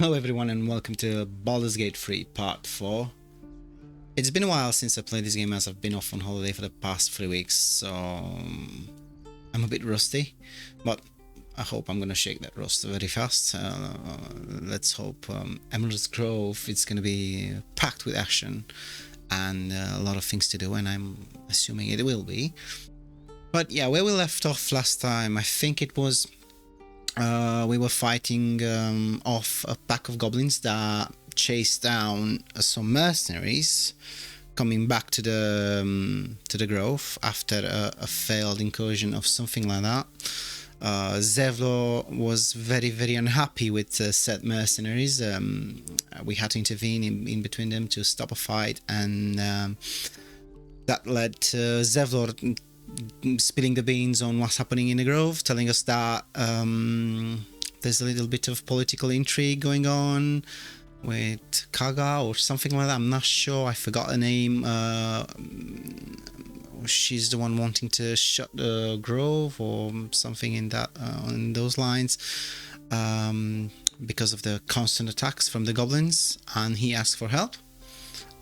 Hello everyone and welcome to Baldur's Gate 3 Part 4. It's been a while since I played this game as I've been off on holiday for the past 3 weeks, so I'm a bit rusty, but I hope I'm gonna shake that rust very fast. Let's hope Emerald's Grove is gonna be packed with action and a lot of things to do, and I'm assuming it will be. But yeah, where we left off last time, I think it was we were fighting off a pack of goblins that chased down some mercenaries coming back to the grove after a failed incursion of something like that. Zevlor was very unhappy with said mercenaries. We had to intervene in between them to stop a fight, and that led to Zevlor spilling the beans on what's happening in the grove, telling us that there's a little bit of political intrigue going on with Kaga or something like that. I'm not sure, I forgot the name. She's the one wanting to shut the grove or something in that on those lines, because of the constant attacks from the goblins, and he asked for help,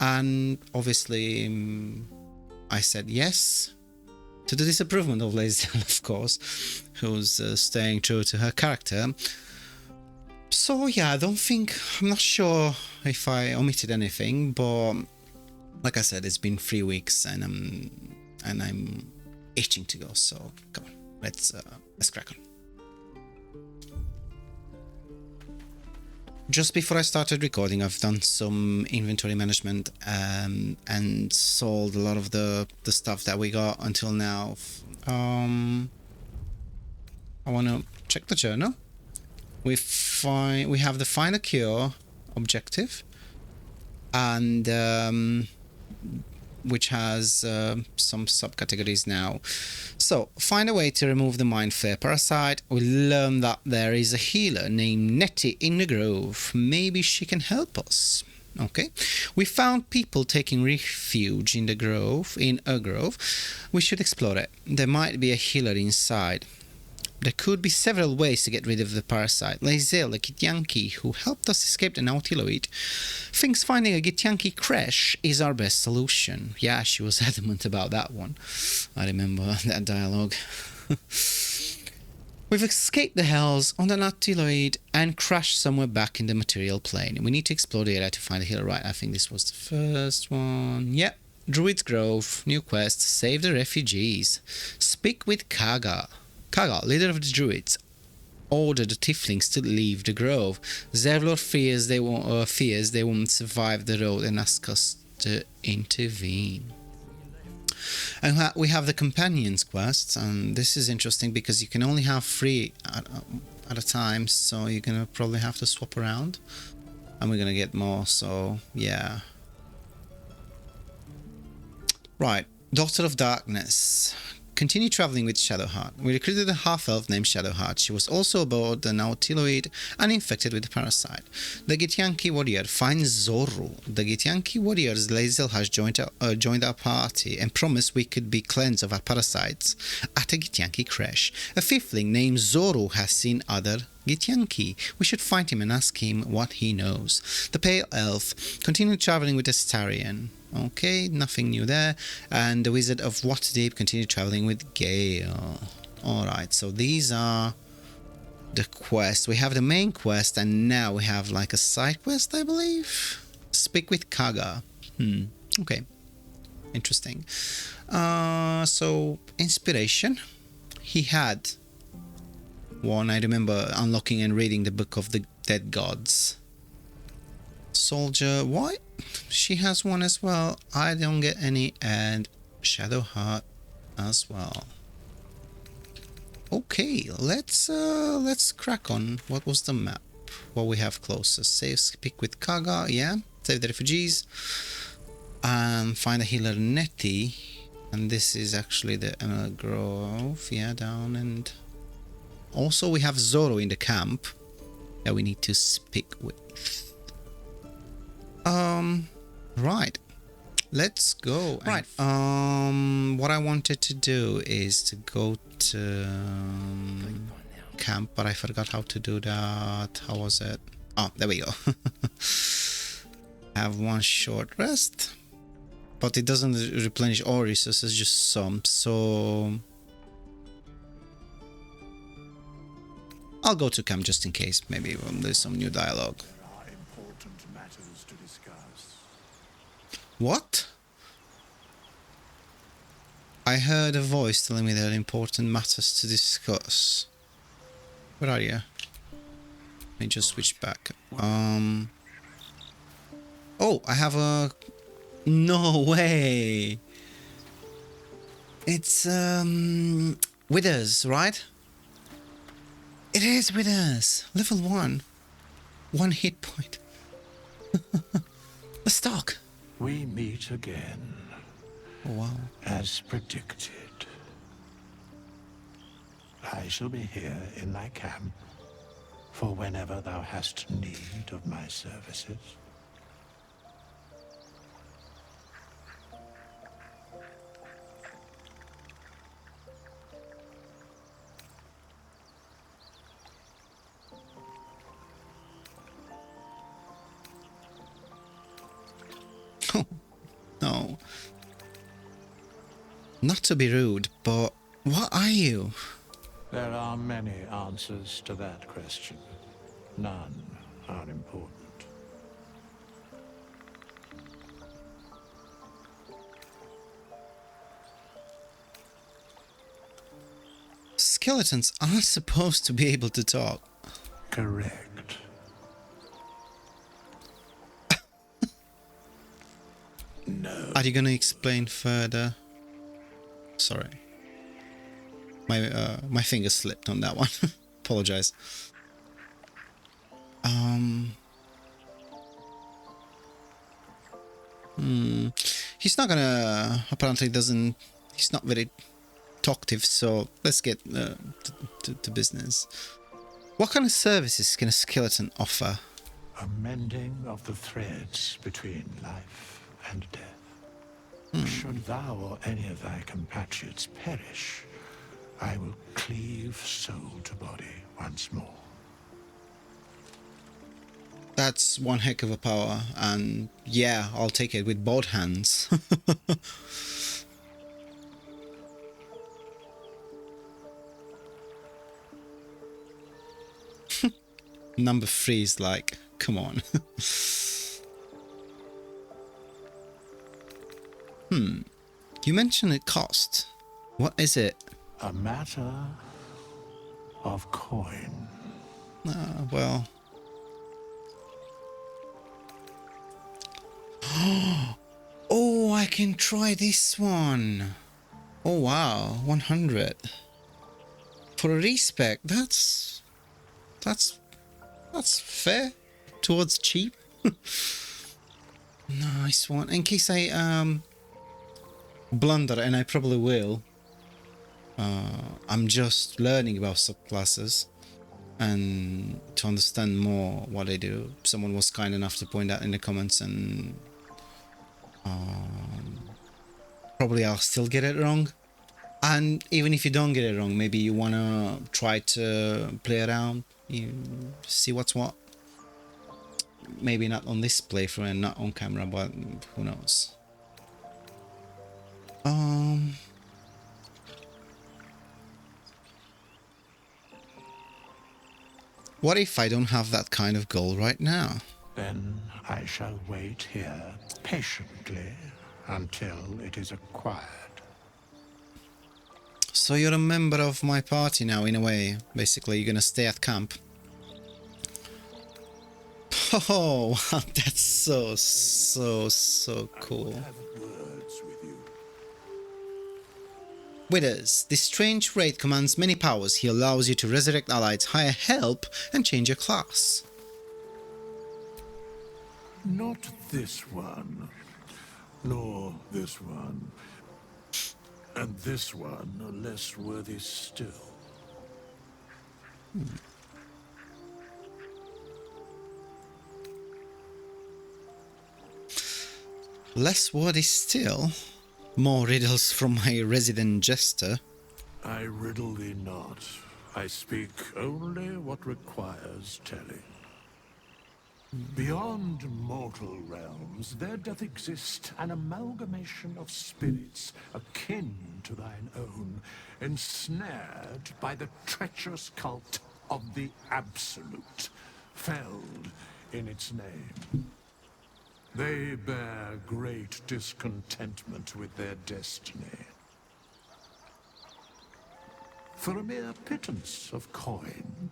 and obviously I said yes, to the disapproval of Lazel, of course, who's staying true to her character. So yeah, I'm not sure if I omitted anything, but like I said, it's been 3 weeks and I'm itching to go. So come on, let's crack on. Just before I started recording, I've done some inventory management and sold a lot of the stuff that we got until now. I want to check the journal. We have the Find a Cure objective, and which has some subcategories now. So, find a way to remove the Mind Flare parasite. We learn that there is a healer named Nettie in the grove. Maybe she can help us. Okay. We found people taking refuge in a grove. We should explore it. There might be a healer inside. There could be several ways to get rid of the parasite. Lazel, a Githyanki who helped us escape the Nautiloid, thinks finding a Githyanki crash is our best solution. Yeah, she was adamant about that one. I remember that dialogue. We've escaped the hells on the Nautiloid and crashed somewhere back in the material plane. We need to explore the area to find a healer. Right, I think this was the first one. Yep. Druid's Grove, new quest, save the refugees. Speak with Kaga. Kaga, leader of the Druids, ordered the Tieflings to leave the grove. Zevlor fears they won't survive the road and asks us to intervene. And we have the Companions quest, and this is interesting because you can only have 3 at a time, so you're gonna probably have to swap around, and we're gonna get more, so yeah. Right, Daughter of Darkness. Continue traveling with Shadowheart. We recruited a half-elf named Shadowheart. She was also aboard the Nautiloid and infected with the parasite. The Githyanki warrior finds Zoru. The Githyanki warriors Lazel has joined our party and promised we could be cleansed of our parasites at a Githyanki crash. A fifthling named Zoru has seen other Githyanki. We should find him and ask him what he knows. The Pale Elf continued traveling with Astarion. Okay, nothing new there. And the Wizard of Waterdeep continued traveling with Gale. Alright, so these are the quests. We have the main quest, and now we have like a side quest, I believe. Speak with Kaga. Okay. Interesting. So, inspiration. He had one, I remember unlocking and reading the Book of the Dead Gods. Soldier, what? She has one as well. I don't get any, and Shadowheart as well. Okay, let's crack on. What was the map? What we have closest? Save, speak with Kaga, yeah. Save the refugees. Find a healer Nettie. And this is actually the Emerald Grove, yeah, down, and also we have Zoro in the camp that we need to speak with. Right. Let's go. Right. What I wanted to do is to go to camp, but I forgot how to do that. How was it? Oh, there we go. Have one short rest. But it doesn't replenish all resources, just some. So I'll go to camp just in case. Maybe there's some new dialogue. There are important matters to discuss. What? I heard a voice telling me there are important matters to discuss. Where are you? Let me just switch back. Oh, I have a... No way! It's, Withers, right? It is Withers! Level 1. 1 hit point. Let's talk. We meet again, Oh, wow. as predicted. I shall be here in thy camp for whenever thou hast need of my services. Oh, no. Not to be rude, but what are you? There are many answers to that question. None are important. Skeletons aren't supposed to be able to talk. Correct. No. Are you gonna explain further? Sorry. My finger slipped on that one. Apologize. He's not gonna... Apparently doesn't... He's not very talkative, so let's get to business. What kind of services can a skeleton offer? A mending of the threads between life and death. Should thou or any of thy compatriots perish, I will cleave soul to body once more. That's one heck of a power, and yeah, I'll take it with both hands. Number 3 is like, come on. You mentioned it cost. What is it? A matter of coin. Well... Oh, I can try this one. Oh wow, 100. For a respec, that's fair. Towards cheap. Nice one. In case I blunder, and I probably will. I'm just learning about subclasses and to understand more what they do. Someone was kind enough to point out in the comments, and probably I'll still get it wrong. And even if you don't get it wrong, maybe you want to try to play around, you see what's what. Maybe not on this playthrough and not on camera, but who knows. What if I don't have that kind of goal right now? Then I shall wait here patiently until it is acquired. So you're a member of my party now, in a way. Basically, you're gonna stay at camp. Oh, wow, that's so cool. Have words with you. Withers, this strange raid commands many powers. He allows you to resurrect allies, hire help, and change your class. Not this one, nor this one, and this one are less worthy still. Less wordy still. More riddles from my resident jester. I riddle thee not. I speak only what requires telling. Beyond mortal realms, there doth exist an amalgamation of spirits akin to thine own, ensnared by the treacherous cult of the Absolute, felled in its name. They bear great discontentment with their destiny. For a mere pittance of coin,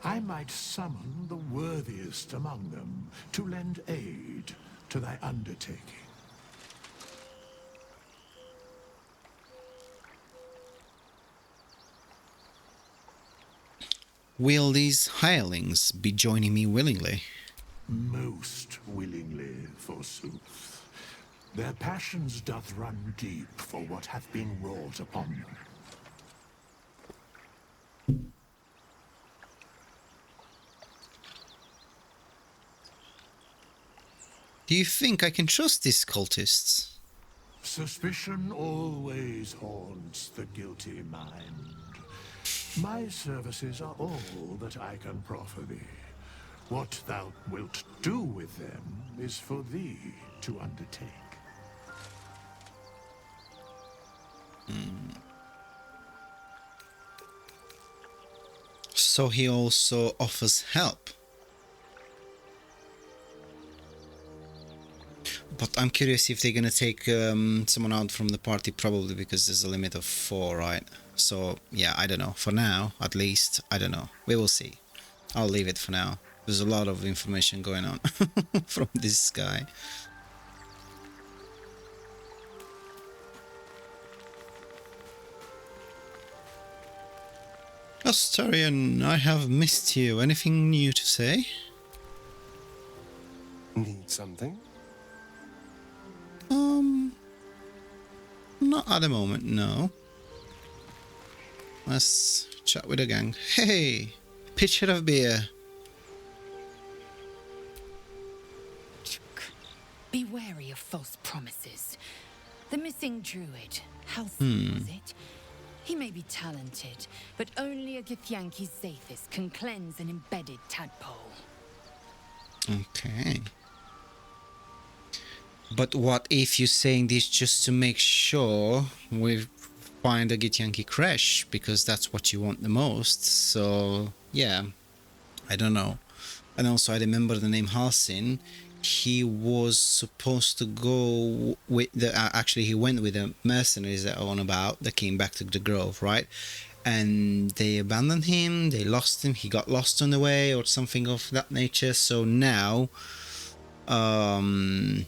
I might summon the worthiest among them to lend aid to thy undertaking. Will these hirelings be joining me willingly? Most willingly, forsooth. Their passions doth run deep for what hath been wrought upon them. Do you think I can trust these cultists? Suspicion always haunts the guilty mind. My services are all that I can proffer thee. What thou wilt do with them is for thee to undertake. So he also offers help. But I'm curious if they're gonna take someone out from the party, probably because there's a limit of 4, right? So yeah, I don't know. For now, at least, I don't know. We will see. I'll leave it for now. There's a lot of information going on from this guy. Astarion, I have missed you. Anything new to say? Need something? Not at the moment, no. Let's chat with the gang. Hey, pitcher of beer. Be wary of false promises. The missing druid, how thick was it? He may be talented, but only a Githyanki Zathis can cleanse an embedded tadpole. Okay. But what if you're saying this just to make sure we find a Githyanki crash, because that's what you want the most? So, yeah, I don't know. And also, I remember the name Halsin. He was supposed to go with the... actually, he went with the mercenaries that are on about, that came back to the Grove, right? And they abandoned him, they lost him, he got lost on the way, or something of that nature. So now...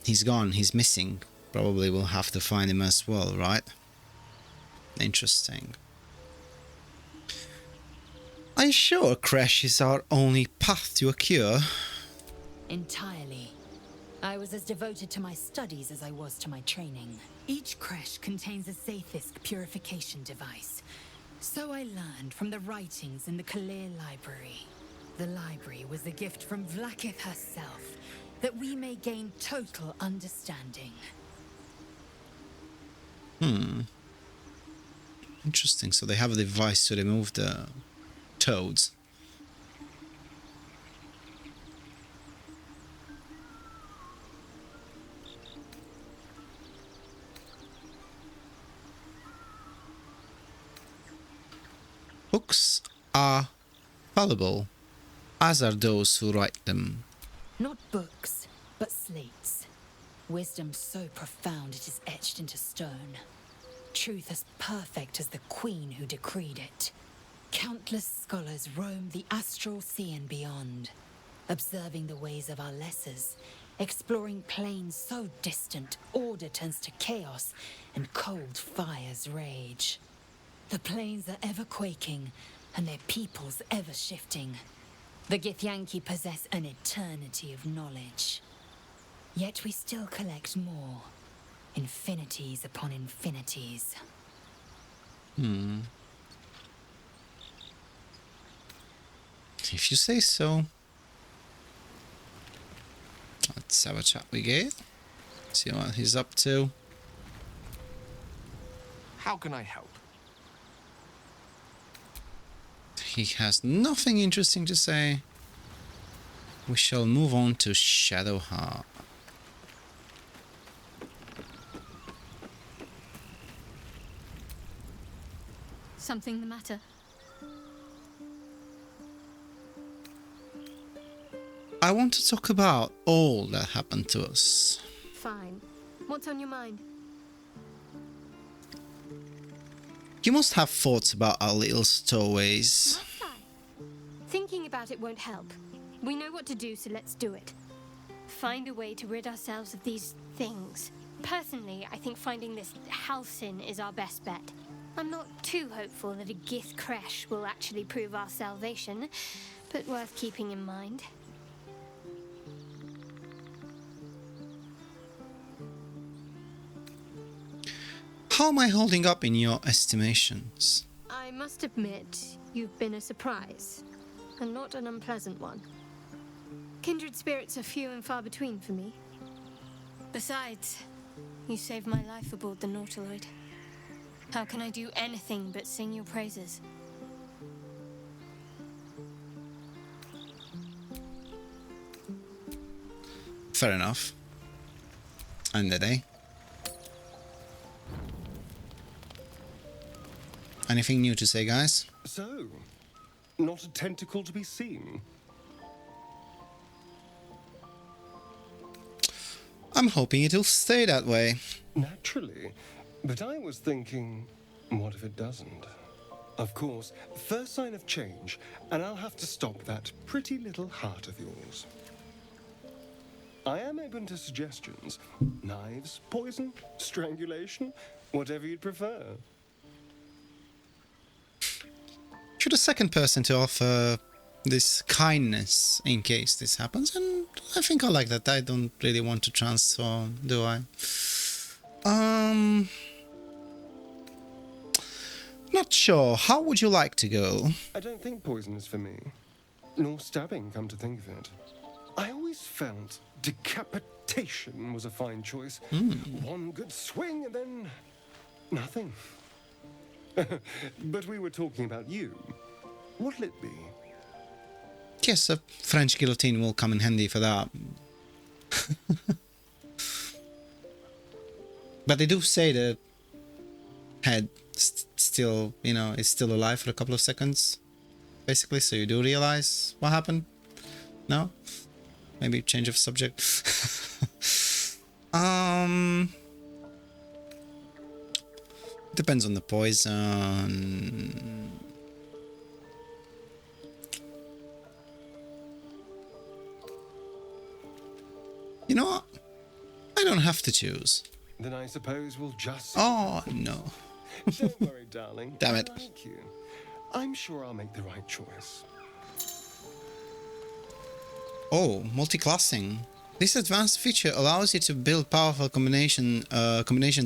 he's gone, he's missing. Probably we'll have to find him as well, right? Interesting. Are you sure crash is our only path to a cure? Entirely. I was as devoted to my studies as I was to my training. Each creche contains a Zathis purification device. So I learned from the writings in the Kalir Library. The library was a gift from Vlaakith herself, that we may gain total understanding. Interesting. So they have a device to remove the toads. Books are fallible, as are those who write them. Not books, but slates. Wisdom so profound it is etched into stone. Truth as perfect as the queen who decreed it. Countless scholars roam the astral sea and beyond, observing the ways of our lessers, exploring planes so distant order turns to chaos and cold fires rage. The planes are ever quaking, and their peoples ever shifting. The Githyanki possess an eternity of knowledge. Yet we still collect more. Infinities upon infinities. If you say so. Let's have a chat with Gate. See what he's up to. How can I help? He has nothing interesting to say. we shall move on to Shadowheart. Something the matter? I want to talk about all that happened to us. Fine. What's on your mind? You must have thoughts about our little stowaways. Must I? Thinking about it won't help. We know what to do, so let's do it. Find a way to rid ourselves of these things. Personally, I think finding this Halcyon is our best bet. I'm not too hopeful that a Gith crash will actually prove our salvation, but worth keeping in mind. How am I holding up in your estimations? I must admit, you've been a surprise, and not an unpleasant one. Kindred spirits are few and far between for me. Besides, you saved my life aboard the Nautiloid. How can I do anything but sing your praises? Fair enough. End the day. Anything new to say, guys? So, not a tentacle to be seen. I'm hoping it'll stay that way. Naturally. But I was thinking, what if it doesn't? Of course, first sign of change, and I'll have to stop that pretty little heart of yours. I am open to suggestions. Knives, poison, strangulation, whatever you'd prefer. You're the second person to offer this kindness in case this happens, and I think I like that. I don't really want to transform, do I? Not sure. How would you like to go? I don't think poison is for me. Nor stabbing, come to think of it. I always felt decapitation was a fine choice. One good swing and then nothing. But we were talking about you. What'll it be? Yes, a French guillotine will come in handy for that. But they do say the head still, you know, is still alive for a couple of seconds, basically, so you do realize what happened? No? Maybe change of subject. Depends on the poison. You know what? I don't have to choose. Then I suppose we'll just... Oh, no. Don't worry, darling. Damn it. I like you. I'm sure I'll make the right choice. Oh, multi-classing. This advanced feature allows you to build powerful combinations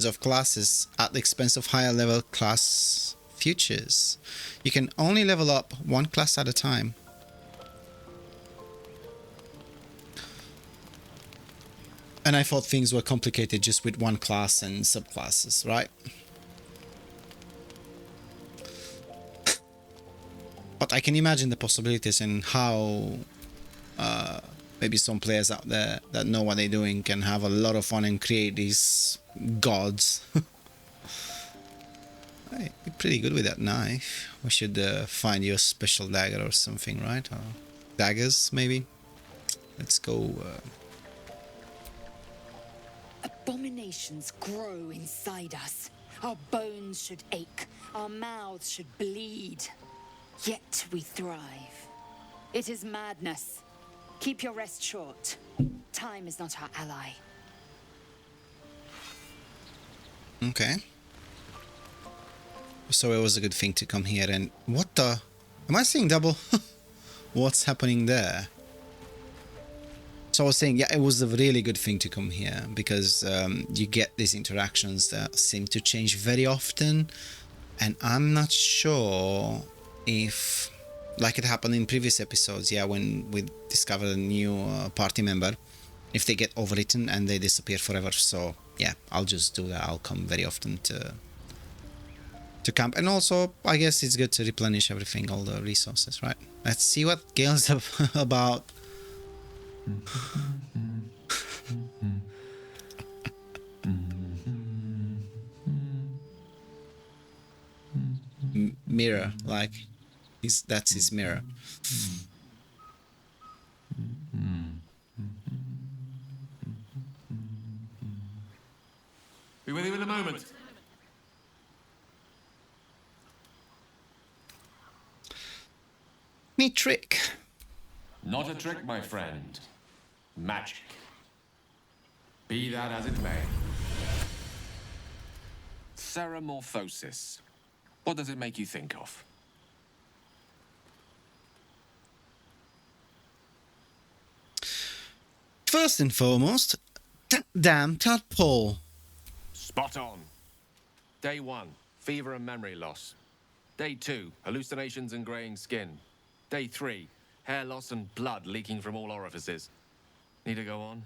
of classes at the expense of higher level class features. You can only level up one class at a time. And I thought things were complicated just with one class and subclasses, right? But I can imagine the possibilities and how maybe some players out there that know what they're doing can have a lot of fun and create these gods. Hey, you're pretty good with that knife. We should find you a special dagger or something, right? Or daggers, maybe? Let's go. Abominations grow inside us. Our bones should ache. Our mouths should bleed. Yet we thrive. It is madness. Keep your rest short. Time is not our ally. Okay. So it was a good thing to come here and... What the... Am I seeing double? What's happening there? So I was saying, yeah, it was a really good thing to come here because you get these interactions that seem to change very often, and I'm not sure if, like it happened in previous episodes, yeah, when we discovered a new party member, if they get overwritten and they disappear forever. So yeah, I'll just do that. I'll come very often to camp, and also I guess it's good to replenish everything, all the resources, right? Let's see what Gale's about Mirror, like that's his mirror. Be with you in a moment. Neat trick. Not a trick, my friend. Magic. Be that as it may. Ceramorphosis. What does it make you think of? First and foremost, that damn tadpole. Spot on. Day 1, fever and memory loss. Day 2, hallucinations and graying skin. Day 3, hair loss and blood leaking from all orifices. Need to go on?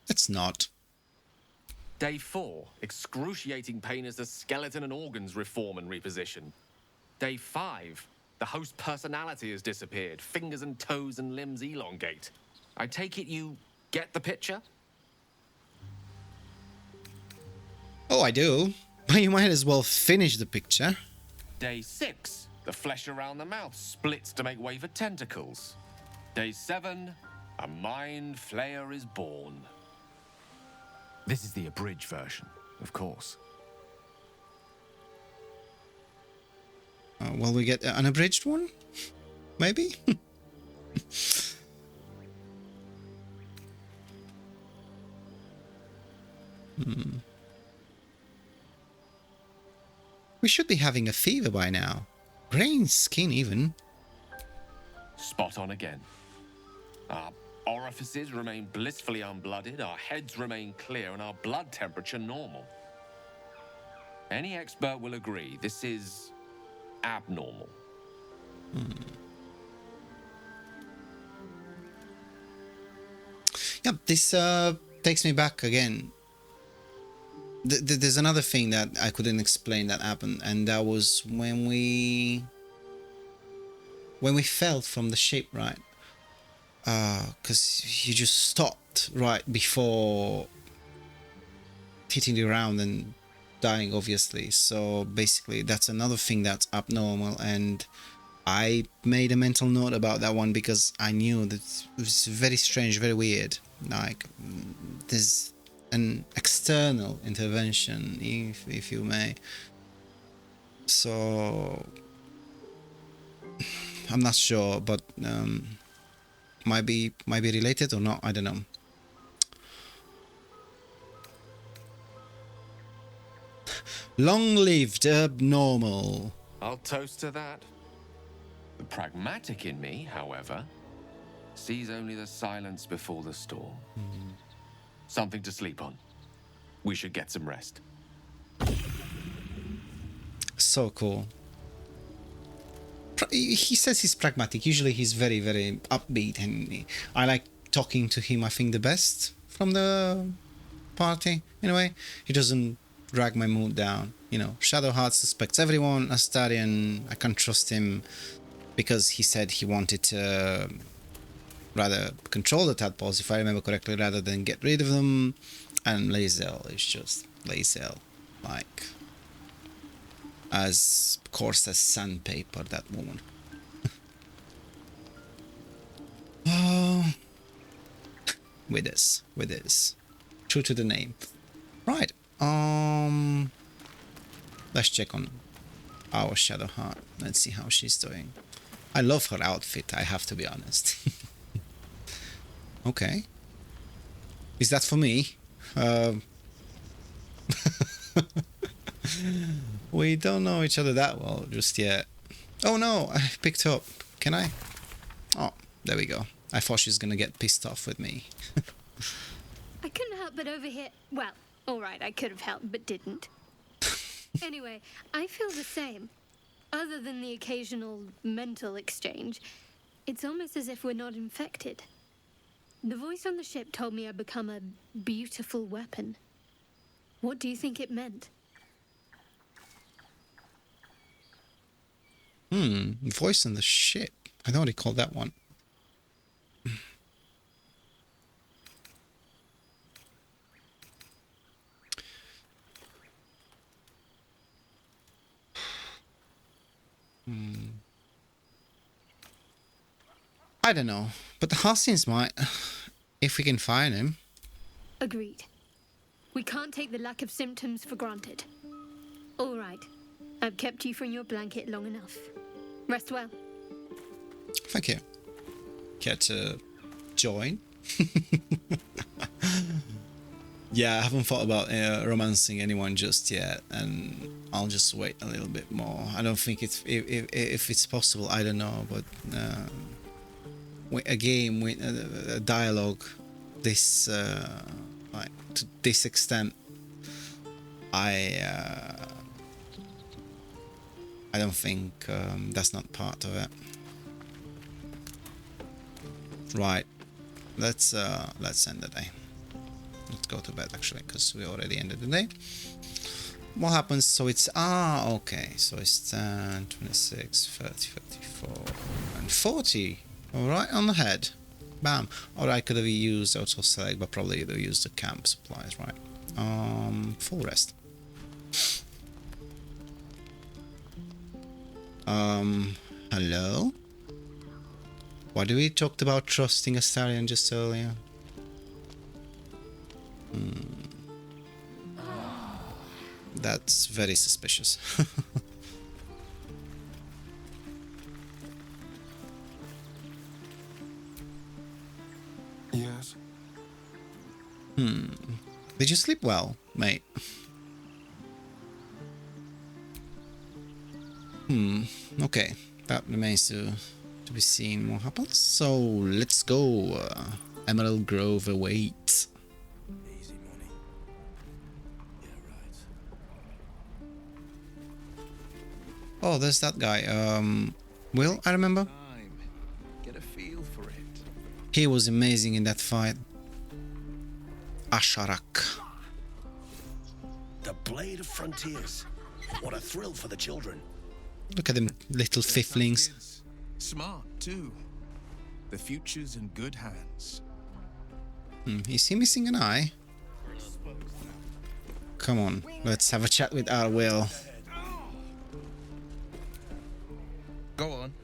It's not. Day 4, excruciating pain as the skeleton and organs reform and reposition. Day 5, the host personality has disappeared. Fingers and toes and limbs elongate. I take it you get the picture? Oh, I do. But you might as well finish the picture. Day 6, the flesh around the mouth splits to make way for tentacles. Day 7, a mind flayer is born. This is the abridged version, of course. Will we get an abridged one? Maybe? We should be having a fever by now. Graying skin even. Spot on again. Our orifices remain blissfully unblooded, our heads remain clear, and our blood temperature normal. Any expert will agree this is abnormal. Yep, this takes me back again. There's another thing that I couldn't explain that happened, and that was when we fell from the ship, right? Because you just stopped right before hitting the ground and dying, obviously. So basically, that's another thing that's abnormal, and I made a mental note about that one because I knew that it was very strange, very weird. Like, there's an external intervention, if you may. So I'm not sure, but might be related or not. I don't know. Long-lived abnormal. I'll toast to that. The pragmatic in me, however, sees only the silence before the storm. Something to sleep on. We should get some rest. So cool. He says he's pragmatic. Usually he's very, very upbeat, and I like talking to him, I think, the best from the party. In a way, he doesn't drag my mood down. You know, Shadowheart suspects everyone. Astarion, I can't trust him because he said he wanted to rather control the tadpoles, if I remember correctly, rather than get rid of them. And Lae'zel is just Lae'zel, like as coarse as sandpaper, that woman. Oh, with this, true to the name. Right. Let's check on our Shadowheart. Let's see how she's doing. I love her outfit, I have to be honest. Okay. Is that for me? We don't know each other that well just yet. Oh no, I picked up. Can I? Oh, there we go. I thought she was gonna get pissed off with me. I couldn't help but overhear. Well, alright, I could have helped, but didn't. Anyway, I feel the same. Other than the occasional mental exchange, it's almost as if we're not infected. The voice on the ship told me I'd become a beautiful weapon. What do you think it meant? Voice on the ship. I know what he called that one. I don't know, but the Halcyons might, if we can find him. Agreed. We can't take the lack of symptoms for granted. All right. I've kept you from your blanket long enough. Rest well. Thank you. Care to join? Yeah, I haven't thought about romancing anyone just yet, and I'll just wait a little bit more. I don't think it's if it's possible. I don't know, but a game with a dialogue this like to this extent, I don't think that's not part of it. Right, let's end the day. Let's go to bed actually, because we already ended the day. What happens? So it's okay. So it's 10, 26, 30, 34, and 40. All right, on the head. Bam. Or I could have used auto select, but probably would have used the camp supplies, right? Full rest. Hello? Why do we talked about trusting Astarion just earlier? That's very suspicious. Yes. Did you sleep well, mate? Okay. That remains to be seen what happens. So let's go. Emerald Grove awaits. Easy money. Yeah, right. Oh, there's that guy. Will, I remember. Time. Get a feel for it. He was amazing in that fight. Asharak. The Blade of Frontiers. What a thrill for the children. Look at them little fiflings. Smart, too. The future's in good hands. Is he missing an eye? Come on, let's have a chat with our Will. Go on.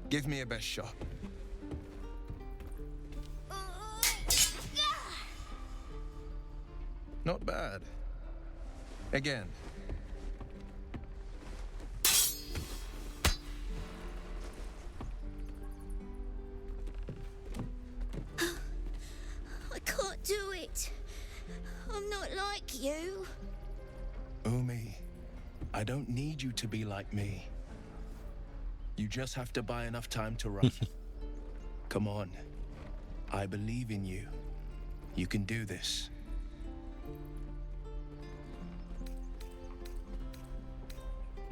Give me a best shot. Not bad. Again. I can't do it. I'm not like you. Umi, I don't need you to be like me. You just have to buy enough time to run. Come on. I believe in you. You can do this.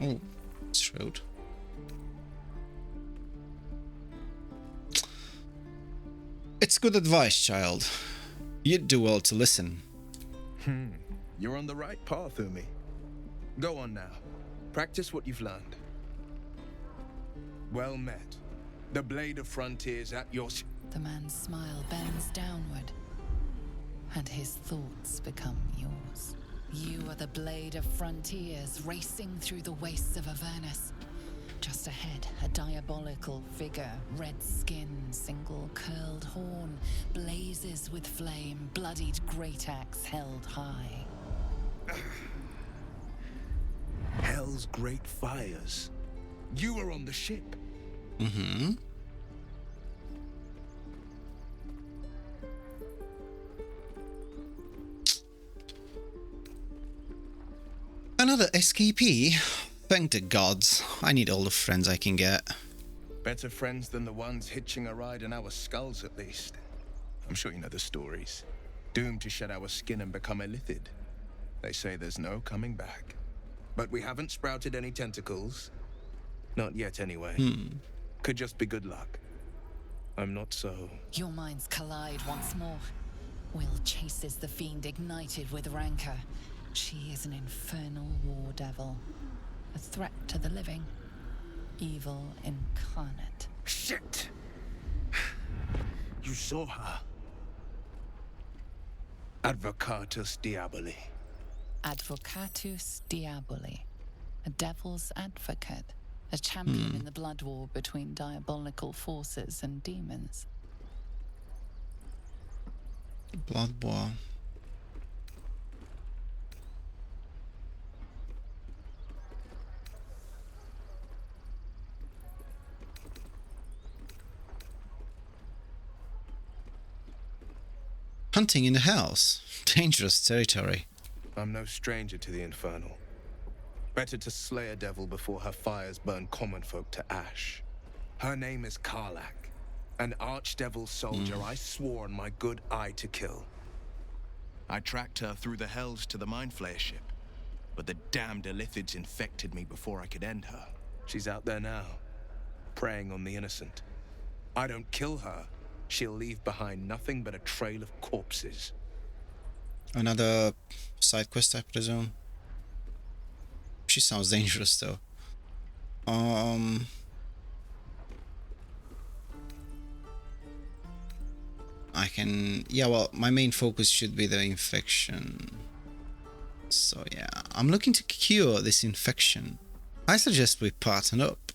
Oh, shrewd. It's good advice, child. You'd do well to listen. You're on the right path, Umi. Go on now. Practice what you've learned. Well met. The Blade of Frontiers at your... The man's smile bends downward, and his thoughts become yours. You are the Blade of Frontiers, racing through the wastes of Avernus. Just ahead, a diabolical figure, red skin, single curled horn, blazes with flame, bloodied great axe held high. Hell's great fires. You were on the ship. Another escapee? Thank the gods. I need all the friends I can get. Better friends than the ones hitching a ride in our skulls, at least. I'm sure you know the stories. Doomed to shed our skin and become illithid. They say there's no coming back. But we haven't sprouted any tentacles. Not yet, anyway. Could just be good luck. I'm not so... Your minds collide once more. Will chases the fiend ignited with rancor. She is an infernal war devil. A threat to the living. Evil incarnate. Shit! You saw her. Advocatus Diaboli. Advocatus Diaboli. A devil's advocate. A champion in the blood war between diabolical forces and demons. Blood war. Hunting in the hells. Dangerous territory. I'm no stranger to the infernal. Better to slay a devil before her fires burn common folk to ash. Her name is Karlach, an archdevil soldier I swore on my good eye to kill. I tracked her through the hells to the Mind Flayer ship, but the damned Illithids infected me before I could end her. She's out there now, preying on the innocent. I don't kill her, she'll leave behind nothing but a trail of corpses. Another side quest, I presume. She sounds dangerous though. I can... Yeah, well, my main focus should be the infection. So yeah, I'm looking to cure this infection. I suggest we partner up.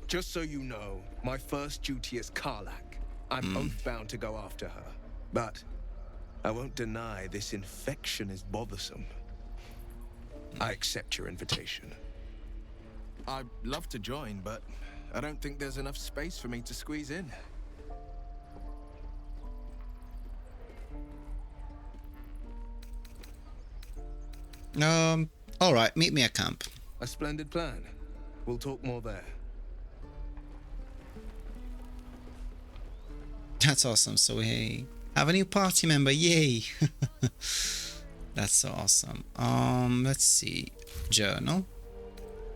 Just so you know, my first duty is Karlach. I'm oath-bound to go after her. But I won't deny this infection is bothersome. I accept your invitation. I'd love to join, but I don't think there's enough space for me to squeeze in. Alright, meet me at camp. A splendid plan. We'll talk more there. That's awesome. So we have a new party member. Yay! That's so awesome. Let's see. Journal.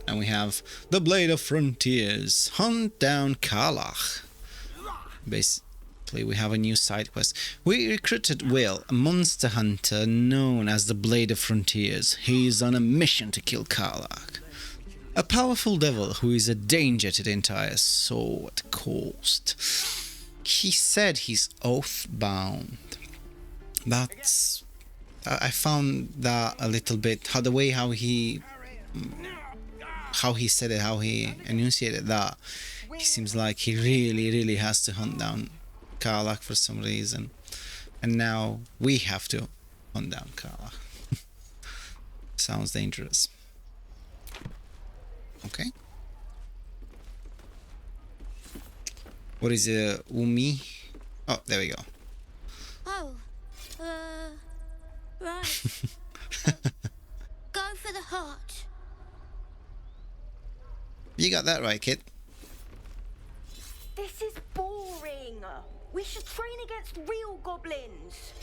And we have the Blade of Frontiers. Hunt down Karlach. Basically, we have a new side quest. We recruited Will, a monster hunter known as the Blade of Frontiers. He is on a mission to kill Karlach, a powerful devil who is a danger to the entire Sword Coast. He said he's oath-bound. That's... I found that a little bit... How he said it, how he enunciated that. He seems like he really has to hunt down Karlach for some reason. And now we have to hunt down Karlach. Sounds dangerous. Okay. What is it? Umi? Oh, there we go. Oh, right. Go for the heart. You got that right, kid. This is boring. We should train against real goblins.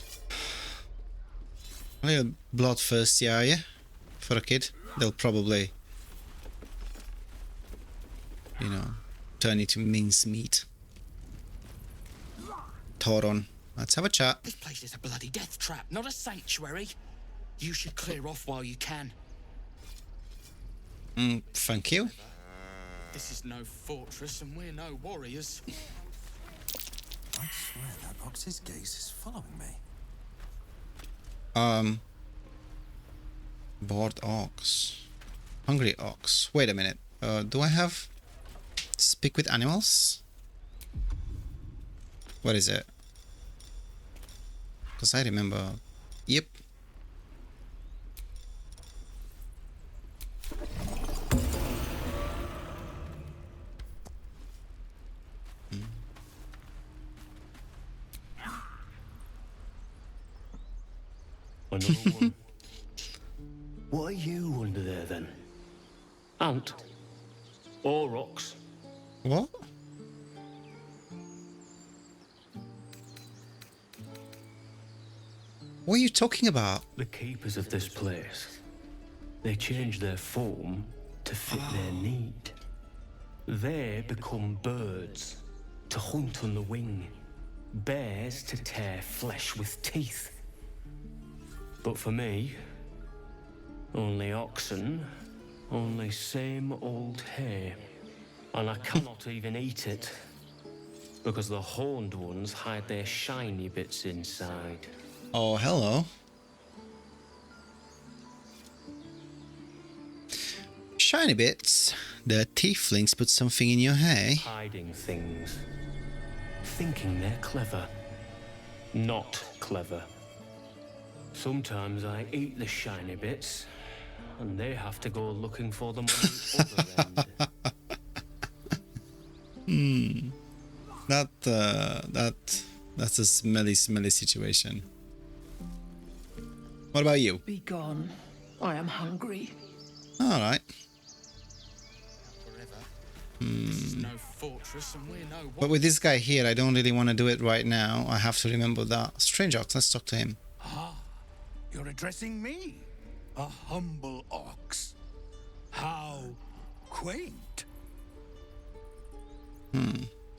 A little bloodthirsty, are you? For a kid, they'll probably, you know, turn into mincemeat. Toron, let's have a chat. This place is a bloody death trap, not a sanctuary. You should clear off while you can. Thank you. This is no fortress and we're no warriors. I swear that ox's gaze is following me. Bored ox. Hungry ox. Wait a minute. Do I have speak with animals? What is it? Because I remember... Yep. Another one. What are you under there then? Ant? Or ox? What? What are you talking about? The keepers of this place. They change their form to fit their need. They become birds to hunt on the wing, bears to tear flesh with teeth. But for me, only oxen, only same old hay. And I cannot even eat it, because the horned ones hide their shiny bits inside. Oh, hello. Shiny bits. The tieflings put something in your hair. Hiding things. Thinking they're clever. Not clever. Sometimes I eat the shiny bits, and they have to go looking for them on the other end. That's a smelly situation. What about you? Be gone. I am hungry. All right. This is no fortress, and we know what. But with this guy here, I don't really want to do it right now. I have to remember that. Strange Ox, let's talk to him. Ah, you're addressing me, a humble ox. How quaint.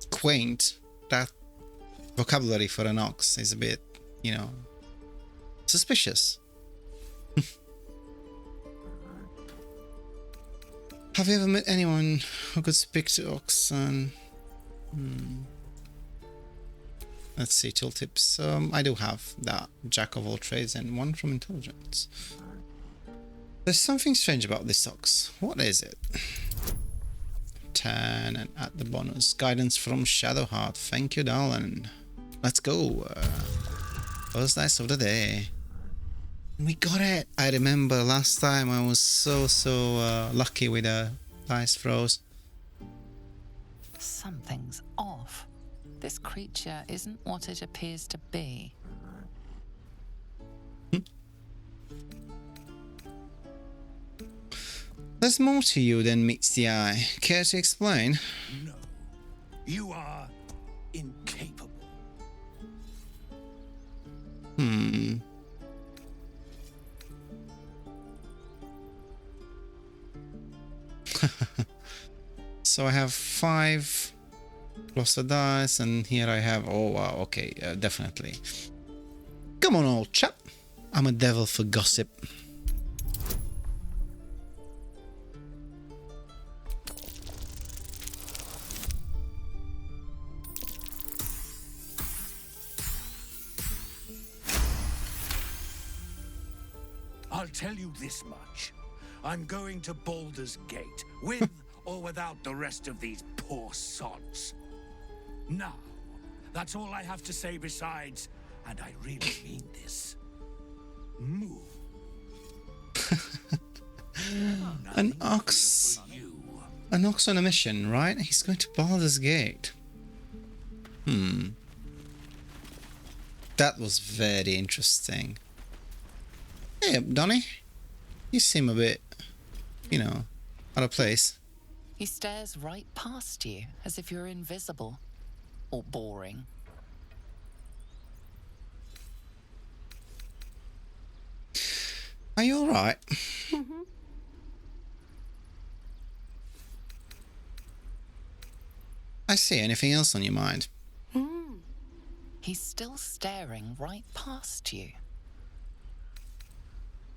Quaint. That vocabulary for an ox is a bit, suspicious. Have you ever met anyone who could speak to oxen? Let's see, tooltips. I do have that, jack of all trades and one from intelligence. There's something strange about this ox. What is it? 10 and add the bonus. Guidance from Shadowheart. Thank you, darling. Let's go. First dice of the day. We got it! I remember last time I was so lucky with the dice throws. Something's off. This creature isn't what it appears to be. There's more to you than meets the eye. Care to explain? No, you are incapable. So I have 5 plus a dice, and here I have, oh wow, okay, definitely. Come on, old chap. I'm a devil for gossip. I'll tell you this much. I'm going to Baldur's Gate, with or without the rest of these poor sods. Now, that's all I have to say besides, and I really mean this, move. An ox on a mission, right? He's going to Baldur's Gate. That was very interesting. Hey, Donny. You seem a bit, out of place. He stares right past you, as if you're invisible. Or boring. Are you alright? I see. Anything else on your mind? He's still staring right past you.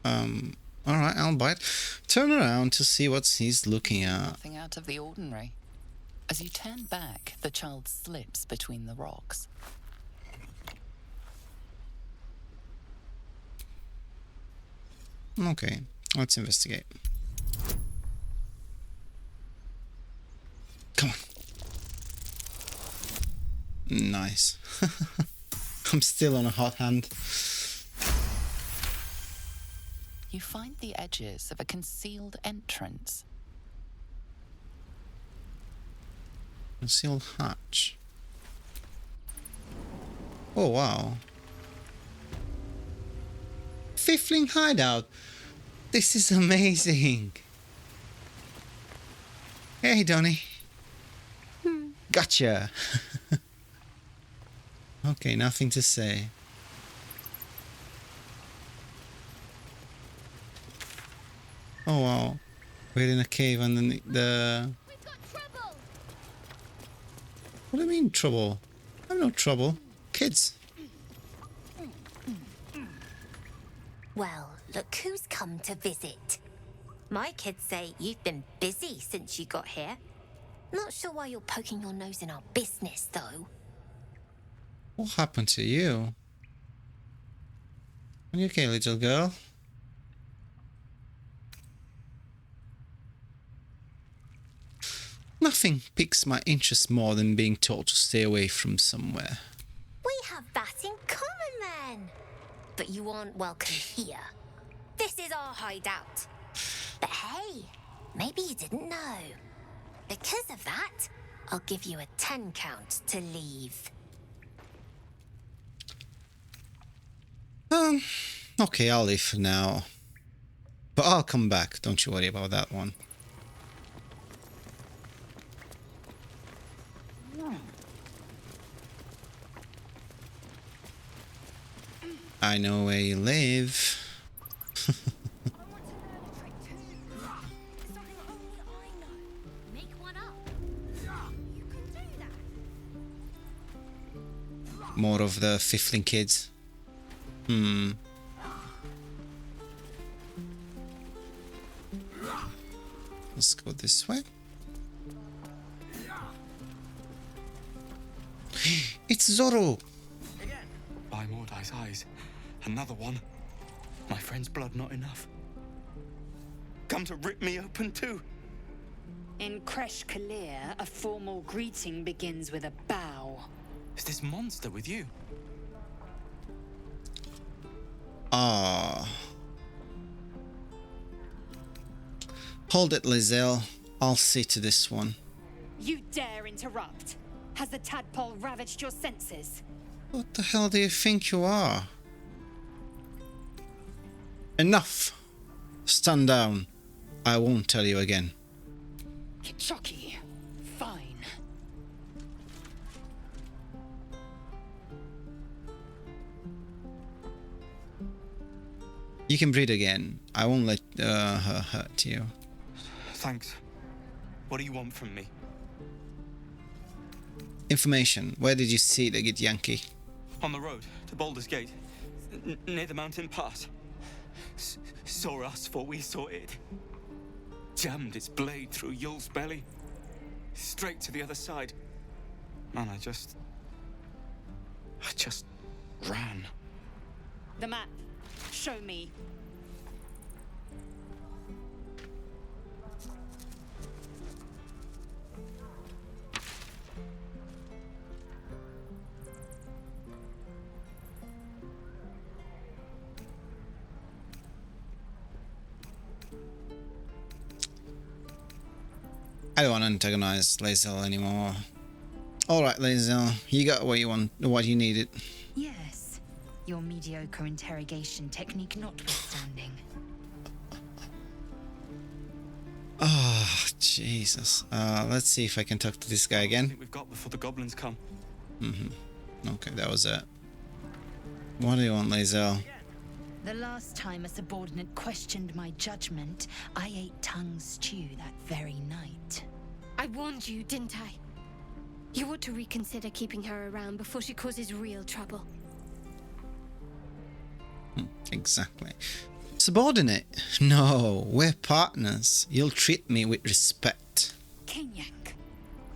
Alright, I'll bite. Turn around to see what he's looking at. Nothing out of the ordinary. As you turn back, the child slips between the rocks. Okay, let's investigate. Come on. Nice. I'm still on a hot hand. You find the edges of a concealed entrance. Concealed hatch. Oh wow. Fifthling hideout. This is amazing. Hey Donny. Gotcha. Okay, nothing to say. Oh wow. We're in a cave underneath the... What do you mean trouble? I'm no trouble. Kids. Well, look who's come to visit. My kids say you've been busy since you got here. Not sure why you're poking your nose in our business, though. What happened to you? Are you okay, little girl? Nothing piques my interest more than being told to stay away from somewhere. We have that in common, then. But you aren't welcome here. This is our hideout. But hey, maybe you didn't know. Because of that, I'll give you a 10 count to leave. Okay, I'll leave for now. But I'll come back, don't you worry about that one. I know where you live. More of the 15 kids. Let's go this way. It's Zoro! By Mordai's eyes, another one. My friend's blood not enough. Come to rip me open too. In Kresh Kalir, a formal greeting begins with a bow. Is this monster with you? Ah. Hold it, Lizelle. I'll see to this one. You dare interrupt? Has the tadpole ravaged your senses? What the hell do you think you are? Enough! Stand down. I won't tell you again. Kichoki. Fine. You can breathe again. I won't let her hurt you. Thanks. What do you want from me? Information. Where did you see the Git Yankee? On the road to Baldur's Gate, near the mountain pass. Saw us before we saw it. Jammed its blade through Yul's belly. Straight to the other side. Man, I just ran. The map. Show me. I don't want to antagonize Lizelle anymore. Alright, Lizelle, you got what you want, what you needed. Yes. Your mediocre interrogation technique notwithstanding. Oh, Jesus. Let's see if I can talk to this guy I again. think we've got before the goblins come. Okay, that was it. What do you want, Lizelle? The last time a subordinate questioned my judgment, I ate tongue stew that very night. I warned you, didn't I? You ought to reconsider keeping her around before she causes real trouble. Exactly. Subordinate? No, we're partners. You'll treat me with respect. Kenyak,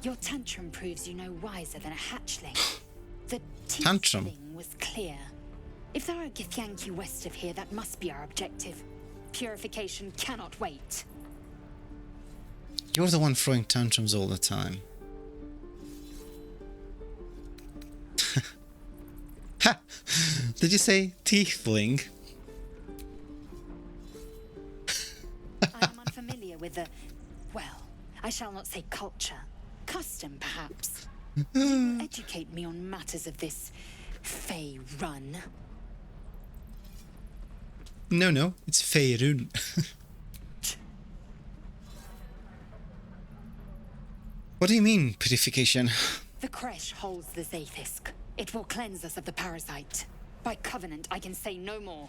your tantrum proves you no wiser than a hatchling. The Tantrum? thing was clear. If there are Githyanki west of here, that must be our objective. Purification cannot wait. You're the one throwing tantrums all the time. Ha! Did you say tiefling? I am unfamiliar with the, well, I shall not say culture. Custom, perhaps. You educate me on matters of this Faerûn. No, it's Faerûn. What do you mean, purification? The Kresh holds the Zaithisk. It will cleanse us of the parasite. By covenant, I can say no more.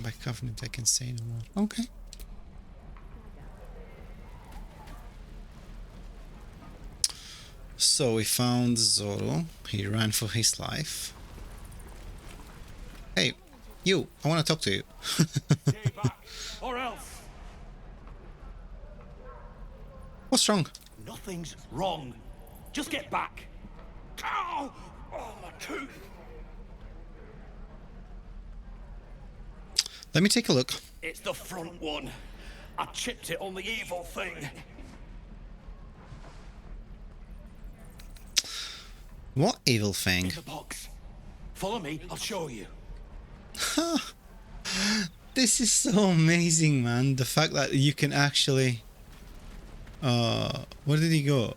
By covenant, I can say no more. Okay. So we found Zoro. He ran for his life. Hey, you! I want to talk to you. Stay back, or else. What's wrong? Nothing's wrong. Just get back. Ow! Oh, my tooth. Let me take a look. It's the front one. I chipped it on the evil thing. What evil thing? In the box. Follow me, I'll show you. This is so amazing, man. The fact that you can actually... where did he go?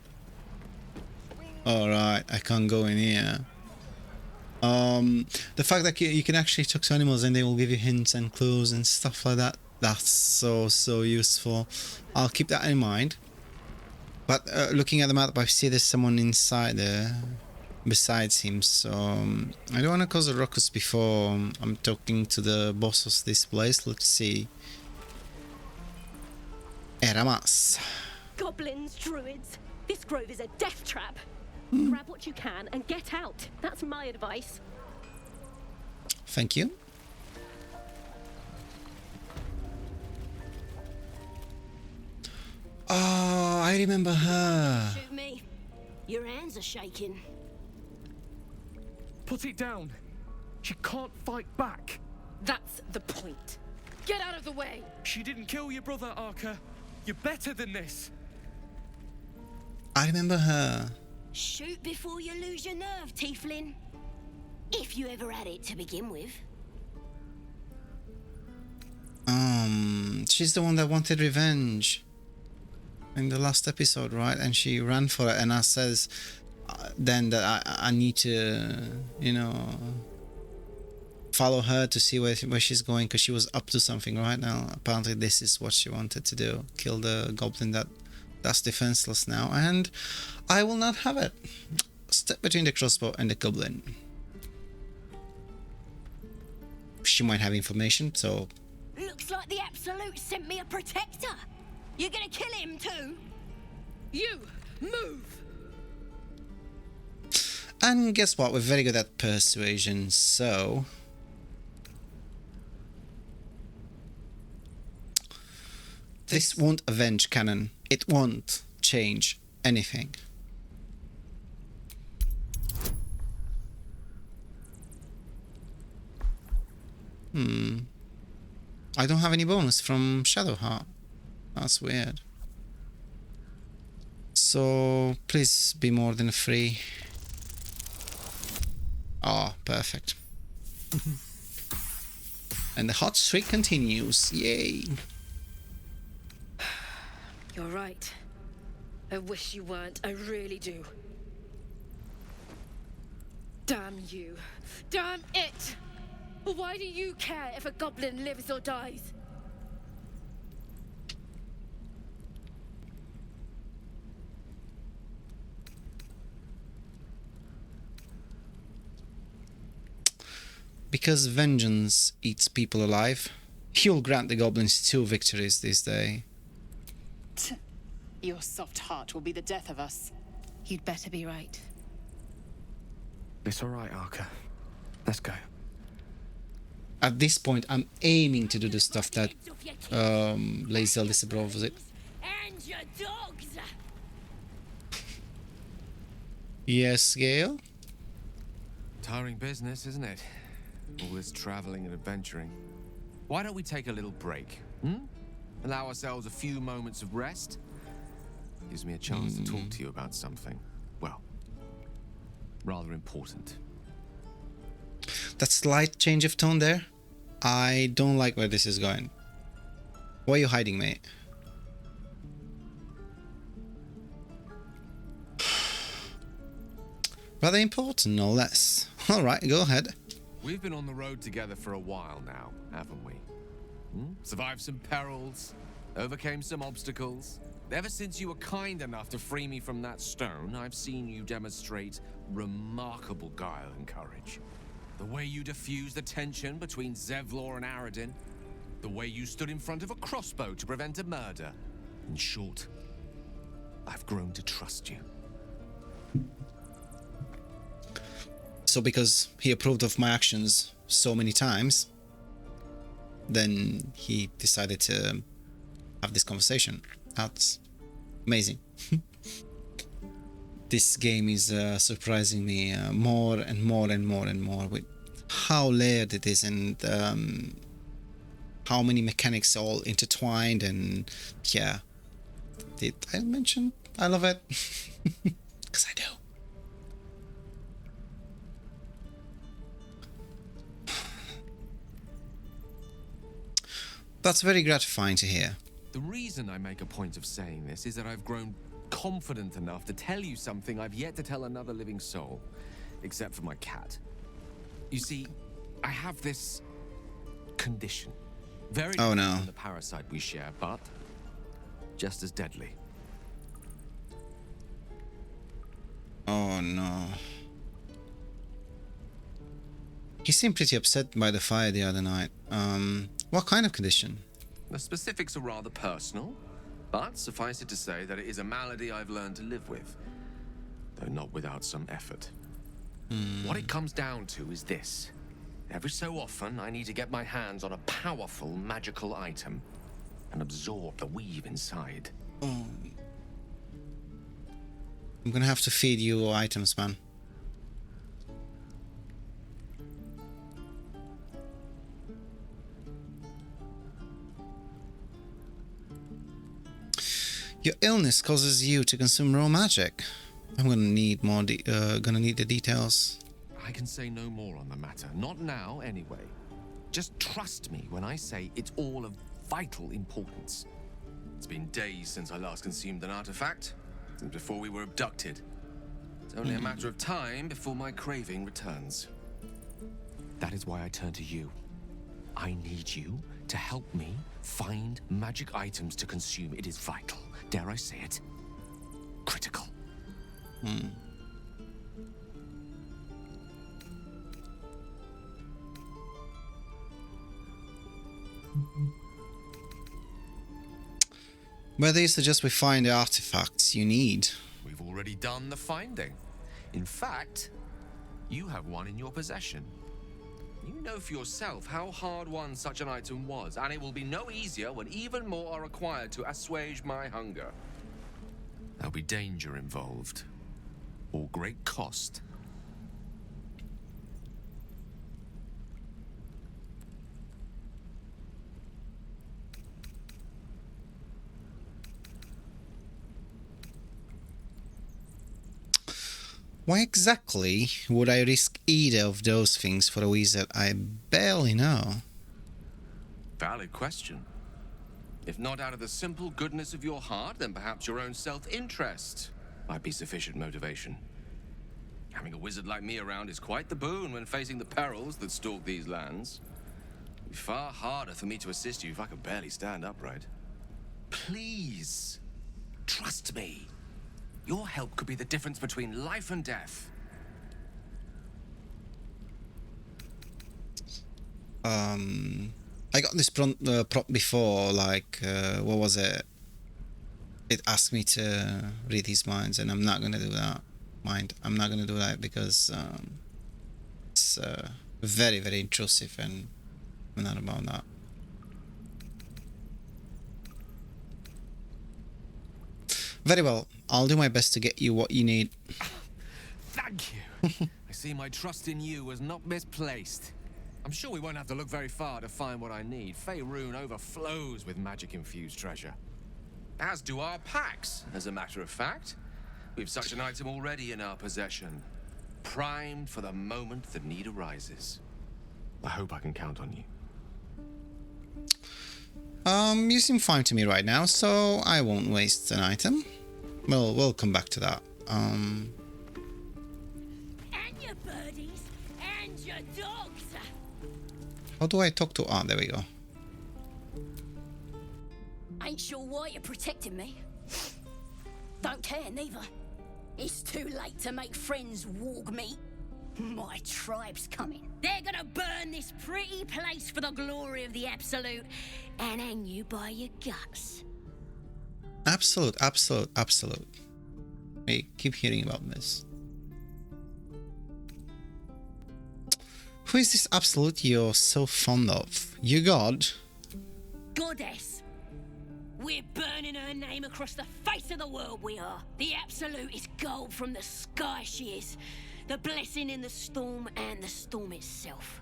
Alright, I can't go in here. The fact that you can actually talk to animals and they will give you hints and clues and stuff like that. That's so useful. I'll keep that in mind. But looking at the map, I see there's someone inside there besides him, so I don't want to cause a ruckus before I'm talking to the boss of this place. Let's see. Eramas. Goblins, druids. This grove is a death trap. Grab what you can and get out. That's my advice. Thank you. Oh, I remember her. Shoot me. Your hands are shaking. Put it down. She can't fight back. That's the point. Get out of the way. She didn't kill your brother, Arca. You're better than this. I remember her. Shoot before you lose your nerve, Tiefling. If you ever had it to begin with. She's the one that wanted revenge in the last episode, right? And she ran for it, and I says then that I need to, you know, follow her to see where she's going, because she was up to something right now. Apparently this is what she wanted to do, kill the goblin that's defenseless now, and I will not have it. Step between the crossbow and the goblin. She might have information, so... Looks like the Absolute sent me a protector. You're gonna kill him too? You, move! And guess what? We're very good at persuasion, so... This won't avenge canon. It won't change anything. I don't have any bonus from Shadowheart. That's weird. So please be more than a 3. Oh, perfect. And the hot streak continues. Yay. You're right. I wish you weren't. I really do. Damn you. Damn it! Why do you care if a goblin lives or dies? Because vengeance eats people alive, he'll grant the goblins 2 victories this day. Your soft heart will be the death of us. You'd better be right. It's all right, Arca. Let's go. At this point, I'm aiming to do the stuff that Lae'zel disapproves it. And your dogs. Yes, Gale? Tiring business, isn't it? All this traveling and adventuring. Why don't we take a little break? Allow ourselves a few moments of rest? Gives me a chance to talk to you about something, well, rather important. That slight change of tone there, I don't like where this is going. Why are you hiding, mate? Rather important, no less. Alright, go ahead. We've been on the road together for a while now, haven't we? Survived some perils, overcame some obstacles. Ever since you were kind enough to free me from that stone, I've seen you demonstrate remarkable guile and courage. The way you diffused the tension between Zevlor and Aradin. The way you stood in front of a crossbow to prevent a murder. In short, I've grown to trust you. So because he approved of my actions so many times, then he decided to have this conversation. That's Amazing. This game is surprising me more and more and more and more with how layered it is, and how many mechanics all intertwined. And yeah, did I mention I love it? Because I do. That's very gratifying to hear. The reason I make a point of saying this is that I've grown confident enough to tell you something I've yet to tell another living soul, except for my cat. You see, I have this condition. Very different from the parasite we share, but just as deadly. Oh no. He seemed pretty upset by the fire the other night. What kind of condition? The specifics are rather personal, but suffice it to say that it is a malady I've learned to live with, though not without some effort. What it comes down to is this. Every so often, I need to get my hands on a powerful magical item and absorb the weave inside. Oh. I'm gonna have to feed you items, man. Your illness causes you to consume raw magic. I'm gonna need more. Gonna need the details. I can say no more on the matter. Not now, anyway. Just trust me when I say it's all of vital importance. It's been days since I last consumed an artifact, since before we were abducted. It's only a matter of time before my craving returns. That is why I turn to you. I need you to help me find magic items to consume. It is vital. Dare I say it? Critical. Where do you suggest we find the artifacts you need? We've already done the finding. In fact, you have one in your possession. You know for yourself how hard won such an item was, and it will be no easier when even more are required to assuage my hunger. There'll be danger involved, or great cost. Why exactly would I risk either of those things for a wizard I barely know? Valid question. If not out of the simple goodness of your heart, then perhaps your own self-interest might be sufficient motivation. Having a wizard like me around is quite the boon when facing the perils that stalk these lands. It'd be far harder for me to assist you if I could barely stand upright. Please, trust me. Your help could be the difference between life and death. I got this prompt before, like, what was it? It asked me to read his minds, and I'm not gonna do that. I'm not gonna do that because it's very, very intrusive, and I'm not about that. Very well, I'll do my best to get you what you need. Thank you. I see my trust in you was not misplaced. I'm sure we won't have to look very far to find what I need. Faerûn overflows with magic-infused treasure. As do our packs, as a matter of fact. We've such an item already in our possession. Primed for the moment the need arises. I hope I can count on you. You seem fine to me right now, so I won't waste an item. Well, we'll come back to that. And your birdies and your dogs. How do I talk to... Ah, there we go. Ain't sure why you're protecting me. Don't care neither. It's too late to make friends warg me. My tribe's coming. They're gonna burn this pretty place for the glory of the Absolute and hang you by your guts. Absolute. I keep hearing about this. Who is this Absolute you're so fond of? You god? Goddess. We're burning her name across the face of the world, we are. The Absolute is gold from the sky, she is. The blessing in the storm and the storm itself.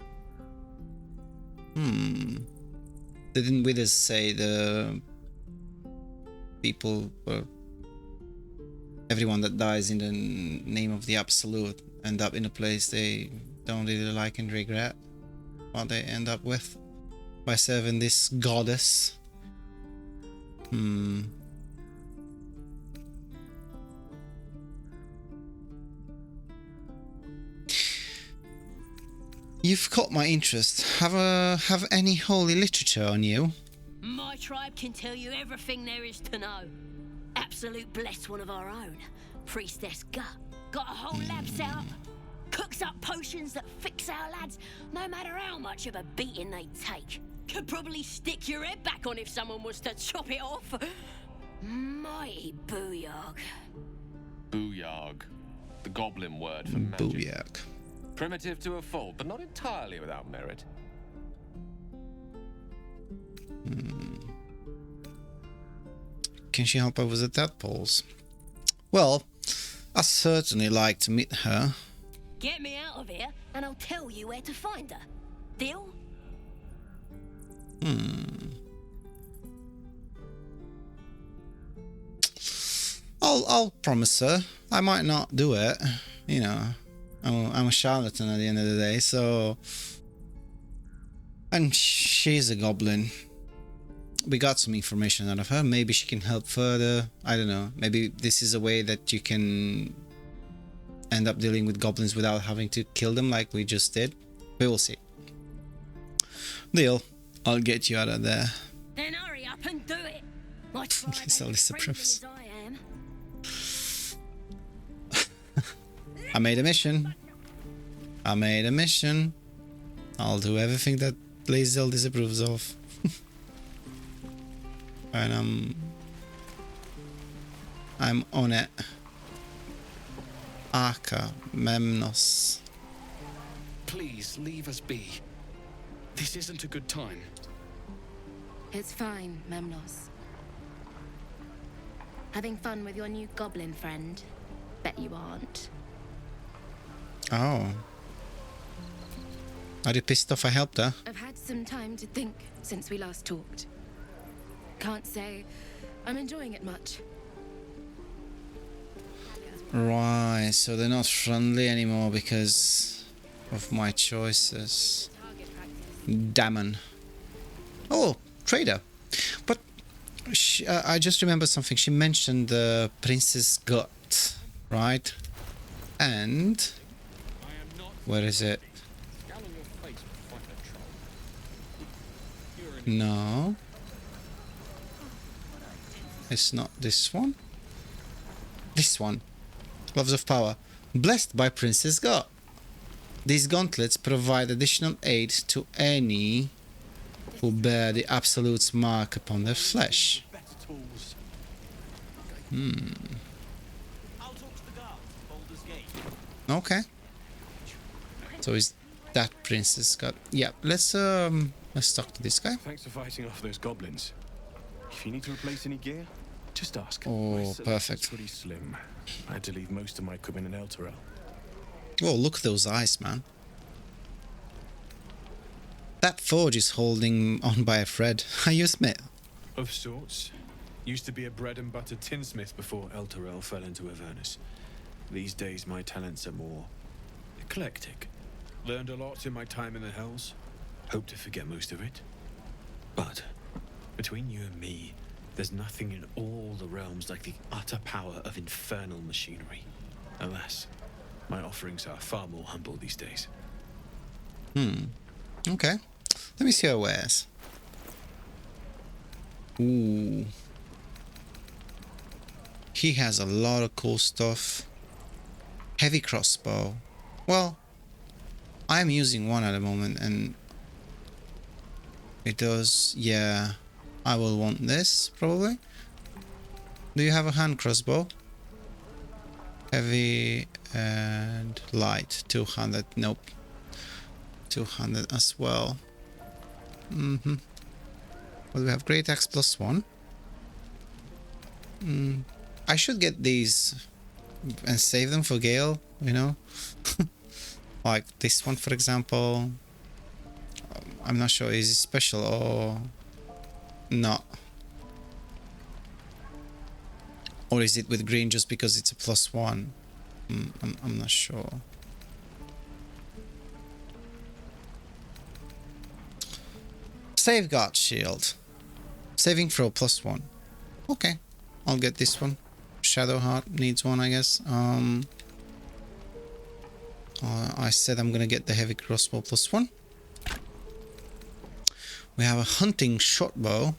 Didn't Withers say the people, everyone that dies in the name of the Absolute end up in a place they don't really like and regret what they end up with by serving this goddess? You've caught my interest. Have any holy literature on you? My tribe can tell you everything there is to know. Absolute bless one of our own. Priestess Gut. Got a whole lab set up. Cooks up potions that fix our lads, no matter how much of a beating they take. Could probably stick your head back on if someone was to chop it off. Mighty booyog. Booyog. The goblin word for magic. Booyog. Primitive to a fault, but not entirely without merit. Can she help us with the tadpoles? Well, I'd certainly like to meet her. Get me out of here, and I'll tell you where to find her. Deal? I'll promise her. I might not do it. You know, I'm a charlatan at the end of the day, so... And she's a goblin. We got some information out of her. Maybe she can help further. I don't know. Maybe this is a way that you can end up dealing with goblins without having to kill them like we just did. We will see. Deal. I'll get you out of there. Then hurry up and do it. My tribe Lisa disapproves. as I am. I made a mission. I'll do everything that Lae'zel disapproves of. And I'm on it. Arca Memnos. Please leave us be. This isn't a good time. It's fine, Memnos. Having fun with your new goblin friend? Bet you aren't. Oh. Are you pissed off I helped her? I've had some time to think since we last talked. Can't say I'm enjoying it much. Right, so they're not friendly anymore because of my choices. Damn. Oh, trader. But I just remembered something. She mentioned the Princess Gut, right? And where is it? No. It's not this one. This one. Gloves of Power. Blessed by Princess Gut. These gauntlets provide additional aid to any who bear the Absolute's mark upon their flesh. Okay. So is that Princess Gut? Yeah, let's talk to this guy. Thanks for fighting off those goblins. If you need to replace any gear, just ask. Oh, perfect. Pretty slim. I had to leave most of my equipment in Elturel. Oh, look at those eyes, man. That forge is holding on by a thread. Are you a smith? Of sorts. Used to be a bread and butter tinsmith before Elturel fell into Avernus. These days my talents are more eclectic. Learned a lot in my time in the Hells. Hope to forget most of it. But between you and me, there's nothing in all the realms like the utter power of infernal machinery. Alas, my offerings are far more humble these days. Okay. Let me see her wares. Ooh. He has a lot of cool stuff. Heavy crossbow. Well, I'm using one at the moment and it does, yeah. I will want this, probably. Do you have a hand crossbow? Heavy and light. 200. Nope. 200 as well. Well, we have great axe +1. I should get these and save them for Gale, you know? Like this one, for example. I'm not sure, is it special or not? Or is it with green just because it's a +1? I'm not sure. Safeguard shield. Saving throw +1. Okay, I'll get this one. Shadowheart needs one, I guess. I said I'm gonna get the heavy crossbow +1. We have a hunting shortbow.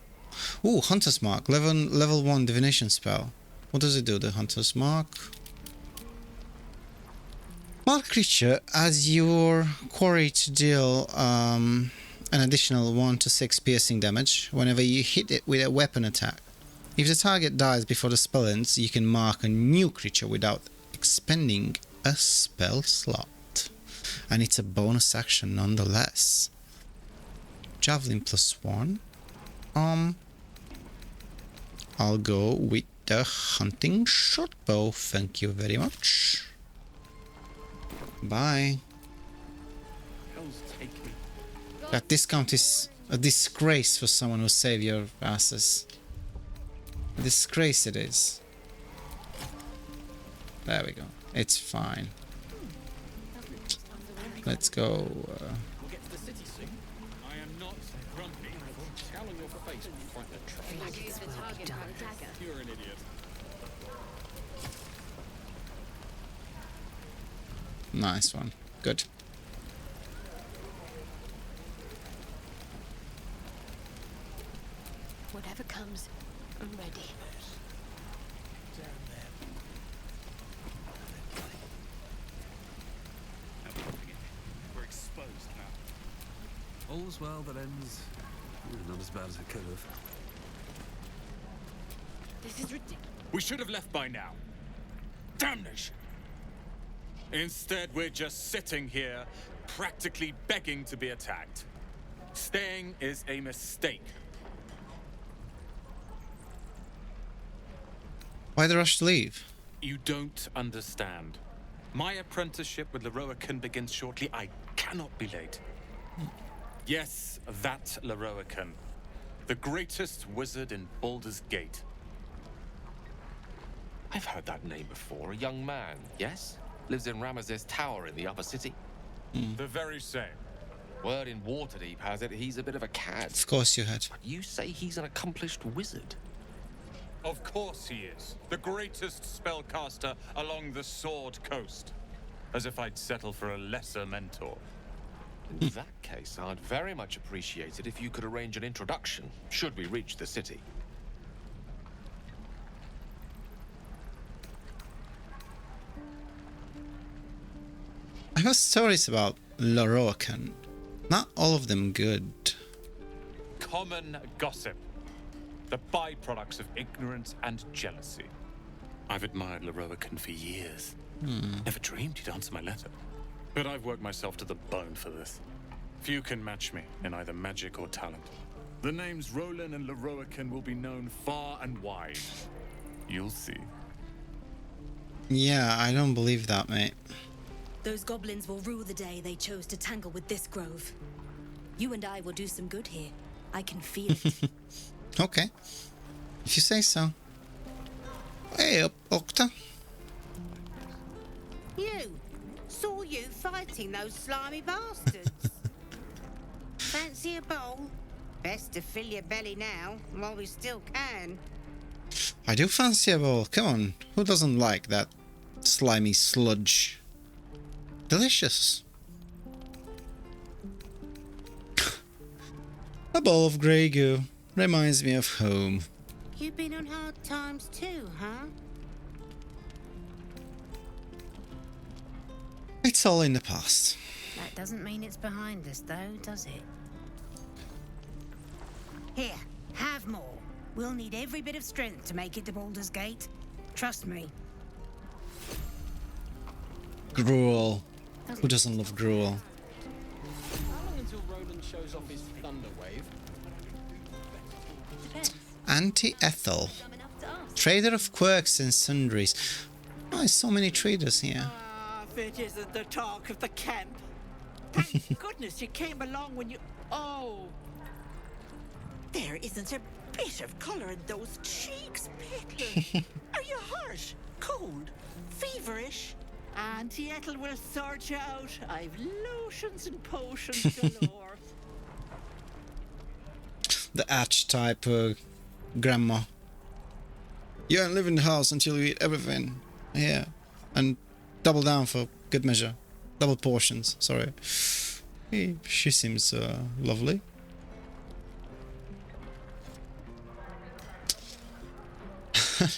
Ooh, hunter's mark. Level 1 divination spell. What does it do, the hunter's mark? Mark creature adds your quarry to deal an additional 1 to 6 piercing damage whenever you hit it with a weapon attack. If the target dies before the spell ends, you can mark a new creature without expending a spell slot. And it's a bonus action nonetheless. Javelin +1. I'll go with the hunting shortbow. Thank you very much. Bye. That discount is a disgrace for someone who saved your asses. A disgrace it is. There we go. It's fine. Let's go. Nice one. Good. Whatever comes, I'm ready. We're exposed now. All's well that ends not as bad as it could have. This is ridiculous. We should have left by now. Damnation! Instead, we're just sitting here, practically begging to be attacked. Staying is a mistake. Why the rush to leave? You don't understand. My apprenticeship with Larian begins shortly. I cannot be late. Yes, that Larian. The greatest wizard in Baldur's Gate. I've heard that name before. A young man, yes? Lives in Ramazes Tower in the upper city. The very same. Word in Waterdeep has it he's a bit of a cad. Of course you had. But you say he's an accomplished wizard. Of course he is. The greatest spellcaster along the Sword Coast. As if I'd settle for a lesser mentor. In that case, I'd very much appreciate it if you could arrange an introduction, should we reach the city. I have stories about Larian. Not all of them good. Common gossip. The byproducts of ignorance and jealousy. I've admired Larian for years. Never dreamed he'd answer my letter. But I've worked myself to the bone for this. Few can match me in either magic or talent. The names Roland and Larian will be known far and wide. You'll see. Yeah, I don't believe that, mate. Those goblins will rue the day they chose to tangle with this grove. You and I will do some good here. I can feel it. Okay. If you say so. Hey up, Octa. You! Saw you fighting those slimy bastards. Fancy a bowl? Best to fill your belly now, while we still can. I do fancy a bowl. Come on. Who doesn't like that slimy sludge? Delicious. A bowl of grey goo. Reminds me of home. You've been on hard times too, huh? It's all in the past. That doesn't mean it's behind us, though, does it? Here, have more. We'll need every bit of strength to make it to Baldur's Gate. Trust me. Gruel. Who doesn't love gruel? How long until Roland shows off his thunder wave? Auntie Ethel. Trader of quirks and sundries. Oh, there's so many traders here. If it isn't the talk of the camp. Thank goodness you came along when you... Oh! There isn't a bit of colour in those cheeks, Pickler. Are you hurt? Cold? Feverish? Auntie Ethel will sort you out. I've lotions and potions galore. The Atch type grandma. You don't live in the house until you eat everything. Yeah. And double down for good measure. Double portions, sorry. Hey, she seems lovely.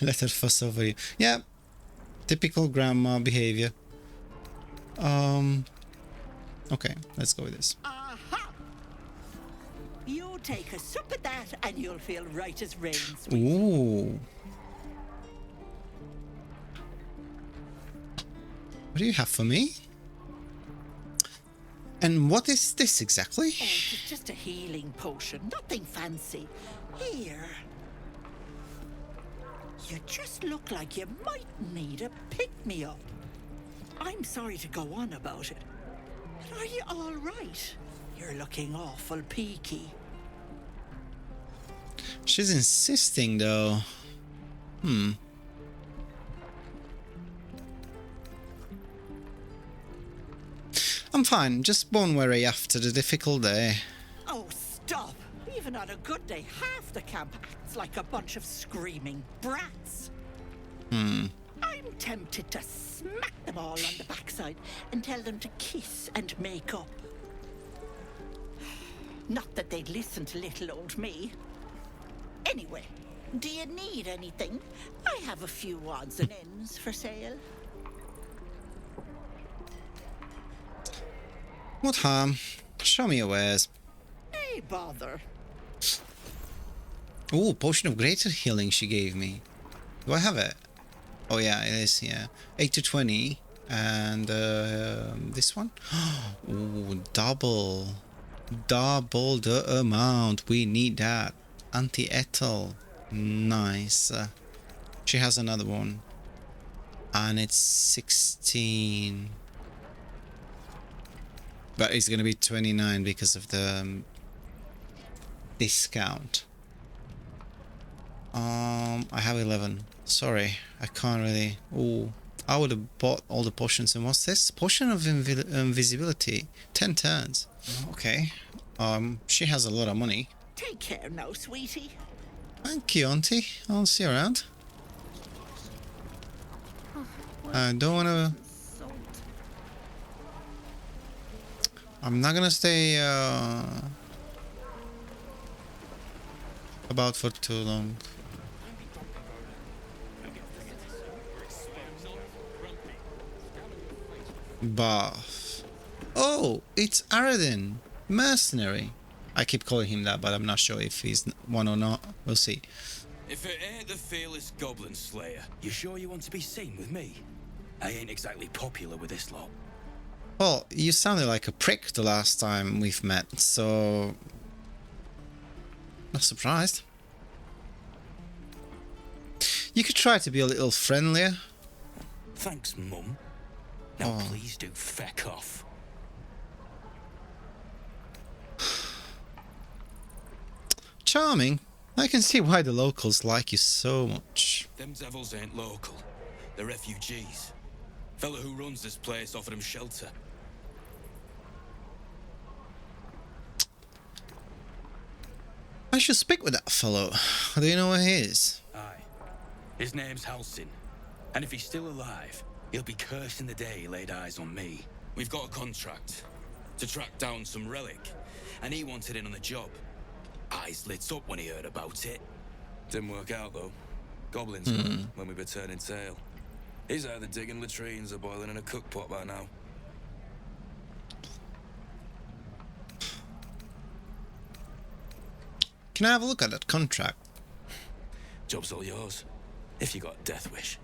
Let her fuss over you. Yeah. Typical grandma behavior. Okay, let's go with this. Aha! You take a sup at that and you'll feel right as rain, sweet. Ooh. What do you have for me? And what is this exactly? Oh, it's just a healing potion, nothing fancy. Here. You just look like you might need a pick-me-up. I'm sorry to go on about it, but are you all right? You're looking awful peaky. She's insisting, though. I'm fine, just bone weary after the difficult day. Oh, stop! Even on a good day, half the camp acts like a bunch of screaming brats. I'm tempted to smack them all on the backside and tell them to kiss and make up. Not that they'd listen to little old me. Anyway, do you need anything? I have a few odds and ends for sale. What harm? Show me your wares. Hey, bother. Ooh, potion of greater healing she gave me. Do I have it? Oh yeah, it is here. 8 to 20. And this one? Ooh, double the amount. We need that. Auntie Ethel. Nice. She has another one. And it's 16. But it's gonna be 29 because of the discount. I have 11. Sorry, I can't really. Ooh, I would have bought all the potions. And what's this? Potion of invisibility. 10 turns. Okay. She has a lot of money. Take care now, sweetie. Thank you, Auntie. I'll see you around. I don't wanna. I'm not gonna stay about for too long. Bath. Oh, it's Aradin, mercenary. I keep calling him that, but I'm not sure if he's one or not. We'll see. If it ain't the fearless goblin slayer, you sure you want to be seen with me? I ain't exactly popular with this lot. Well, you sounded like a prick the last time we've met, so... not surprised. You could try to be a little friendlier. Thanks, Mum. Now please do feck off. Charming. I can see why the locals like you so much. Them devils ain't local. They're refugees. Fella who runs this place offered them shelter. I should speak with that fellow. Do you know where he is? Aye. His name's Halsin. And if he's still alive, he'll be cursing the day he laid eyes on me. We've got a contract to track down some relic, and he wanted in on the job. Eyes lit up when he heard about it. Didn't work out, though. Goblins got him when we were turning tail. He's either digging latrines or boiling in a cookpot by now. Can I have a look at that contract? Job's all yours, if you got a death wish.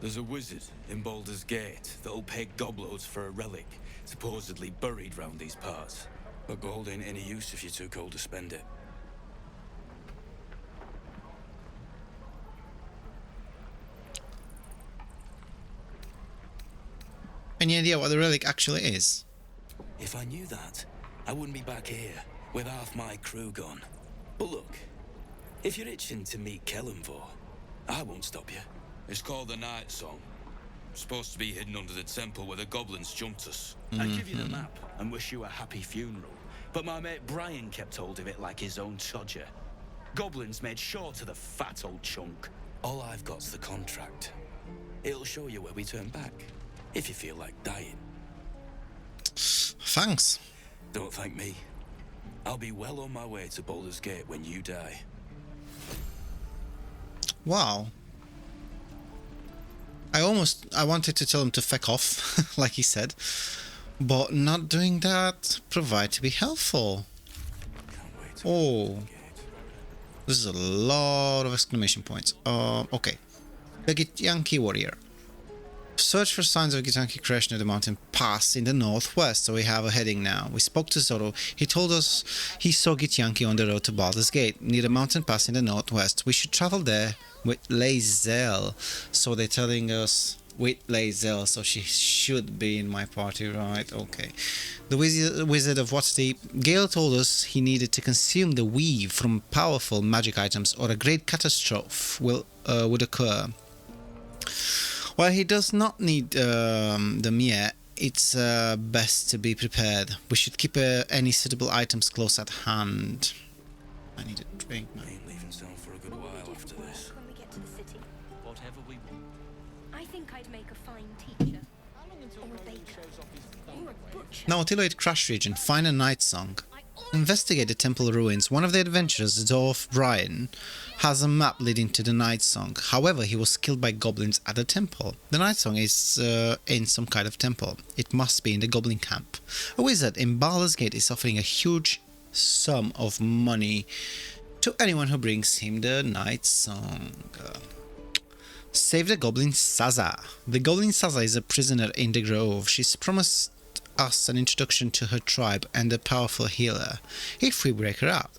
There's a wizard in Baldur's Gate that'll pay gobloads for a relic, supposedly buried round these parts. But gold ain't any use if you're too cold to spend it. Any idea what the relic actually is? If I knew that, I wouldn't be back here with half my crew gone. But look, if you're itching to meet Kellenvor, I won't stop you. It's called the Night Song. Supposed to be hidden under the temple where the goblins jumped us. I'd give you the map and wish you a happy funeral, but my mate Brian kept hold of it like his own Todger. Goblins made sure to the fat old chunk. All I've got's the contract. It'll show you where we turn back, if you feel like dying. Thanks. Don't thank me. I'll be well on my way to Baldur's Gate when you die. Wow. I wanted to tell him to feck off, like he said, but not doing that provide to be helpful. Oh, this is a lot of exclamation points. Okay. The Githyanki warrior. Search for signs of Githyanki crash near the mountain pass in the northwest, so we have a heading now. We spoke to Zoro. He told us he saw Githyanki on the road to Baldur's Gate, near the mountain pass in the northwest. We should travel there with Lae'zel. So they're telling us with Lae'zel, so she should be in my party, right? Okay. The Wizard of What's Deep. Gale told us he needed to consume the weave from powerful magic items, or a great catastrophe would occur. While he does not need them yet, it's best to be prepared. We should keep any suitable items close at hand. I need a drink, man. Ain't leaving town for a good while after this. When we get to the city, Whatever we want. I think I'd make a fine teacher. Or a baker. Or a butcher. Now, Tiloid Crash region, find a night song. Investigate the temple ruins. One of the adventurers, Dwarf Brian, has a map leading to the Night Song. However, he was killed by goblins at the temple. The Night Song is in some kind of temple. It must be in the goblin camp. A wizard in Baldur's Gate is offering a huge sum of money to anyone who brings him the Night Song. Save the Goblin Saza. The Goblin Saza is a prisoner in the grove. She's promised us an introduction to her tribe and a powerful healer if we break her up.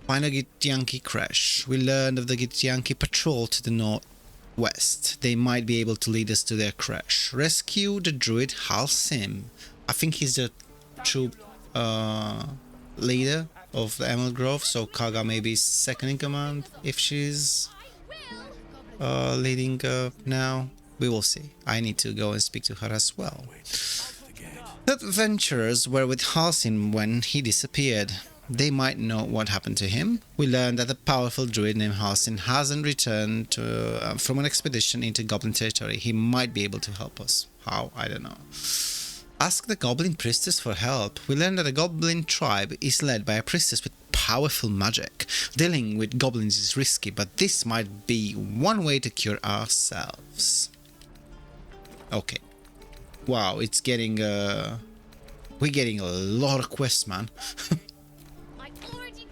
Find a Githyanki crash. We learned of the Githyanki patrol to the northwest. They might be able to lead us to their crash. Rescue the druid Halsim. I think he's the true leader of the Emerald Grove, so Kaga may be second in command if she's leading now. We will see. I need to go and speak to her as well. The adventurers were with Halsin when he disappeared. They might know what happened to him. We learned that a powerful druid named Halsin hasn't returned from an expedition into Goblin territory. He might be able to help us. How? I don't know. Ask the Goblin Priestess for help. We learned that the Goblin tribe is led by a priestess with powerful magic. Dealing with goblins is risky, but this might be one way to cure ourselves. Okay. Wow, it's getting we're getting a lot of quests, man.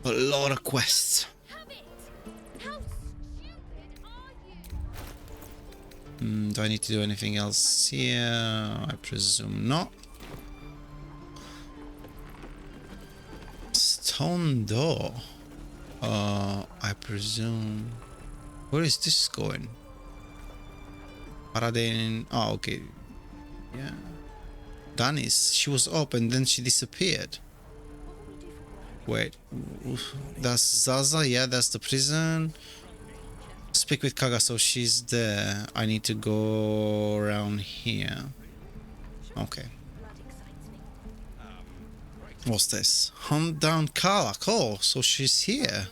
A lot of quests. Do I need to do anything else here? I presume not. Stone door. I presume. Where is this going? Paradine. Oh, okay. Yeah. Danis. She was open, then she disappeared. Wait. That's Zaza? Yeah, that's the prison. Speak with Kaga, so she's there. I need to go around here. Okay. What's this? Hunt down Karlach. Oh, so she's here.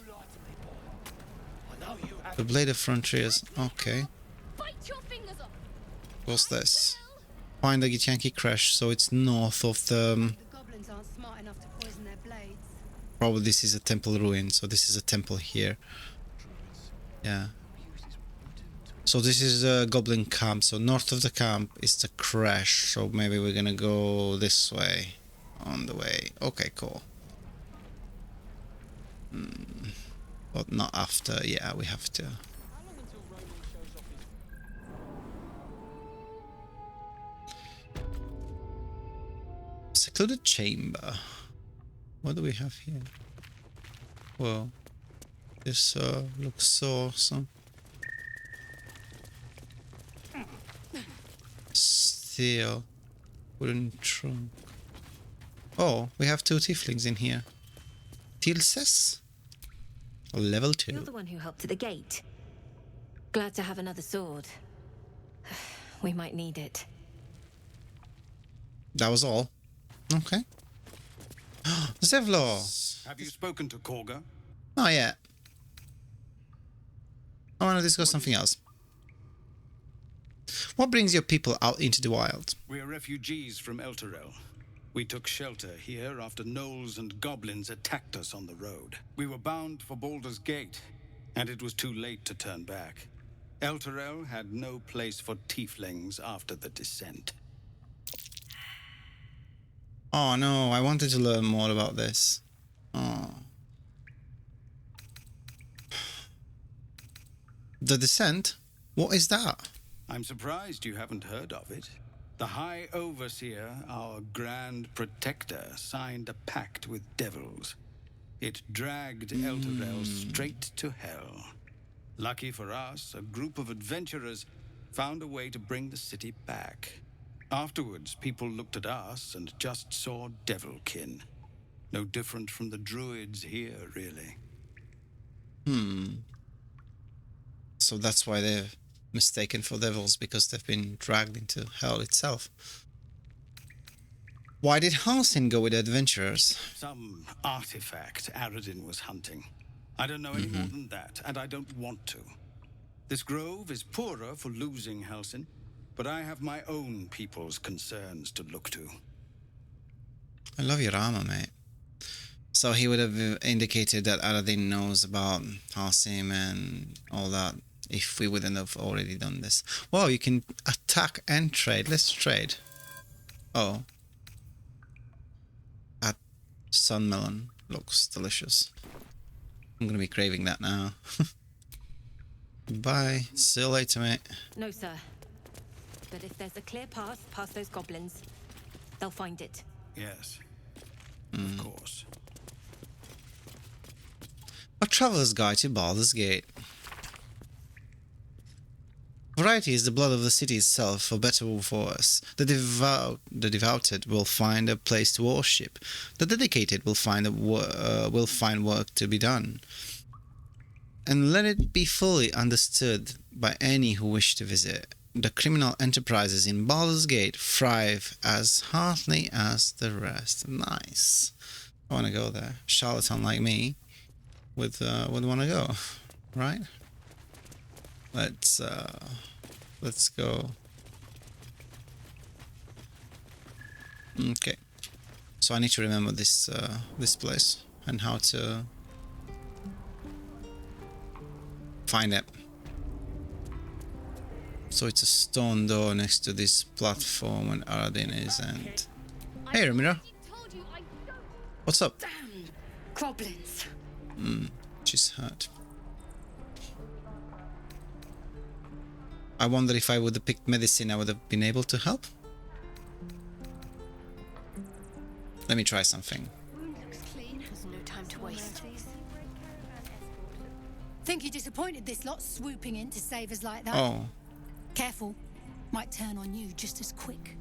The Blade of Frontiers. Okay. What's this? Find the Githyanki crash, so it's north of the... Probably this is a temple ruin, so this is a temple here. Yeah. So this is a goblin camp, so north of the camp is the crash, so maybe we're gonna go this way. On the way. Okay, cool. But not after. Yeah, we have to. Secluded chamber. What do we have here? Whoa. This looks so awesome. steel. Wooden trunk. Oh, we have 2 tieflings in here. Tilses? Level 2. You're the one who helped at the gate. Glad to have another sword. We might need it. That was all. Okay. Zevlor! Have you spoken to Korga? Not yet. I want to discuss something else. What brings your people out into the wild? We are refugees from Elturel. We took shelter here after gnolls and goblins attacked us on the road. We were bound for Baldur's Gate, and it was too late to turn back. Elturel had no place for tieflings after the descent. Oh no, I wanted to learn more about this. Oh. The Descent? What is that? I'm surprised you haven't heard of it. The High Overseer, our Grand Protector, signed a pact with devils. It dragged Elturel straight to hell. Lucky for us, a group of adventurers found a way to bring the city back. Afterwards, people looked at us and just saw devilkin. No different from the druids here, really. So that's why they're mistaken for devils, because they've been dragged into hell itself. Why did Halsin go with the adventurers? Some artifact Aradin was hunting. I don't know any more than that, and I don't want to. This grove is poorer for losing Halsin, but I have my own people's concerns to look to. I love your armor, mate. So he would have indicated that Aradin knows about Halsim and all that if we wouldn't have already done this. Wow, you can attack and trade. Let's trade. Oh. That sunmelon looks delicious. I'm gonna be craving that now. Bye. See you later, mate. No, sir. But if there's a clear path past those goblins, they'll find it. Yes, of course. A Traveler's Guide to Baldur's Gate. Variety is the blood of the city itself, for better or for worse. The devoted will find a place to worship. The dedicated will find work to be done. And let it be fully understood by any who wish to visit. The criminal enterprises in Baldur's Gate thrive as heartily as the rest. Nice. I want to go there. Charlatan like me would want to go, right? Let's go. Okay. So I need to remember this this place and how to find it. So it's a stone door next to this platform when Aradin is, and hey Ramira. What's up? Damn goblins. She's hurt. I wonder if I would have picked medicine, I would have been able to help. Let me try something. Looks clean. There's no time to waste. Think you're disappointed this lot swooping in to save us like that? Oh. Careful. Might turn on you just as quick.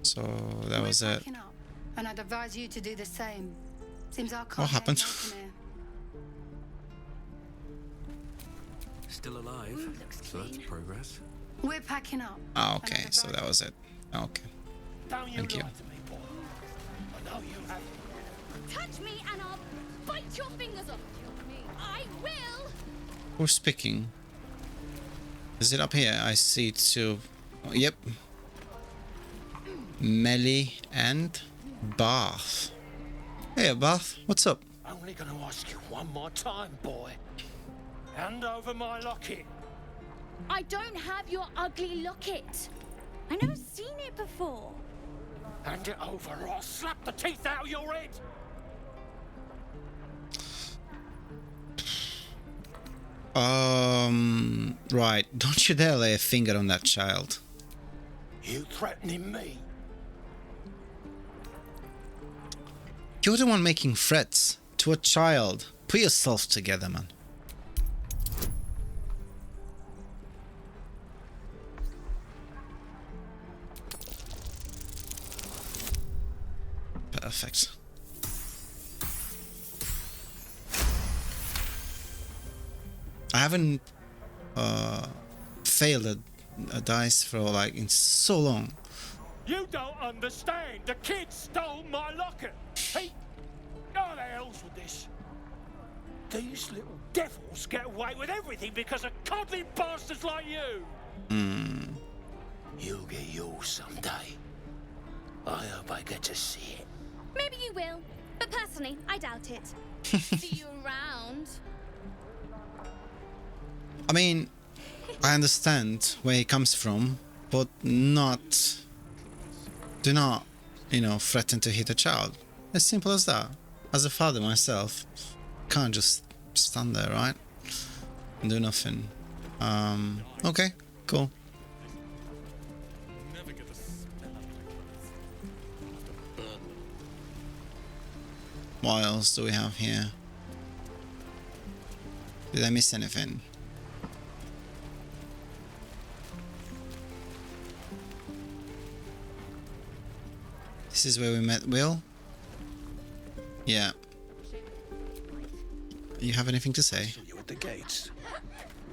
So that was it. And I'd advise you to do the same. Seems our What happened? Still alive, so that's progress. We're packing up. Ah, okay, so that was it. Okay. Thank you. Touch me and I'll bite your fingers off. I will. Who's speaking? Is it up here? I see two. Oh, yep. Melly and Bath. Hey, Bath. What's up? Only gonna ask you one more time, boy. Hand over my locket. I don't have your ugly locket. I never seen it before. Hand it over or I'll slap the teeth out of your head. Right. Don't you dare lay a finger on that child. You threatening me? You're the one making threats to a child. Put yourself together, man. Perfect. I haven't failed a dice throw like in so long. You don't understand. The kid stole my locket. He... Oh, the hell's with this? These little devils get away with everything because of coddling bastards like you. You'll get yours someday. I hope I get to see it. Maybe you will, but personally, I doubt it. See you around. I mean, I understand where he comes from, but not... Do not, you know, threaten to hit a child. As simple as that. As a father myself, can't just stand there, right? And do nothing. Okay, cool. What else do we have here? Did I miss anything? This is where we met Will? Yeah. You have anything to say? You at the gates.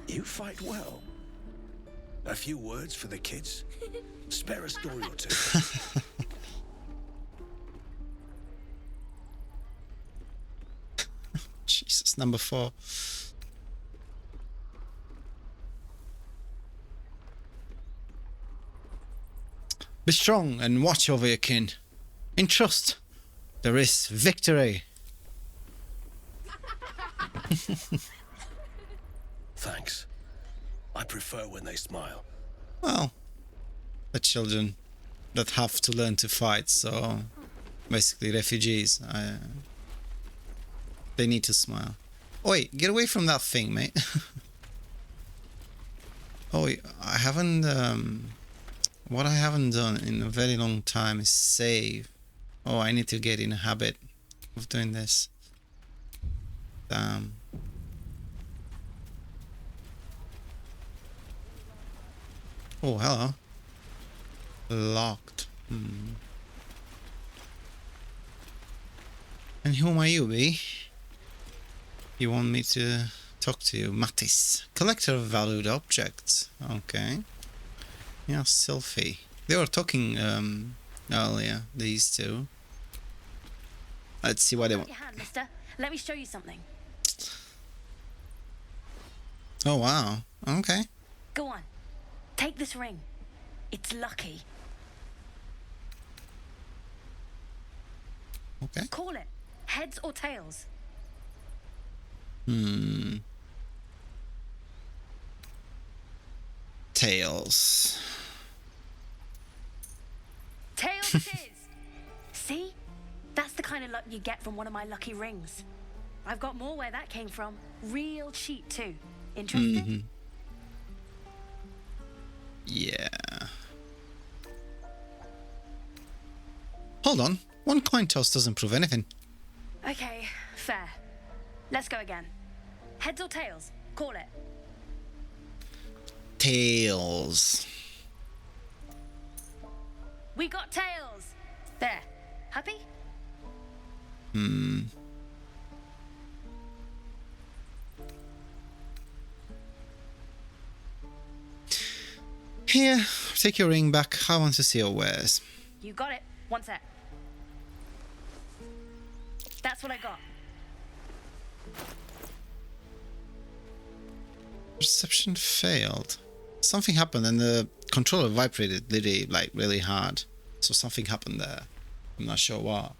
You fight well. A few words for the kids? Spare a story or two. Jesus, number 4. Be strong and watch over your kin. In trust, there is victory. Thanks. I prefer when they smile. Well, the children that have to learn to fight, so basically refugees. They need to smile. Oi, get away from that thing, mate. Oh, I haven't... what I haven't done in a very long time is save. Oh, I need to get in a habit of doing this. Damn. Oh, hello. Locked. And who might you be? You want me to talk to you? Mattis. Collector of valued objects. Okay. Yeah, Sylphie. They were talking earlier, these two. Let's see what they want. Your hand, mister. Let me show you something. Oh, wow. Okay. Go on. Take this ring. It's lucky. Okay. Call it. Heads or tails? Tails. Tails it is! See? That's the kind of luck you get from one of my lucky rings. I've got more where that came from. Real cheap too. Interested? Yeah. Hold on. One coin toss doesn't prove anything. Okay, fair. Let's go again. Heads or tails? Call it. Tails. We got tails! There. Happy? Here, take your ring back. I want to see your wares. You got it. One sec. That's what I got. Reception failed. Something happened and the controller vibrated literally like really hard. So something happened there. I'm not sure what.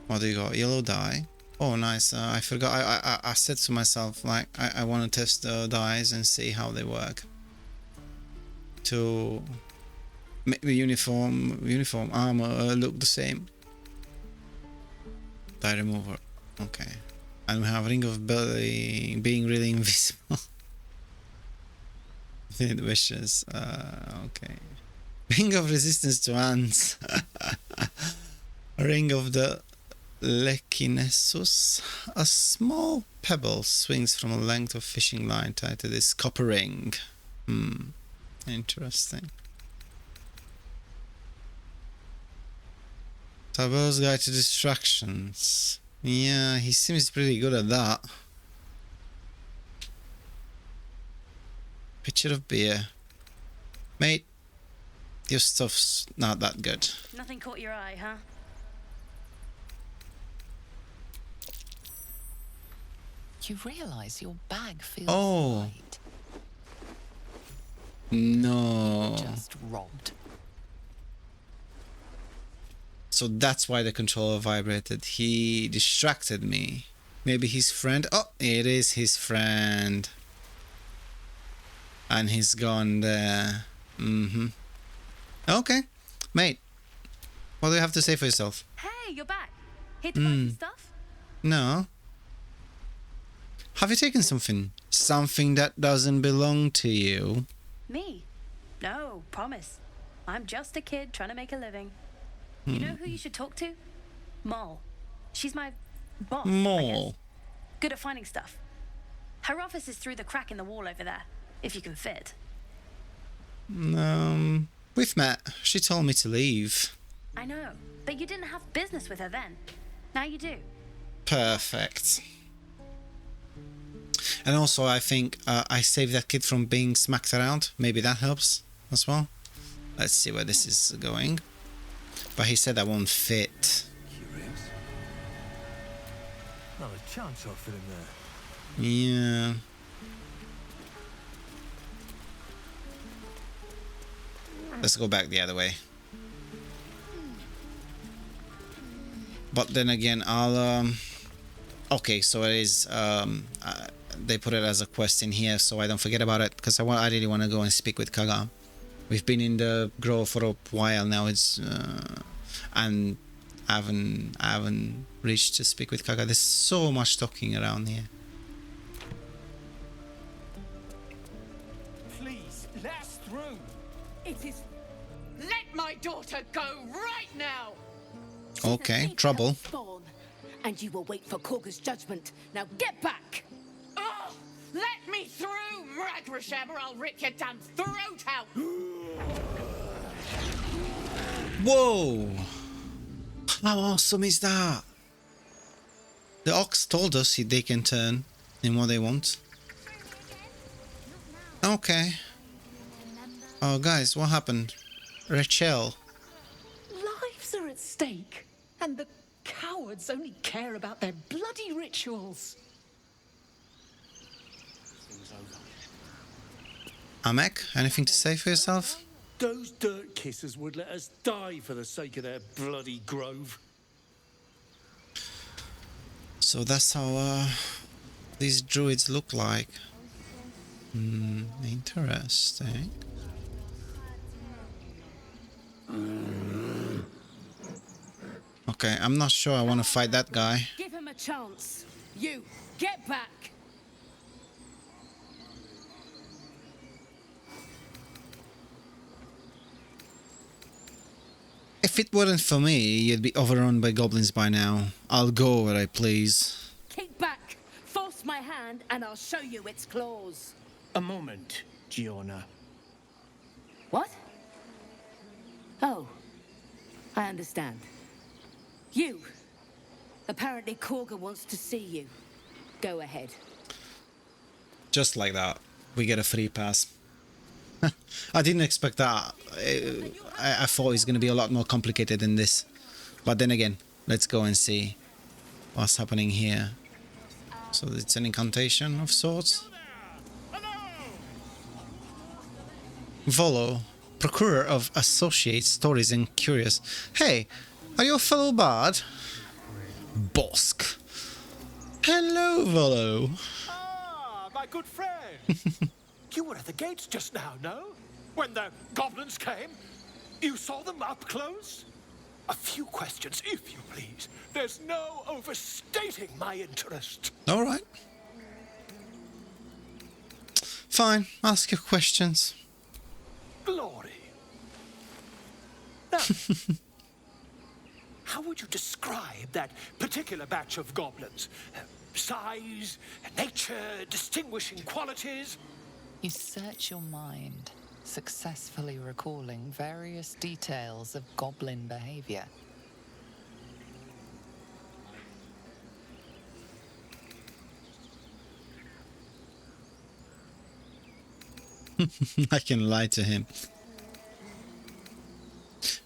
What do you got? Yellow dye. Oh, nice. I forgot. I said to myself, like, I want to test the dyes and see how they work. To make the uniform armor look the same. Dye remover. Okay. And we have Ring of being really invisible. Infinite wishes. Okay. Ring of resistance to ants. Ring of the Lekinesus. A small pebble swings from a length of fishing line tied to this copper ring. Interesting. Tableau's Guide to Distractions. Yeah, he seems pretty good at that. Pitcher of beer. Mate, your stuff's not that good. Nothing caught your eye, huh? You realise your bag feels light. No. Just robbed. So that's why the controller vibrated. He distracted me. Maybe his friend. Oh, it is his friend. And he's gone there. Okay. Mate, what do you have to say for yourself? Hey, you're back. Here to buy some stuff? No. Have you taken something? Something that doesn't belong to you? Me? No, promise. I'm just a kid trying to make a living. You know who you should talk to? Moll. She's my boss. Moll. Good at finding stuff. Her office is through the crack in the wall over there, if you can fit. We've met. She told me to leave. I know, but you didn't have business with her then. Now you do. Perfect. And also, I think I saved that kid from being smacked around. Maybe that helps as well. Let's see where this is going. But he said that won't fit. Curious? Not a chance I'll fit in there. Yeah. Let's go back the other way. But then again, I'll okay, so it is they put it as a quest in here, so I don't forget about it, because I really want to go and speak with Kaga. We've been in the grove for a while now. It's and I haven't reached to speak with Kaga. There's so much talking around here. Please, let us through. It is. Let my daughter go right now. Okay, trouble. Spawn, and you will wait for Korga's judgment. Now get back. Oh, let me through, Ragrasham, or I'll rip your damn throat out. Whoa! How awesome is that? The ox told us they can turn in what they want. Okay. Oh, guys, what happened? Rachel. Lives are at stake, and the cowards only care about their bloody rituals. Amek, anything to say for yourself? Those dirt kissers would let us die for the sake of their bloody grove. So that's how these druids look like. Interesting. Okay, I'm not sure I want to fight that guy. Give him a chance. You, get back. If it weren't for me, you'd be overrun by goblins by now. I'll go where I please. Kick back. Force my hand, and I'll show you its claws. A moment, Giona. What? Oh, I understand. You. Apparently Korga wants to see you. Go ahead. Just like that, we get a free pass. I didn't expect that. I thought it's going to be a lot more complicated than this. But then again, let's go and see what's happening here. So it's an incantation of sorts. Volo, procurer of associates, stories and curious. Hey, are you a fellow bard? Bosk. Hello, Volo. Ah, my good friend. You were at the gates just now, no? When the goblins came? You saw them up close? A few questions, if you please. There's no overstating my interest. All right. Fine, ask your questions. Glory. Now, how would you describe that particular batch of goblins? Size, nature, distinguishing qualities? You search your mind, successfully recalling various details of goblin behavior. I can lie to him.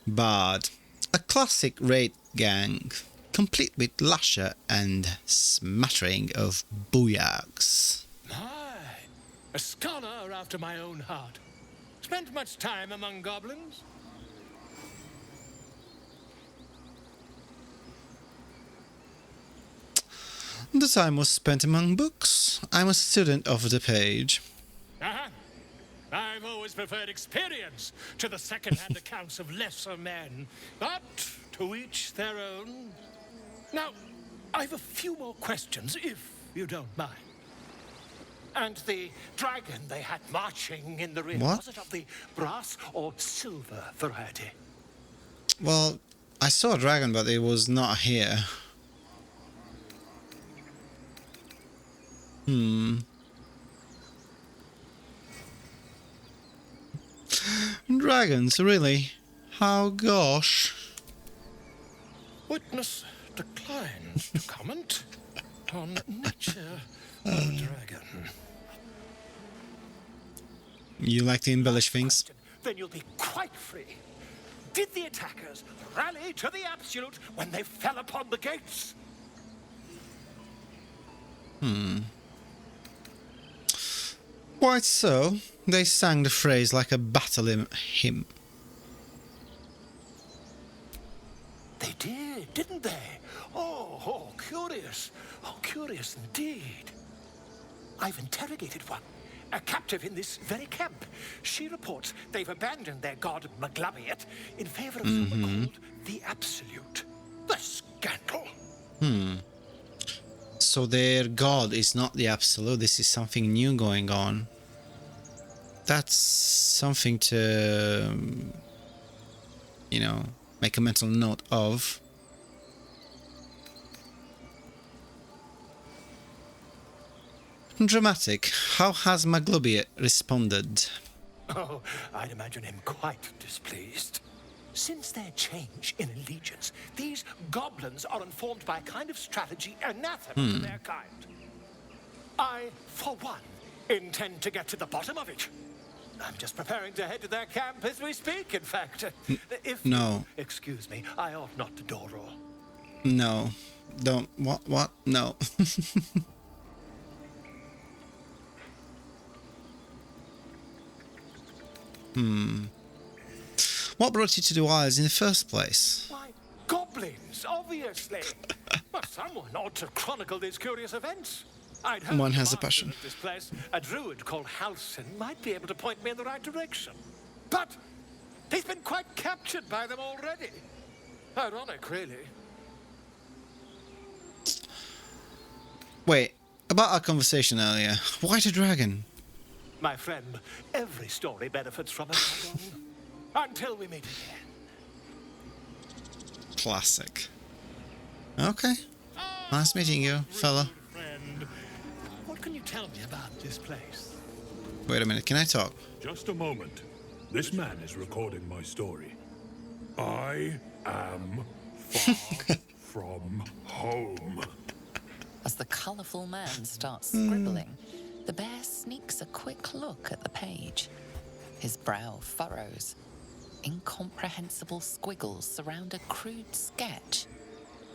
Bard. A classic raid gang, complete with lasher and smattering of booyahs. Aye, a scholar after my own heart. Spent much time among goblins? The time was spent among books. I'm a student of the page. Uh-huh. I've always preferred experience to the second-hand accounts of lesser men. But to each their own. Now, I've a few more questions, if you don't mind. And the dragon they had marching in the rear, was it of the brass or silver variety? Well, I saw a dragon, but it was not here. Dragons, really? How gosh. Witness declines to comment on nature of a dragon. You like to embellish things? Then you'll be quite free. Did the attackers rally to the absolute when they fell upon the gates? Quite so. They sang the phrase like a battle hymn. They did, didn't they? Oh, curious. Oh, curious indeed. I've interrogated one, a captive in this very camp. She reports they've abandoned their god Maglabiet in favor of someone called the Absolute. The scandal. So their god is not the Absolute. This is something new going on. That's something to, you know, make a mental note of. Dramatic. How has Maglabiet responded? Oh, I'd imagine him quite displeased. Since their change in allegiance, these goblins are informed by a kind of strategy anathema to their kind. I, for one, intend to get to the bottom of it. I'm just preparing to head to their camp as we speak, in fact. If No. Excuse me, I ought not to door roll. No. Don't. What? No. What brought you to the wilds in the first place? Why, goblins, obviously. But someone ought to chronicle these curious events. I'd hope One the has a master passion. of this place, a druid called Halsin, might be able to point me in the right direction. But he's been quite captured by them already. Ironic, really. Wait, about our conversation earlier. Why the dragon? My friend, every story benefits from a dragon. Until we meet again. Classic. Okay. Nice meeting you, fella. Friend, what can you tell me about this place? Wait a minute, can I talk? Just a moment. This man is recording my story. I am far from home. As the colourful man starts scribbling, the bear sneaks a quick look at the page. His brow furrows. Incomprehensible squiggles surround a crude sketch.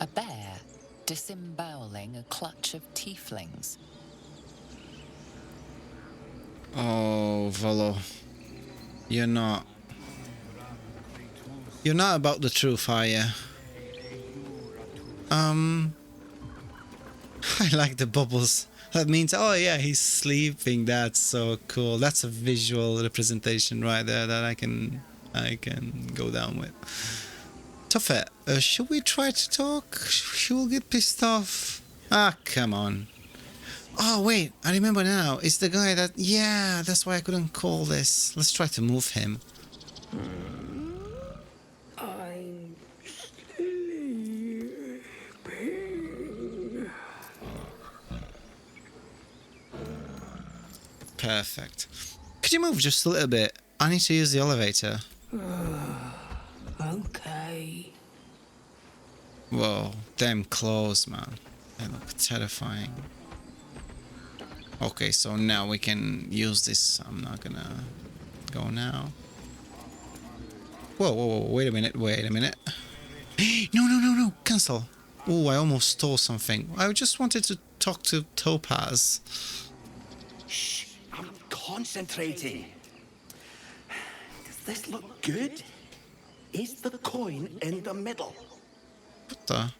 A bear disemboweling a clutch of tieflings. Oh, Volo. You're not about the truth, are you? I like the bubbles. That means, oh yeah, he's sleeping. That's so cool. That's a visual representation right there that I can go down with. Toughet, should we try to talk? She will get pissed off. Ah, come on. Oh wait, I remember now. It's the guy that, yeah, that's why I couldn't call this. Let's try to move him. I'm sleeping. Perfect. Could you move just a little bit? I need to use the elevator. Okay. Whoa, damn close, man. They look terrifying. Okay, so now we can use this. I'm not gonna go now. Whoa, whoa, whoa, wait a minute. No, cancel. Oh, I almost stole something. I just wanted to talk to Topaz. Shh, I'm concentrating. Does this look good? Is the coin in the middle? What the?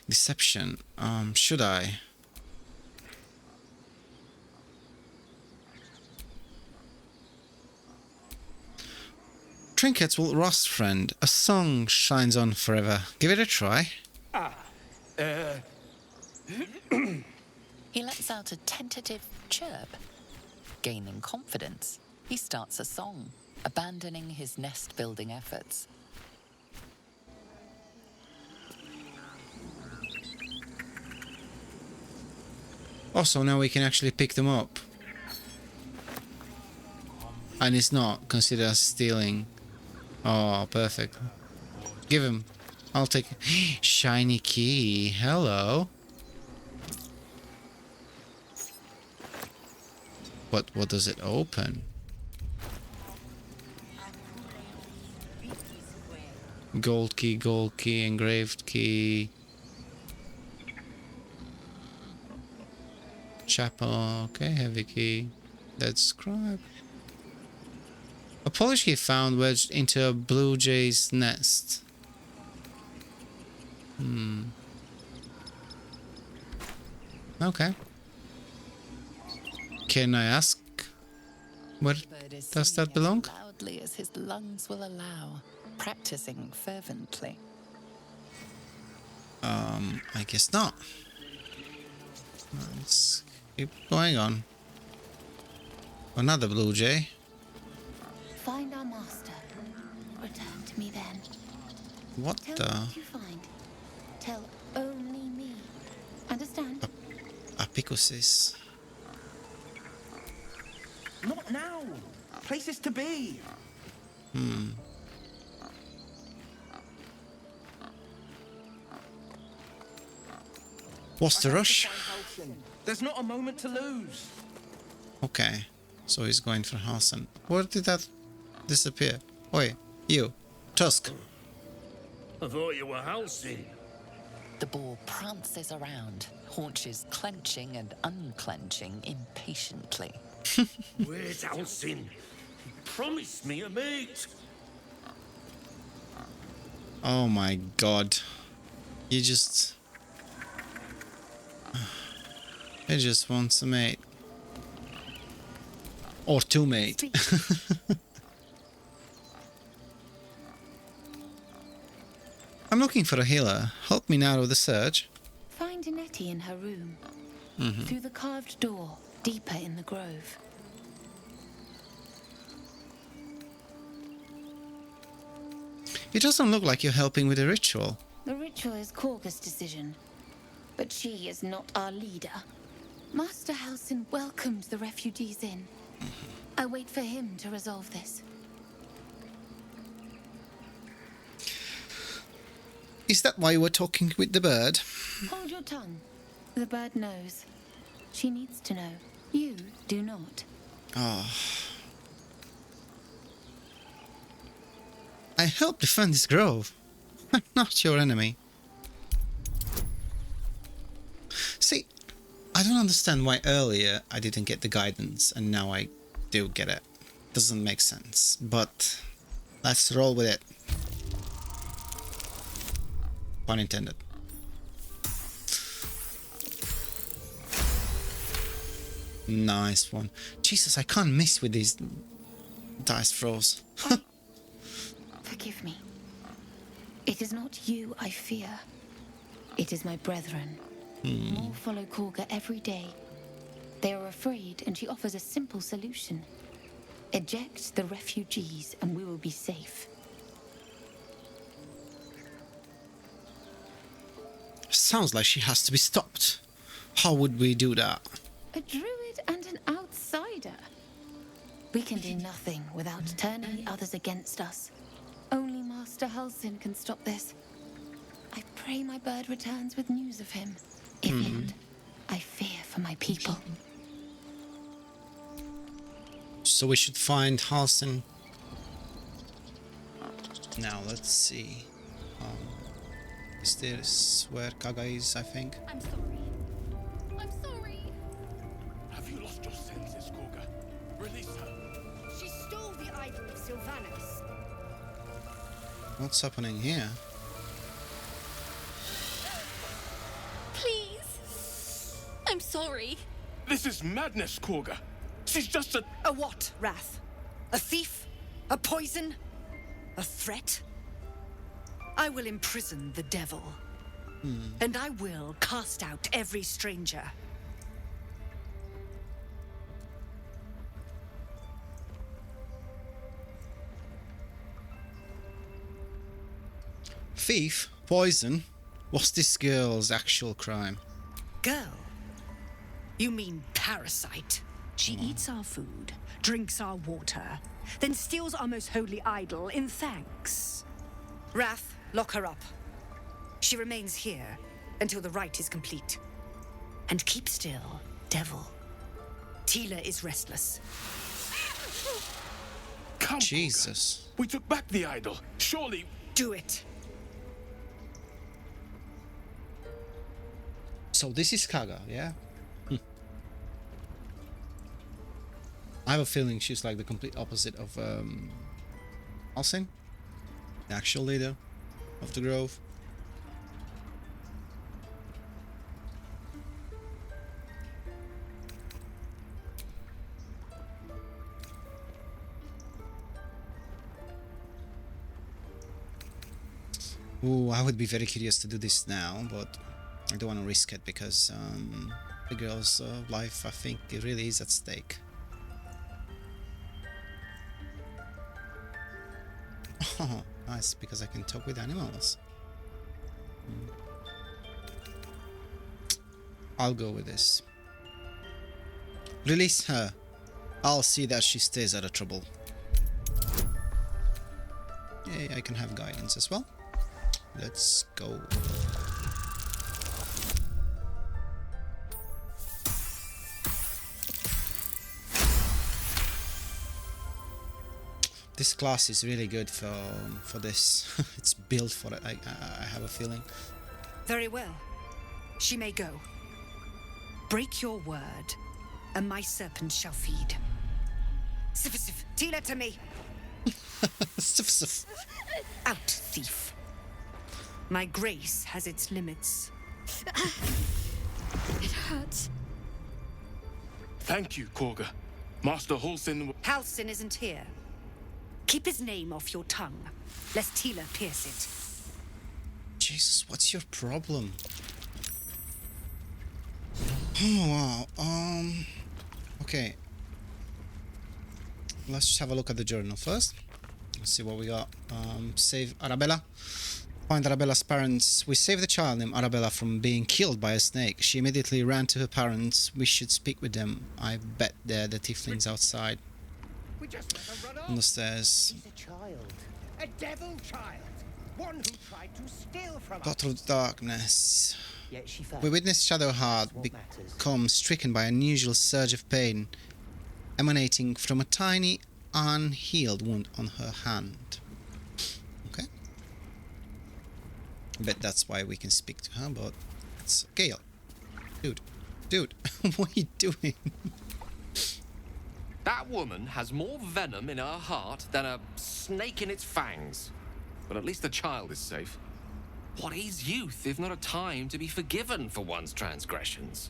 Deception. Should I? Trinkets will rust, friend. A song shines on forever. Give it a try. He lets out a tentative chirp. Gaining confidence, he starts a song, abandoning his nest-building efforts. Also, now we can actually pick them up. And it's not considered as stealing. Oh, perfect. Give him. I'll take it. Shiny key. Hello. What does it open? Gold key, engraved key. Chapel, okay, heavy key. Dead scribe. A polish key found wedged into a blue jay's nest. Okay. Can I ask where does that belong? As loudly as his lungs will allow, practicing fervently. I guess not. Let's keep going on. Another blue jay. Find our master. Return to me then. What Tell the? me what you find. Tell only me. Understand? Apicosis. Not now. Places to be. What's the rush? There's not a moment to lose. Okay, so he's going for Halsin. Where did that disappear? Oi, you, Tusk. I thought you were Halsin. The boar prances around, haunches clenching and unclenching impatiently. Where's Halsin? He promised me a mate. Oh my god. He just wants a mate. Or two mate. I'm looking for a healer. Help me narrow the search. Find Nettie in her room. Through the carved door, deeper in the grove. It doesn't look like you're helping with the ritual. The ritual is Korga's decision, but she is not our leader. Master Halsin welcomed the refugees in. I wait for him to resolve this. Is that why you were talking with the bird? Hold your tongue. The bird knows. She needs to know. You do not. Oh. I help defend this grove. I'm not your enemy. See, I don't understand why earlier I didn't get the guidance and now I do get it. Doesn't make sense, but let's roll with it. Pun intended. Nice one. Jesus, I can't miss with these dice throws. Forgive me. It is not you I fear. It is my brethren. More follow Korga every day. They are afraid, and she offers a simple solution. Eject the refugees, and we will be safe. Sounds like she has to be stopped. How would we do that? A druid and an outsider. We can do nothing without turning the others against us. Only Master Halsin can stop this. I pray my bird returns with news of him. If not, I fear for my people. So we should find Halsin. Now let's see. Is this where Kaga is, I think? I'm sorry. I'm sorry. Have you lost your senses, Koga? Release her. She stole the idol of Sylvanas. What's happening here? Please. I'm sorry. This is madness, Koga. She's just a... A what, Wrath? A thief? A poison? A threat? I will imprison the devil. And I will cast out every stranger. Thief? Poison? What's this girl's actual crime? Girl? You mean parasite? She eats our food, drinks our water, then steals our most holy idol in thanks. Wrath, lock her up. She remains here until the rite is complete. And keep still, devil. Tila is restless. Come, Jesus. Koga. We took back the idol. Surely... Do it. So this is Kaga, yeah? I have a feeling she's like the complete opposite of Halsin, the actual leader of the Grove. Ooh, I would be very curious to do this now, but I don't want to risk it because the girl's life, I think, it really is at stake. Oh, nice, because I can talk with animals. I'll go with this. Release her. I'll see that she stays out of trouble. Yay, I can have guidance as well. Let's go. This class is really good for this. It's built for it, I have a feeling. Very well. She may go. Break your word, and my serpent shall feed. Sif, Tila to me. Sif. Out, thief. My grace has its limits. It hurts. Thank you, Koga. Master Halsin... Halsin isn't here. Keep his name off your tongue, lest Tila pierce it. Jesus, what's your problem? Oh, wow. Okay. Let's just have a look at the journal first. Let's see what we got. Save Arabella. Find Arabella's parents. We saved the child named Arabella from being killed by a snake. She immediately ran to her parents. We should speak with them. I bet they're the tieflings outside. We just let her run off. On the stairs. She's a child. A devil child. One who tried to steal from us. Battle of Darkness. Yet she fell. We witnessed Shadowheart become stricken by an unusual surge of pain emanating from a tiny unhealed wound on her hand. Okay. I bet that's why we can speak to her, but it's Gale. Dude, what are you doing? That woman has more venom in her heart than a snake in its fangs. But at least the child is safe. What is youth if not a time to be forgiven for one's transgressions?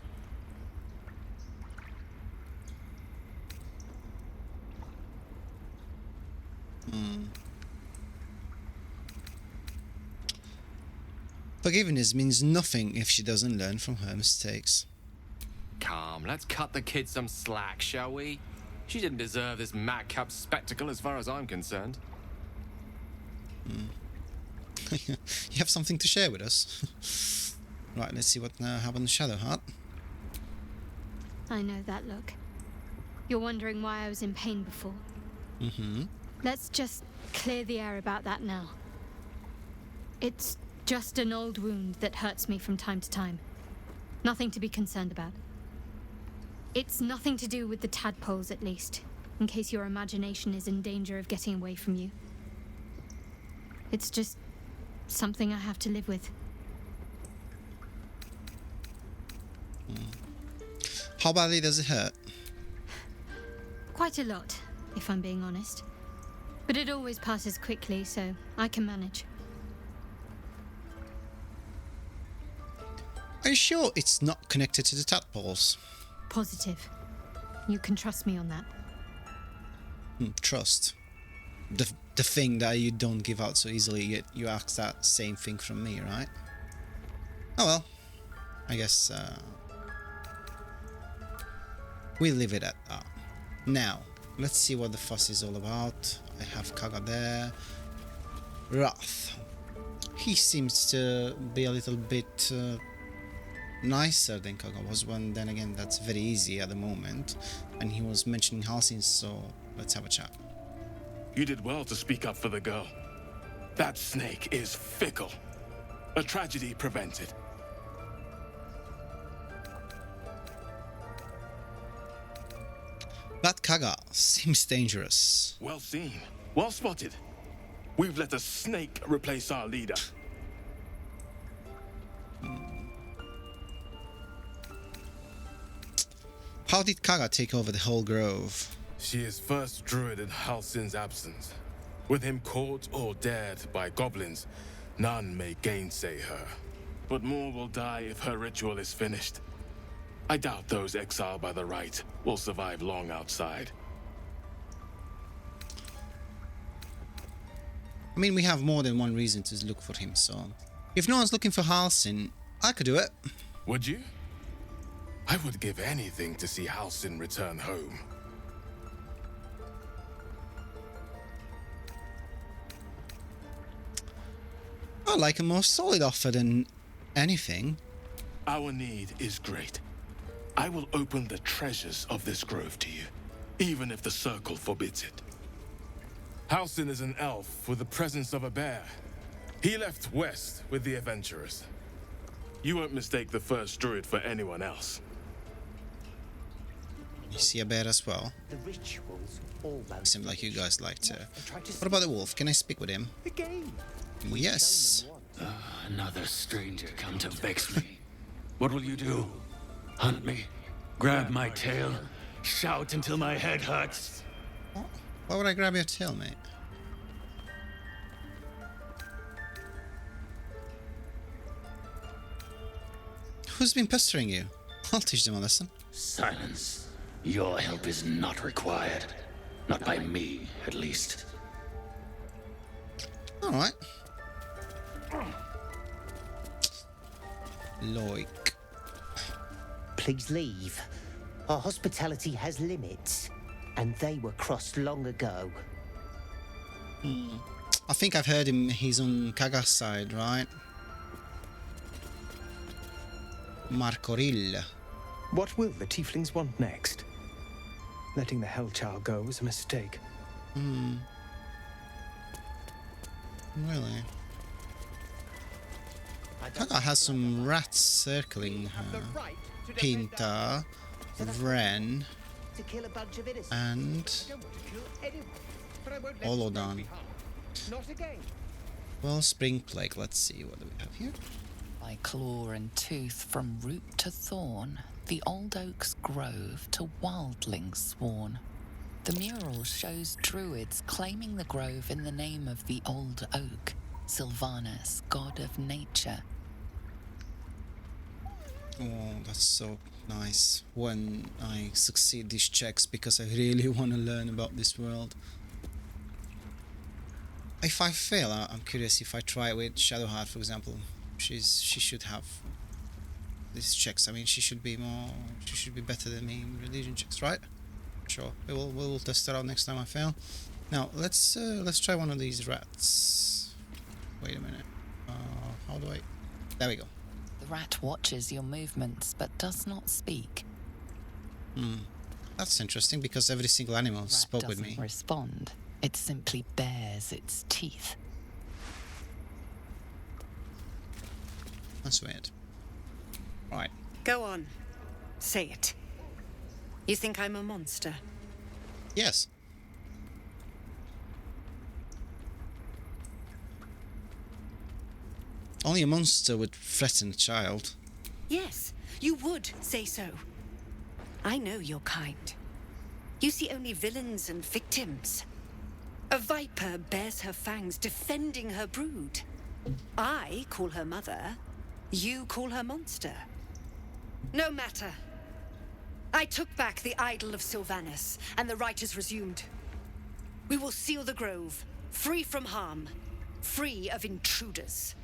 Forgiveness means nothing if she doesn't learn from her mistakes. Come, let's cut the kid some slack, shall we? She didn't deserve this madcap spectacle as far as I'm concerned. You have something to share with us? Right, let's see what happened to Shadowheart. I know that look. You're wondering why I was in pain before. Mm-hmm. Let's just clear the air about that now. It's just an old wound that hurts me from time to time. Nothing to be concerned about. It's nothing to do with the tadpoles, at least, in case your imagination is in danger of getting away from you. It's just something I have to live with. How badly does it hurt? Quite a lot, if I'm being honest. But it always passes quickly, so I can manage. Are you sure it's not connected to the tadpoles? Positive. You can trust me on that. Trust. The thing that you don't give out so easily, yet you ask that same thing from me, right? Oh well. I guess we'll leave it at that. Now, let's see what the fuss is all about. I have Kaga there. Wrath. He seems to be a little bit nicer than Kaga was, when then again that's very easy at the moment. And he was mentioning Halcyon, so let's have a chat. You did well to speak up for the girl. That snake is fickle. A tragedy prevented. That Kaga seems dangerous. Well seen. Well spotted. We've let a snake replace our leader. How did Kaga take over the whole grove? She is first druid in Halcyon's absence. With him caught or dared by goblins, none may gainsay her. But more will die if her ritual is finished. I doubt those exiled by the right will survive long outside. I mean, we have more than one reason to look for him, so... If no one's looking for Halcyon, I could do it. Would you? I would give anything to see Halcyon return home. I like a more solid offer than anything. Our need is great. I will open the treasures of this grove to you, even if the circle forbids it. Halcyon is an elf with the presence of a bear. He left west with the adventurers. You won't mistake the first druid for anyone else. You see a bear as well? The rituals almost. Seems like you guys like to. What about the wolf? Can I speak with him? Yes. Another stranger come to vex me. What will you do? Hunt me? Grab my tail? Shout until my head hurts? Why would I grab your tail, mate? Who's been pestering you? I'll teach them a lesson. Silence. Your help is not required. Not by me, at least. Alright. Loik. Please leave. Our hospitality has limits, and they were crossed long ago. I think I've heard him. He's on Kaga's side, right? Markoril. What will the tieflings want next? Letting the Hellchild go was a mistake. Really? Kaga has some rats circling her. Pinta, Wren, and Olodan. Well, Spring Plague. Let's see, what do we have here? By claw and tooth from root to thorn, the old oak's grove to wildlings sworn. The mural shows druids claiming the grove in the name of the old oak, Sylvanus, god of nature. Oh, that's so nice when I succeed these checks, because I really want to learn about this world. If I fail, I'm curious if I try with Shadowheart, for example. She should have these checks. I mean, she should be better than me in religion checks, right? Sure, we'll test it out next time I fail. Now let's try one of these rats. Wait a minute. How do I? There we go. The rat watches your movements but does not speak. That's interesting because every single animal spoke with me. Doesn't respond. It simply bares its teeth. That's weird. Right. Go on. Say it. You think I'm a monster? Yes. Only a monster would threaten a child. Yes, you would say so. I know your kind. You see only villains and victims. A viper bears her fangs defending her brood. I call her mother. You call her monster. No matter. I took back the idol of Sylvanus, and the rite is resumed. We will seal the grove, free from harm, free of intruders.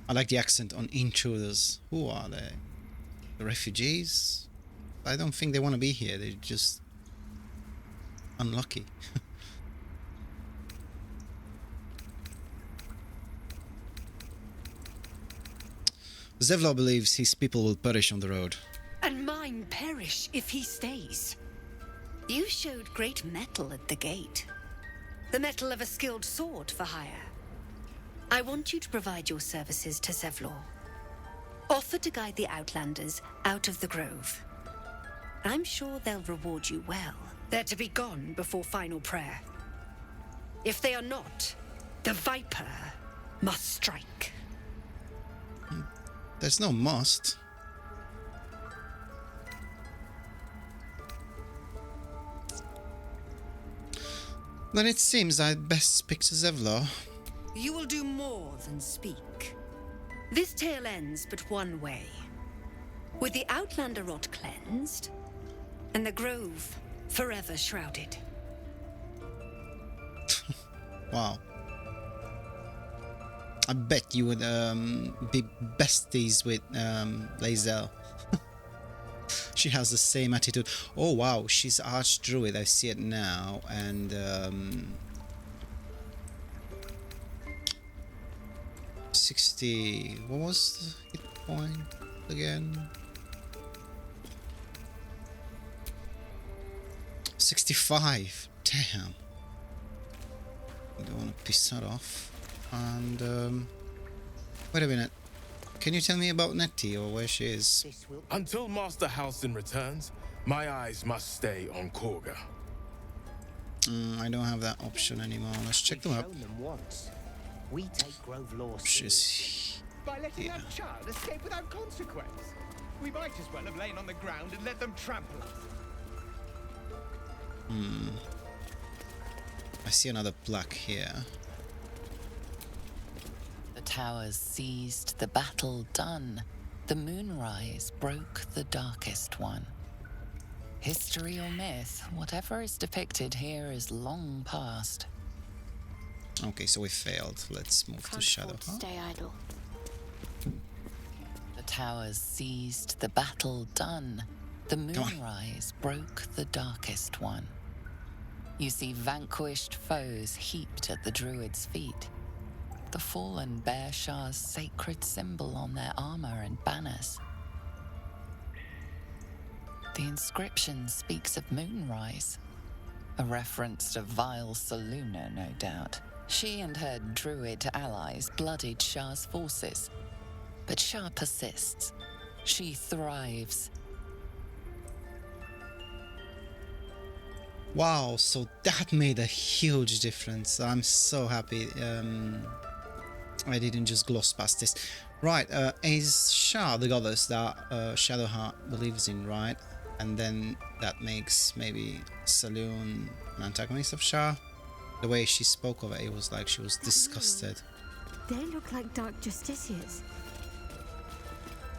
I like the accent on intruders. Who are they? The refugees? I don't think they want to be here. They're just unlucky. Zevlor believes his people will perish on the road. And mine perish if he stays. You showed great mettle at the gate. The mettle of a skilled sword for hire. I want you to provide your services to Zevlor. Offer to guide the Outlanders out of the grove. I'm sure they'll reward you well. They're to be gone before final prayer. If they are not, the Viper must strike. There's no must. Then it seems I'd best speak to Zevlor. You will do more than speak. This tale ends but one way. With the Outlander rot cleansed, and the grove forever shrouded. Wow. I bet you would be besties with Lae'zel. She has the same attitude. Oh wow, she's Archdruid, I see it now. And 60... what was the hit point again? 65. Damn. I don't want to piss that off. And wait a minute. Can you tell me about Nettie or where she is? Until Master Halsin returns, my eyes must stay on Korga. I don't have that option anymore. Let's check them out. We take Grove law She's by letting that child escape without consequence. We might as well have lain on the ground and let them trample us. I see another plaque here. The towers seized, the battle done. The moonrise broke the darkest one. History or myth, whatever is depicted here is long past. Okay, so we failed. Let's move to Shadow. Stay idle. The towers seized, the battle done. The moonrise broke the darkest one. You see vanquished foes heaped at the druid's feet. The fallen bear Shah's sacred symbol on their armor and banners. The inscription speaks of moonrise, a reference to vile Selûne, no doubt. She and her druid allies bloodied Shah's forces, but Shah persists. She thrives. Wow, so that made a huge difference. I'm so happy I didn't just gloss past this. Right, is Shah the goddess that Shadowheart believes in, right? And then that makes maybe Selûne an antagonist of Shah? The way she spoke of it, it was like she was disgusted. They look like Dark Justiciars.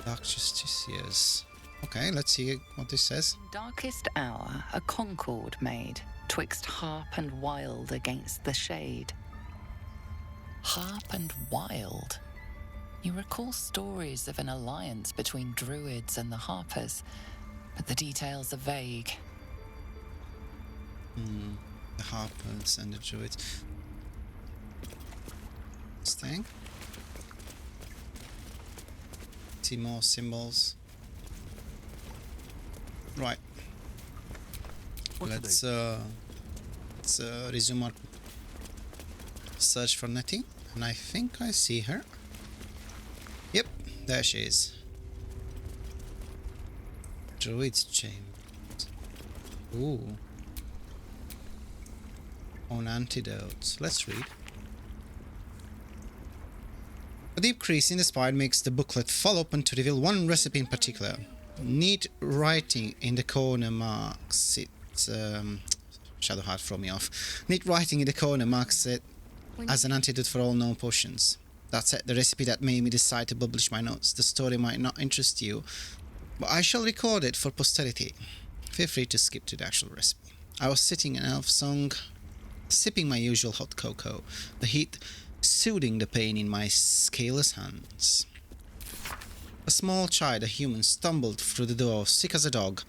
Dark Justiciars. Okay, let's see what this says. Darkest hour, a concord made, twixt harp and wild against the shade. Harp and wild. You recall stories of an alliance between druids and the harpers, but the details are vague. The harpers and the druids. anything. See more symbols. Right. Let's resume our search for Nettie, and I think I see her. Yep, there she is. Druid's chamber. Ooh. On antidotes. Let's read. A deep crease in the spine makes the booklet fall open to reveal one recipe in particular. Neat writing in the corner marks it. Shadowheart throw me off. Neat writing in the corner marks it as an antidote for all known potions. That's it, the recipe that made me decide to publish my notes. The story might not interest you, but I shall record it for posterity. Feel free to skip to the actual recipe. I was sitting in Elf Song, sipping my usual hot cocoa, the heat soothing the pain in my scaleless hands. A small child, a human, stumbled through the door, sick as a dog.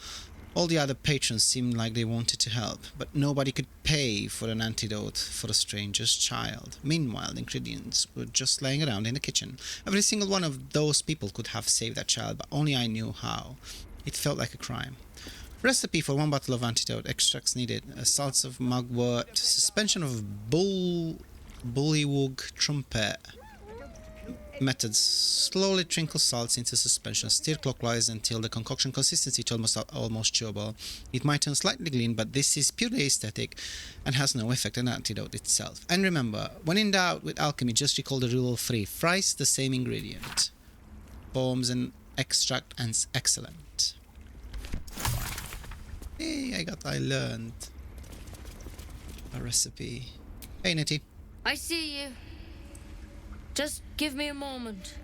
All the other patrons seemed like they wanted to help, but nobody could pay for an antidote for a stranger's child. Meanwhile, the ingredients were just laying around in the kitchen. Every single one of those people could have saved that child, but only I knew how. It felt like a crime. Recipe for 1 bottle of antidote, extracts needed, salts of mugwort, suspension of bullywug trumpet. Methods: slowly trickle salts into suspension, stir clockwise until the concoction consistency is almost chewable. It might turn slightly green, but this is purely aesthetic and has no effect on the antidote itself. And remember, when in doubt with alchemy, just recall the rule of 3. Thrice the same ingredient. Forms an extract and excellent. Hey, I learned a recipe. Hey, Nettie. I see you. Just give me a moment.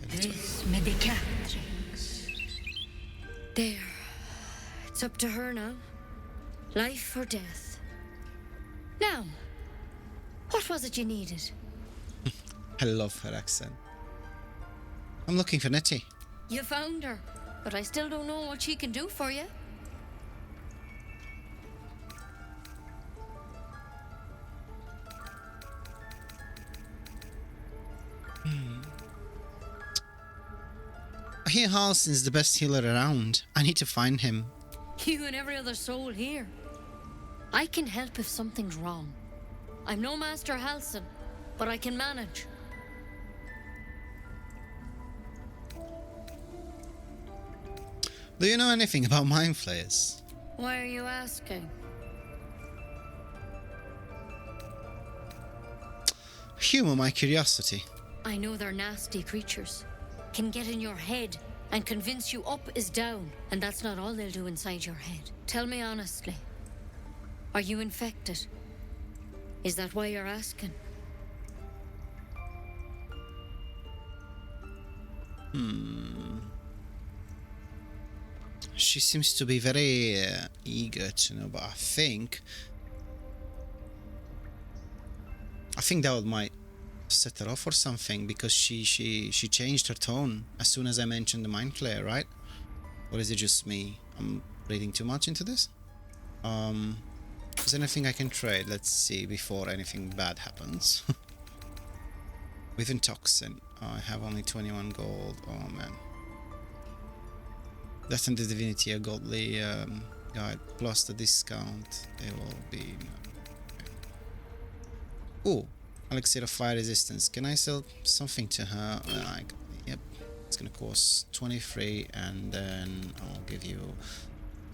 This may be captured. There. It's up to her now. Life or death. Now, what was it you needed? I love her accent. I'm looking for Nettie. You found her, but I still don't know what she can do for you. I hear Halsin's the best healer around. I need to find him. You and every other soul here. I can help if something's wrong. I'm no Master Halsin, but I can manage. Do you know anything about mind flayers? Why are you asking? Humor my curiosity. I know they're nasty creatures. Can get in your head and convince you up is down, and that's not all they'll do inside your head. Tell me honestly, are you infected? Is that why you're asking? She seems to be very eager to know, but I think that might set her off or something, because she changed her tone as soon as I mentioned the mind flayer, right? Or is it just me? I'm reading too much into this. Is there anything I can trade? Let's see before anything bad happens. Within toxin, I have only 21 gold. Oh man. Death and the Divinity, a godly guide plus the discount. It will be. Oh. Elixir of Fire Resistance. Can I sell something to her? Yep. It's gonna cost 23, and then I'll give you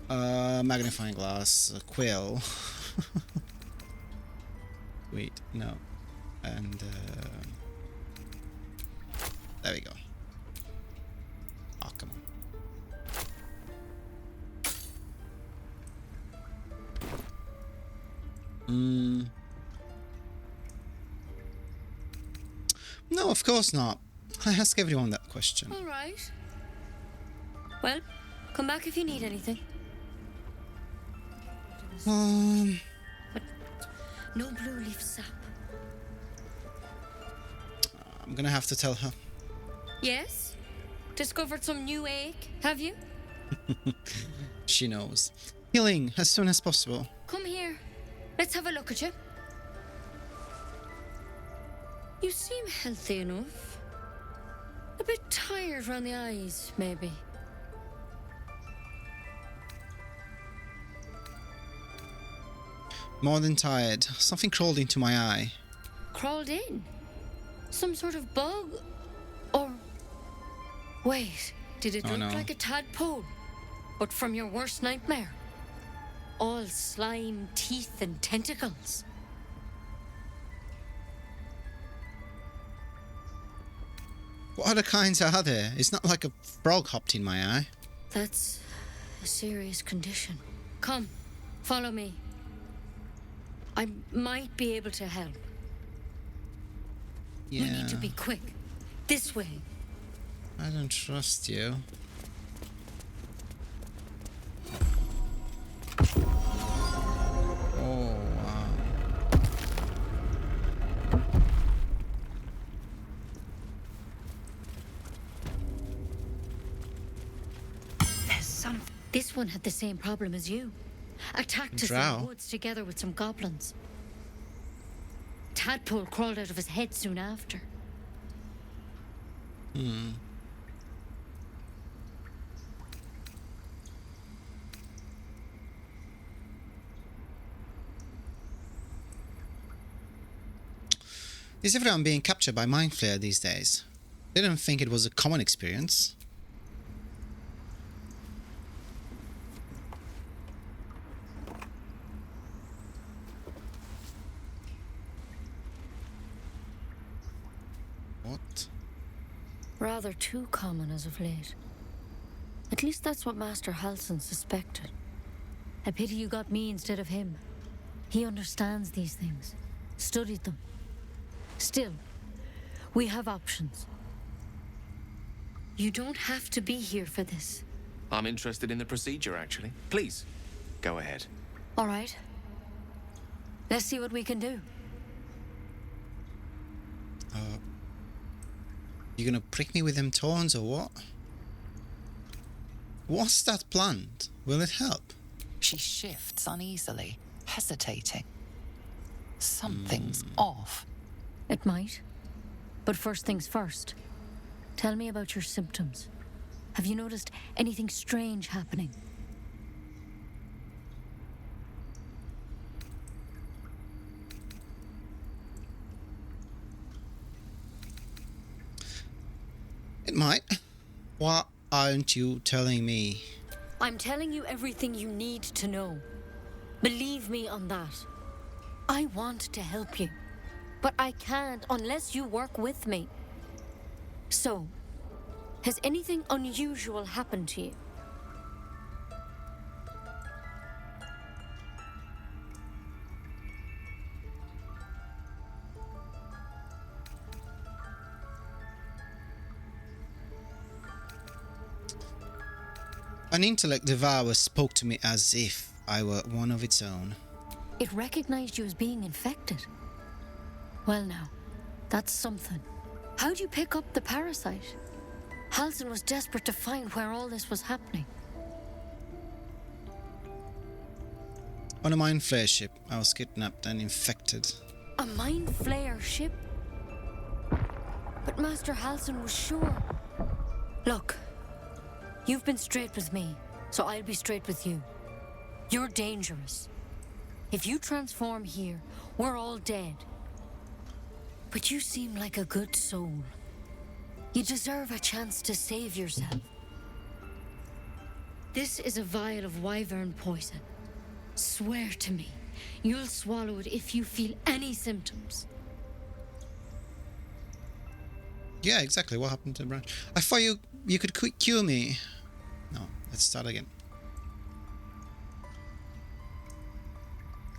a magnifying glass, a quill. Wait, no. And there we go. Oh, come on. No, of course not. I ask everyone that question. All right. Well, come back if you need anything. But no blue leaf sap. I'm gonna have to tell her. Yes? Discovered some new egg, have you? She knows. Healing as soon as possible. Come here. let's have a look at you. You seem healthy enough. A bit tired around the eyes, maybe. More than tired. Something crawled into my eye. Crawled in? Some sort of bug? Or... Wait, did it look like a tadpole? But from your worst nightmare? All slime, teeth, and tentacles. What other kinds are there? It's not like a frog hopped in my eye. That's a serious condition. Come, follow me. I might be able to help. Yeah. We need to be quick. This way. I don't trust you. Oh, wow. There's something. This one had the same problem as you. Attacked us in the woods together with some goblins. Tadpole crawled out of his head soon after. Is everyone being captured by mind flare these days? Didn't think it was a common experience. What? Rather too common as of late. At least that's what Master Halsin suspected. A pity you got me instead of him. He understands these things. Studied them. Still, we have options. You don't have to be here for this. I'm interested in the procedure, actually. Please, go ahead. All right. Let's see what we can do. You gonna prick me with them thorns or what? What's that plant? Will it help? She shifts uneasily, hesitating. Something's off. It might. But first things first. Tell me about your symptoms. Have you noticed anything strange happening? It might. Why aren't you telling me? I'm telling you everything you need to know. Believe me on that. I want to help you. But I can't unless you work with me. So, has anything unusual happened to you? An intellect devourer spoke to me as if I were one of its own. It recognized you as being infected. Well now, that's something. How'd you pick up the parasite? Halsin was desperate to find where all this was happening. On a mind flare ship, I was kidnapped and infected. A mind flayer ship? But Master Halsin was sure. Look, you've been straight with me, so I'll be straight with you. You're dangerous. If you transform here, we're all dead. But you seem like a good soul. You deserve a chance to save yourself. This is a vial of wyvern poison. Swear to me, you'll swallow it if you feel any symptoms. Yeah, exactly. What happened to the branch? I thought you could cure me. No, let's start again.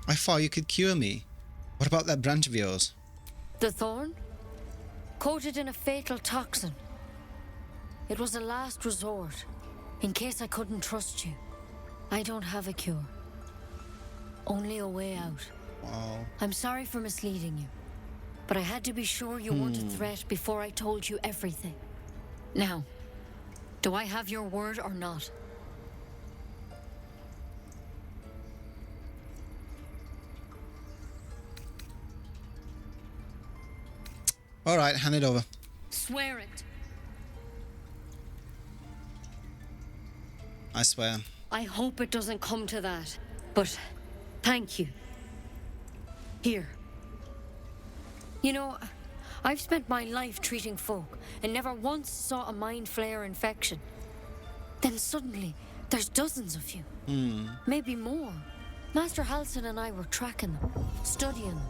I thought you could cure me. What about that branch of yours? The thorn? Coated in a fatal toxin. It was a last resort, in case I couldn't trust you. I don't have a cure. Only a way out. Wow. I'm sorry for misleading you, but I had to be sure you weren't a threat before I told you everything. Now, do I have your word or not? Alright, hand it over. Swear it. I swear. I hope it doesn't come to that, but thank you. Here. You know, I've spent my life treating folk and never once saw a mind flare infection. Then suddenly, there's dozens of you. Maybe more. Master Halsin and I were tracking them, studying them,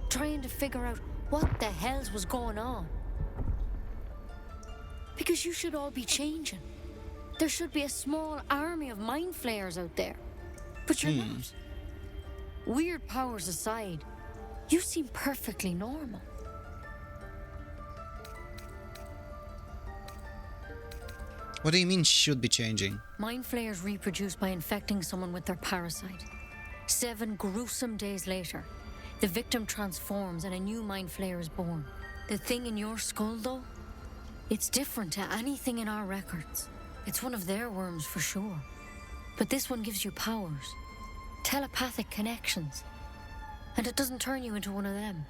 trying to figure out what the hells was going on. Because you should all be changing. There should be a small army of mind flayers out there. But you're not. Weird powers aside, you seem perfectly normal. What do you mean should be changing? Mind flayers reproduce by infecting someone with their parasite. 7 gruesome days later, the victim transforms and a new mind flayer is born. The thing in your skull, though, it's different to anything in our records. It's one of their worms for sure. But this one gives you powers, telepathic connections. And it doesn't turn you into one of them.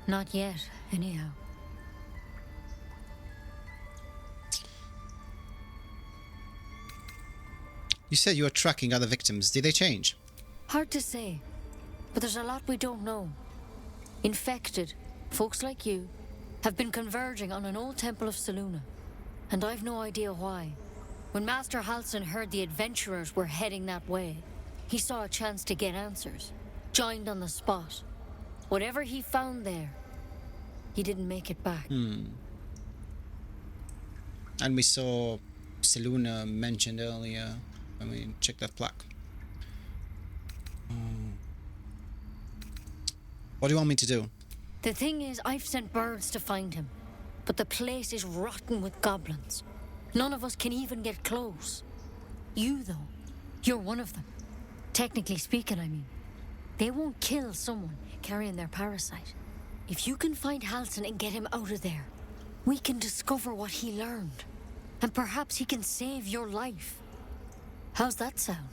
Not yet, anyhow. You said you were tracking other victims. Did they change? Hard to say, but there's a lot we don't know. Infected, folks like you, have been converging on an old temple of Selûne, and I've no idea why. When Master Halsin heard the adventurers were heading that way, he saw a chance to get answers, joined on the spot. Whatever he found there, he didn't make it back. And we saw Selûne mentioned earlier. I mean, check that plaque. What do you want me to do? The thing is, I've sent birds to find him, but the place is rotten with goblins. None of us can even get close. You, though, you're one of them. Technically speaking, I mean. They won't kill someone carrying their parasite. If you can find Halsin and get him out of there, we can discover what he learned. And perhaps he can save your life. How's that sound?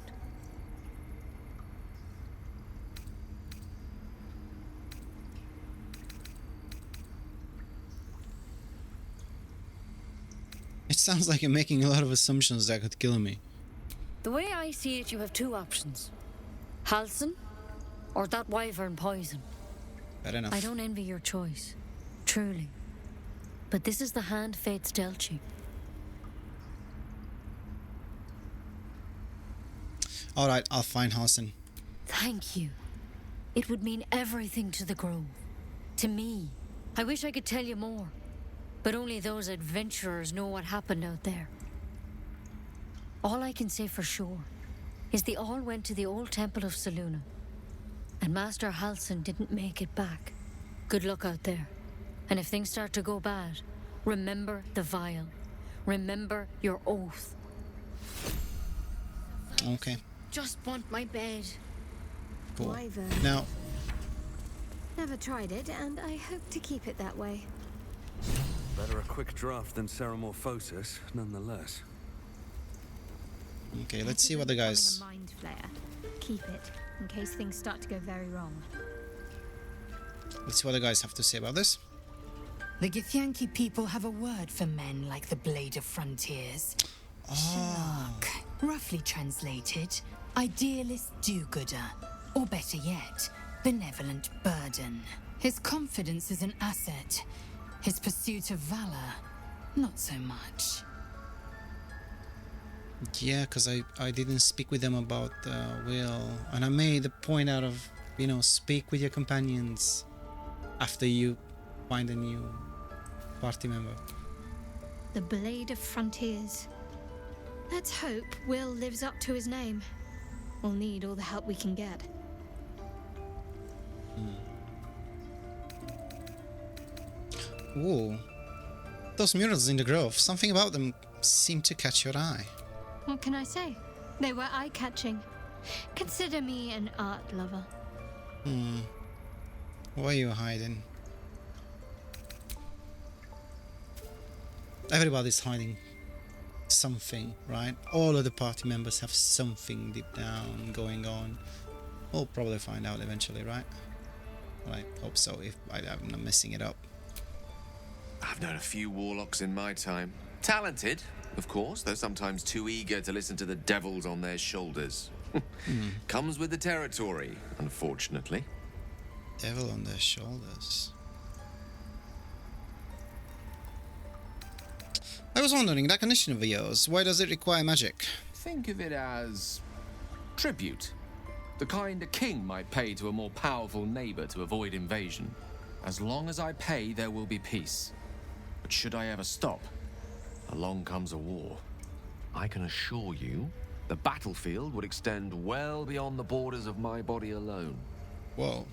It sounds like you're making a lot of assumptions that could kill me. The way I see it, you have 2 options. Halsin, or that wyvern poison. Fair enough. I don't envy your choice, truly. But this is the hand fate's dealt you. Alright, I'll find Halsin. Thank you. It would mean everything to the Grove. To me. I wish I could tell you more. But only those adventurers know what happened out there. All I can say for sure is they all went to the old temple of Selûne. And Master Halsin didn't make it back. Good luck out there. And if things start to go bad, remember the vial. Remember your oath. Okay. Just want my bed. Cool. Wyvern. Now, Never tried it, and I hope to keep it that way. Better a quick draft than Ceramorphosis, nonetheless. okay, let's see what the guys... A mind flare. Keep it, in case things start to go very wrong. Let's see what the guys have to say about this. The Githyanki people have a word for men like the Blade of Frontiers. Shalak, roughly translated, idealist do-gooder, or better yet, benevolent burden. His confidence is an asset. His pursuit of valor, not so much. Yeah, because I didn't speak with them about will, and I made a point out of, you know, speak with your companions after you find a new party member. The Blade of Frontiers. Let's hope Will lives up to his name. We'll need all the help we can get. Ooh, those murals in the grove, something about them seemed to catch your eye. What can I say? They were eye-catching. Consider me an art lover. Why are you hiding? Everybody's hiding something, right? All of the party members have something deep down going on. We'll probably find out eventually, right? I hope so, if I'm not messing it up. I've known a few warlocks in my time. Talented, of course, though sometimes too eager to listen to the devils on their shoulders. Comes with the territory, unfortunately. Devil on their shoulders. I was wondering, that condition of yours, why does it require magic? Think of it as tribute. The kind a king might pay to a more powerful neighbor to avoid invasion. As long as I pay, there will be peace. But should I ever stop, along comes a war. I can assure you, the battlefield would extend well beyond the borders of my body alone. Whoa.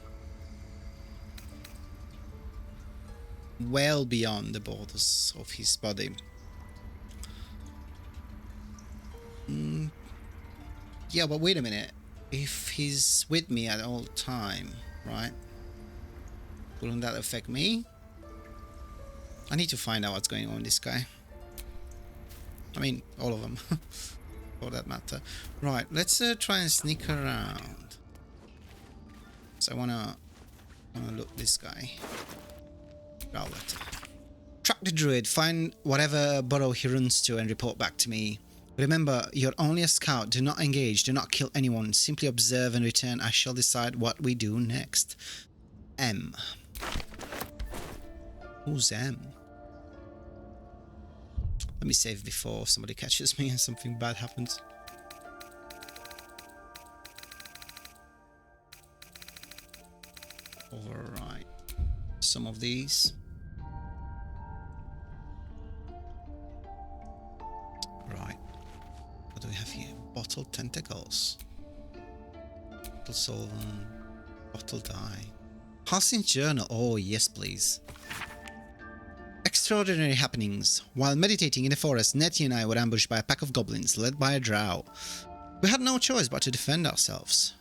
Well beyond the borders of his body. Yeah, but wait a minute. If he's with me at all time, right? Wouldn't that affect me? I need to find out what's going on with this guy. I mean, all of them, for that matter. Right, let's try and sneak around. So I wanna look this guy. Rowlet. Track the druid, find whatever burrow he runs to and report back to me. Remember, you're only a scout. Do not engage, do not kill anyone. Simply observe and return. I shall decide what we do next. M. Who's M? Let me save before somebody catches me and something bad happens. Overwrite some of these. Right. What do we have here? Bottled tentacles. Bottle solvent. Bottle dye. Halcyon's journal. Oh, yes, please. Extraordinary happenings. While meditating in the forest, Nettie and I were ambushed by a pack of goblins led by a drow. We had no choice but to defend ourselves.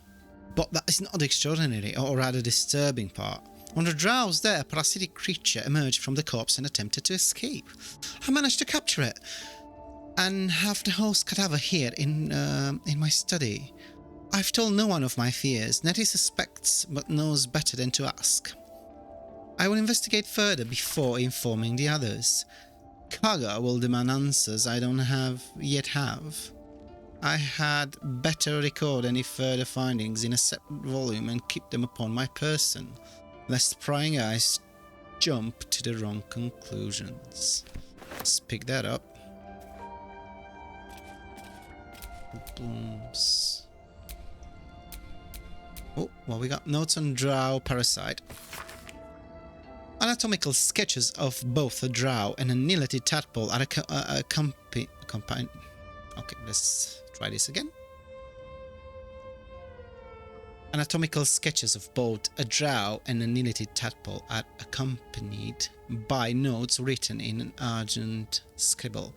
But that is not the extraordinary, or rather disturbing part. On the drows there, a parasitic creature emerged from the corpse and attempted to escape. I managed to capture it and have the host cadaver here in my study. I've told no one of my fears. Nettie suspects, but knows better than to ask. I will investigate further before informing the others. Kaga will demand answers I don't yet have. I had better record any further findings in a separate volume and keep them upon my person, lest prying eyes jump to the wrong conclusions. Let's pick that up. Blooms. Oh, well, we got notes on drow parasite. Anatomical sketches of both a drow and a nilletid tadpole are Okay, let's try this again. Anatomical sketches of both a drow and a nilletid tadpole are accompanied by notes written in an argent scribble.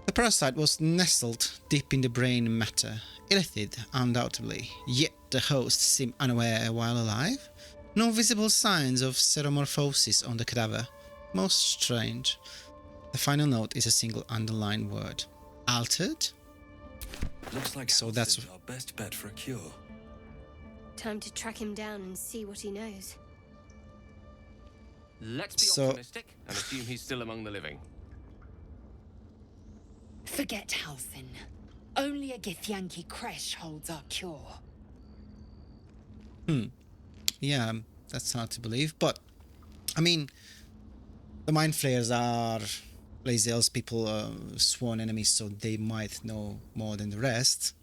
The parasite was nestled deep in the brain matter, illithid undoubtedly, yet the host seemed unaware while alive. No visible signs of seromorphosis on the cadaver. Most strange. The final note is a single underlined word. Altered? Looks like so that's our best bet for a cure. Time to track him down and see what he knows. Let's be optimistic and assume he's still among the living. Forget Halcyon. Only a Githyanki creche holds our cure. Yeah, that's hard to believe, but I mean, the mind flayers are lazy elves people, sworn enemies, so they might know more than the rest.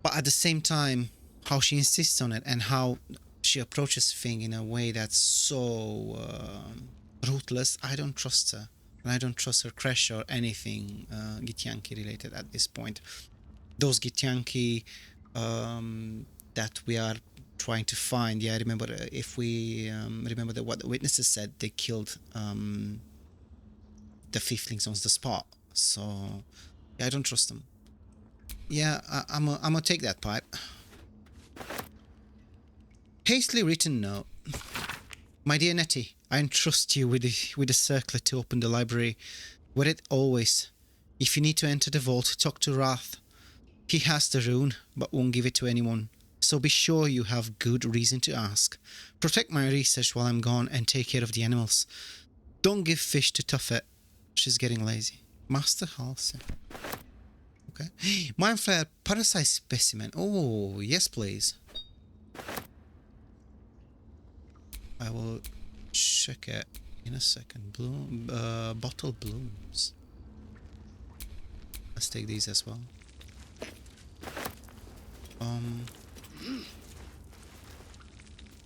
But at the same time, how she insists on it and how she approaches things in a way that's so ruthless, I don't trust her. And I don't trust her creche or anything Githyanki related at this point. Those Githyanki that we are trying to find, yeah, I remember if we remember what the witnesses said, they killed the Fiflings on the spot. So yeah, I don't trust them. Yeah, I'm gonna take that pipe. Hastily written note. My dear Nettie, I entrust you with the circlet to open the library. Wear it always. If you need to enter the vault, talk to Wrath. He has the rune, but won't give it to anyone. So be sure you have good reason to ask. Protect my research while I'm gone and take care of the animals. Don't give fish to Tuffet. She's getting lazy. Master Halsey. Okay. Mind Flare parasite specimen. Oh, yes, please. I will check it in a second. Bloom, bottle blooms. Let's take these as well.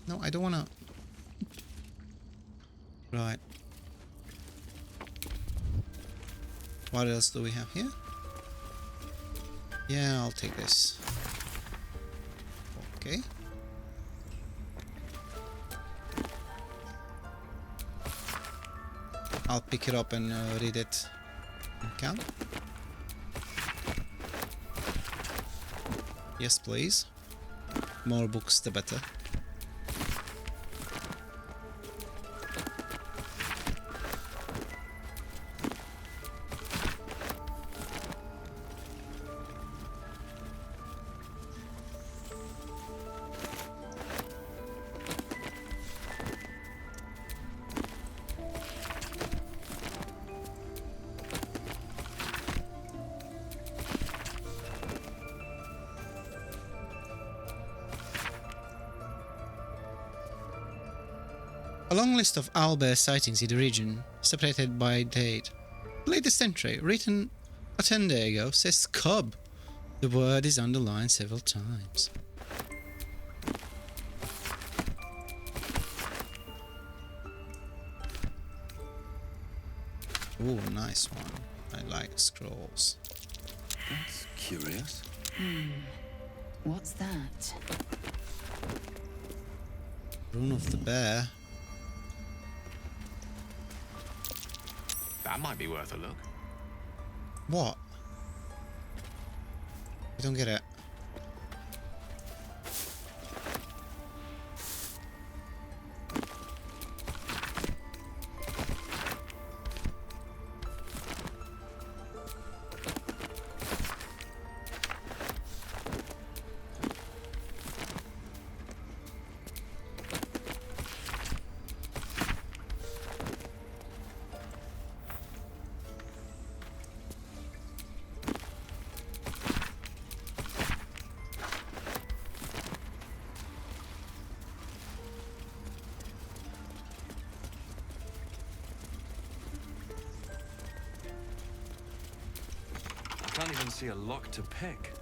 No, I don't wanna. Right. What else do we have here? Yeah, I'll take this. Okay. I'll pick it up and read it. Okay. Yes, please. More books, the better. A long list of owlbear sightings in the region, separated by date. The latest entry, written a 10 days ago, says cub. The word is underlined several times. Oh, nice one. I like scrolls. That's curious. What's that? Rune of the bear. That might be worth a look. What? I don't get it. I can't even see a lock to pick.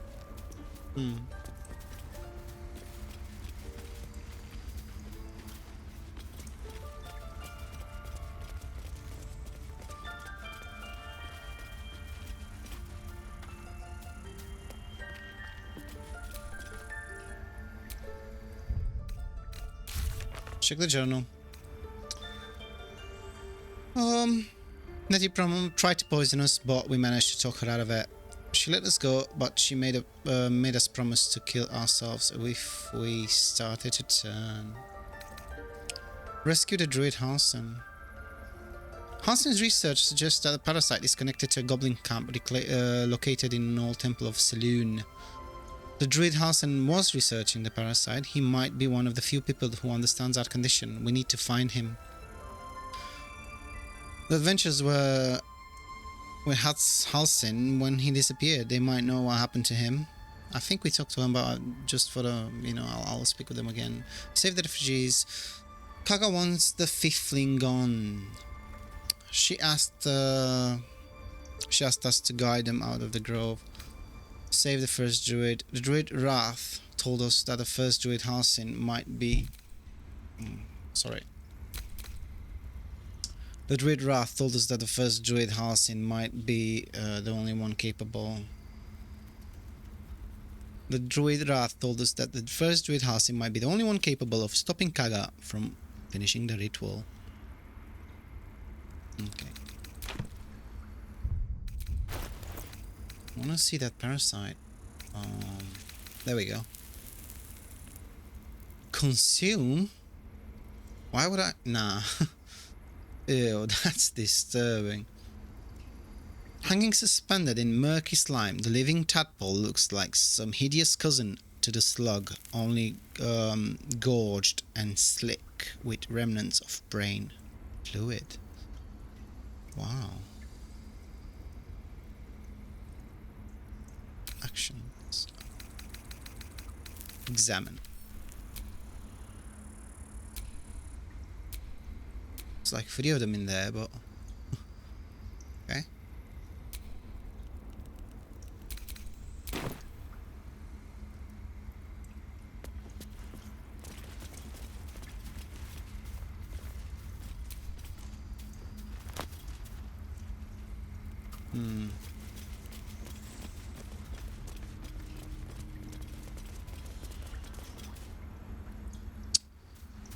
Check the journal. Nettie tried to poison us, but we managed to talk her out of it. She let us go, but she made us promise to kill ourselves if we started to turn. Rescue the druid Halsin. Halsin's research suggests that the parasite is connected to a goblin camp located in an old temple of Faerûn. The druid Halsin was researching the parasite. He might be one of the few people who understands our condition. We need to find him. The adventures were with Halsin when he disappeared. They might know what happened to him. I think we talked to him about just for the, I'll speak with them again. Save the refugees. Kaga wants the fifthling gone. She asked us to guide them out of the grove. Save the first druid. The druid Wrath told us that the first druid Halsin might be... The druid Wrath told us that the first druid Halsin might be the only one capable. The druid Wrath told us that the first druid Halsin might be the only one capable of stopping Kaga from finishing the ritual. Okay. I wanna see that parasite. There we go. Consume? Why would I? Nah. Ew, that's disturbing. Hanging suspended in murky slime, the living tadpole looks like some hideous cousin to the slug, only gorged and slick with remnants of brain fluid. Wow. Actions. Examine. It's like 3 of them in there, but okay.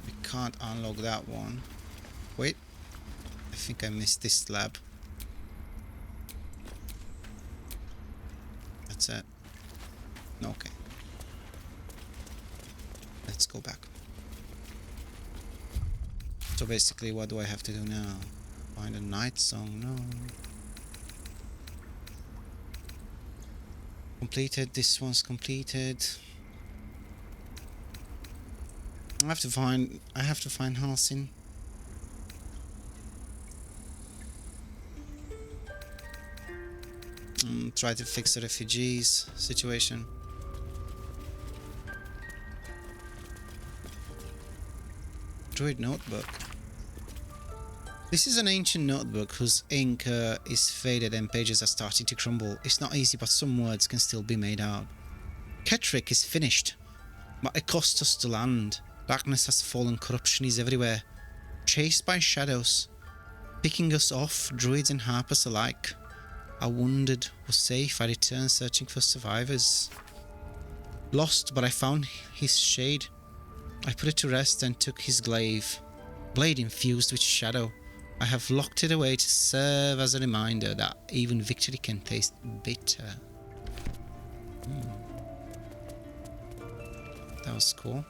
We can't unlock that one. Wait, I think I missed this slab. That's it. Okay. Let's go back. So basically, what do I have to do now? Find a night song? No. Completed. This one's completed. I have to find Halsin. Try to fix the refugees situation. Druid notebook. This is an ancient notebook whose ink is faded and pages are starting to crumble. It's not easy, but some words can still be made out. Ketrick is finished, but it cost us to land. Darkness has fallen, corruption is everywhere. Chased by shadows, picking us off, druids and harpers alike. I wondered, was safe, I returned searching for survivors. Lost, but I found his shade. I put it to rest and took his glaive. Blade infused with shadow. I have locked it away to serve as a reminder that even victory can taste bitter. That was cool.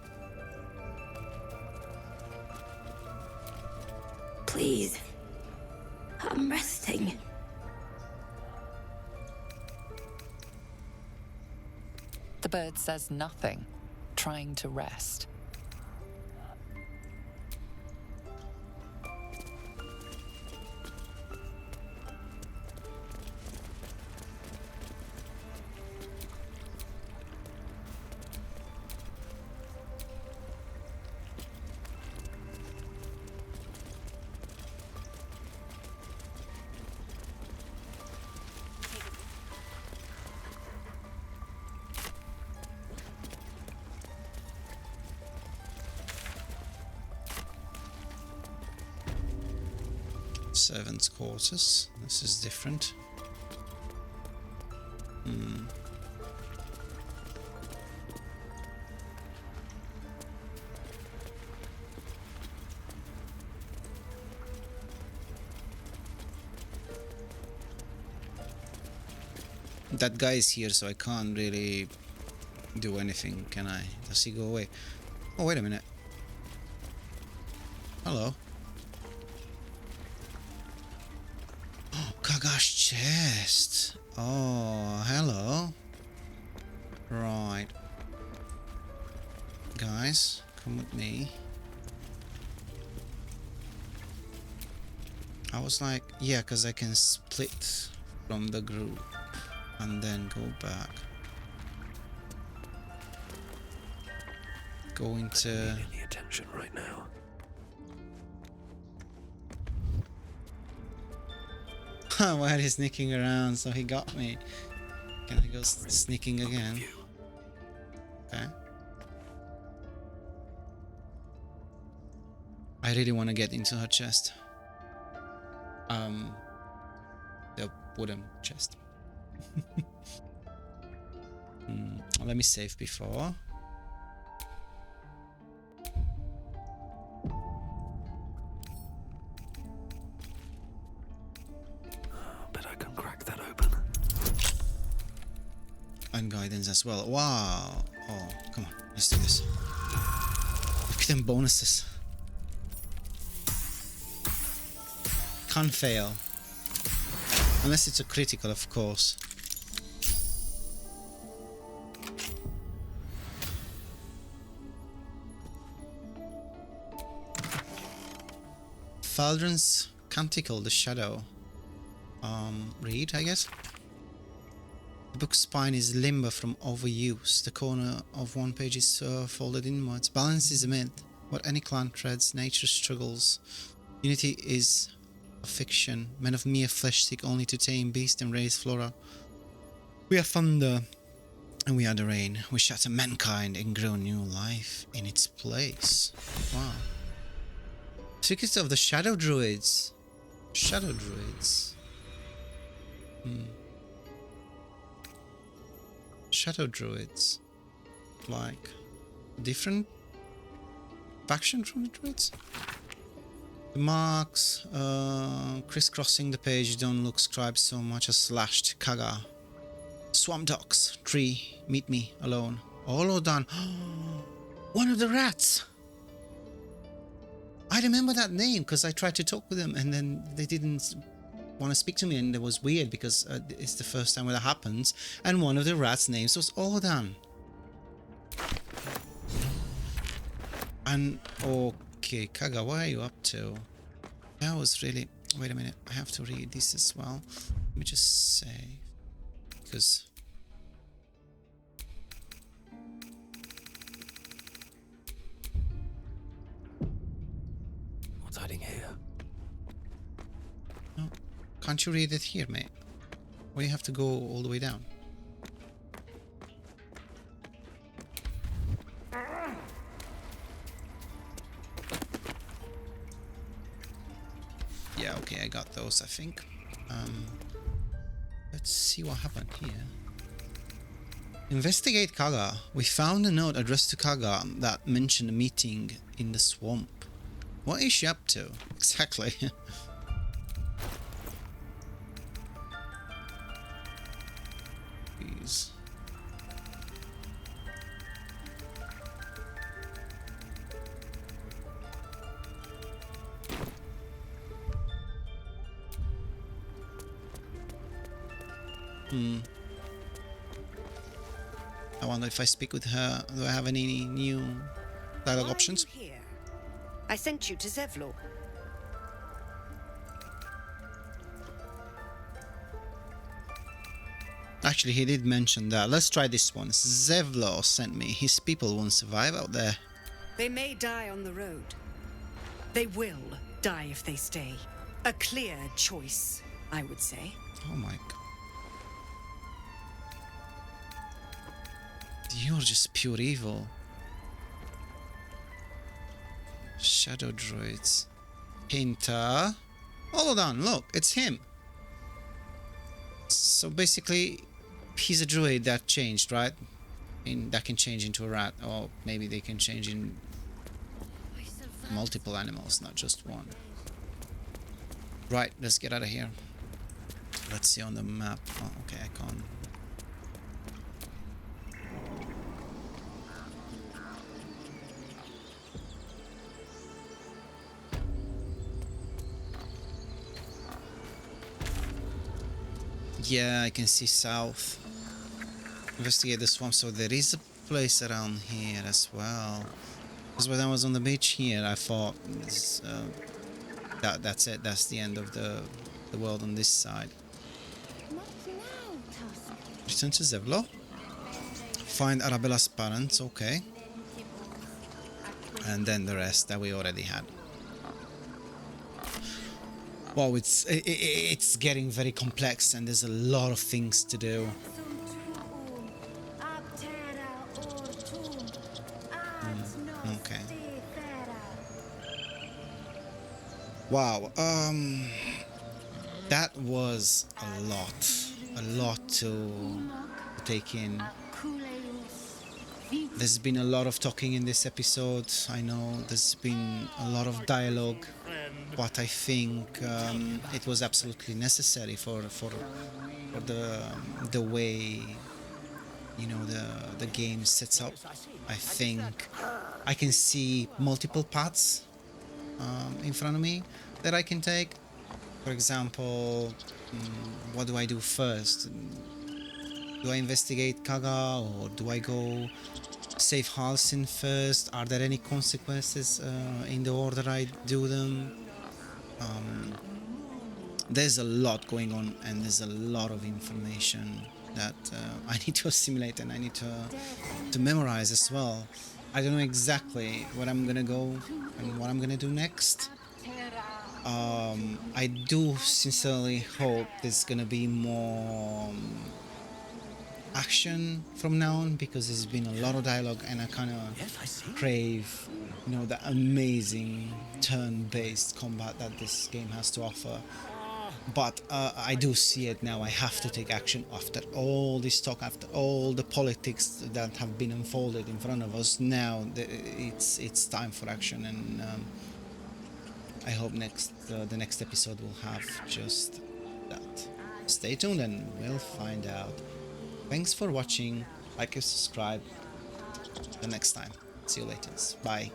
Please. I'm resting. The bird says nothing, trying to rest. Servants' quarters. This is different. That guy is here, so I can't really do anything, can I? Does he go away? Oh, wait a minute. Hello. Kaga's chest. Oh, hello. Right. Guys, come with me. I was like, yeah, because I can split from the group and then go back. Go into... I need any attention right now. Why are you sneaking around? So he got me. Can I go sneaking again? Okay. I really want to get into her chest. The wooden chest. Let me save before. Bet I can crack that open. And guidance as well. Wow. Oh, come on. Let's do this. Look at them bonuses. Can't fail. Unless it's a critical, of course. Faldron's Canticle, the Shadow. read, I guess. The book's spine is limber from overuse. The corner of one page is folded inwards. Balance is a myth. What any clan treads, nature struggles. Unity is a fiction. Men of mere flesh seek only to tame beast and raise flora. We are thunder, and we are the rain. We shatter mankind and grow new life in its place. Wow. Secrets of the Shadow Druids. Shadow Druids. Shadow Druids. Like, different faction from the Druids? The marks crisscrossing the page don't look scribed so much as slashed. Kaga. Swamp Dogs. Tree. Meet me. Alone. Olodan. One of the rats! I remember that name because I tried to talk with them and then they didn't want to speak to me, and it was weird because it's the first time that happens, and one of the rats' names was Olodan. And okay, Kaga, what are you up to? That was really... Wait a minute, I have to read this as well. Let me just say... Because... What's hiding here? No, can't you read it here, mate? Or you have to go all the way down? Yeah, okay, I got those, I think. Let's see what happened here. Investigate Kaga. We found a note addressed to Kaga that mentioned a meeting in the swamp. What is she up to? Exactly. Please. I wonder if I speak with her, do I have any new dialogue options? Here. I sent you to Zevlor. Actually, he did mention that. Let's try this one. Zevlor sent me. His people won't survive out there. They may die on the road. They will die if they stay. A clear choice, I would say. Oh my god. You're just pure evil. Shadow Druids. Hinta. Hold on, look, it's him. So basically, he's a druid that changed, right? That can change into a rat, or maybe they can change in multiple animals, not just one. Right, let's get out of here. Let's see on the map. Oh, okay, I can't. Yeah, I can see south. Investigate the swamp, so there is a place around here as well. Because when I was on the beach here, I thought this, that's it. That's the end of the world on this side. Return to Zevlor. Find Arabella's parents. Okay. And then the rest that we already had. Wow, it's getting very complex and there's a lot of things to do. Okay. Wow, that was a lot to take in. There's been a lot of talking in this episode. I know there's been a lot of dialogue, but I think it was absolutely necessary for the way, you know, the game sets up. I think I can see multiple paths in front of me that I can take. For example, what do I do first? Do I investigate Kaga, or do I go save Halsin first? Are there any consequences in the order I do them? there's a lot going on, and there's a lot of information that I need to assimilate, and I need to memorize as well. I don't know exactly what I'm gonna go and what I'm gonna do next. I do sincerely hope there's gonna be more action from now on, because there's been a lot of dialogue, and I kind of crave, you know, the amazing turn-based combat that this game has to offer. But I do see it now. I have to take action after all this talk, after all the politics that have been unfolded in front of us. Now it's time for action, and I hope the next episode will have just that. Stay tuned and we'll find out. Thanks for watching. Like and subscribe. Till next time. See you later. Bye.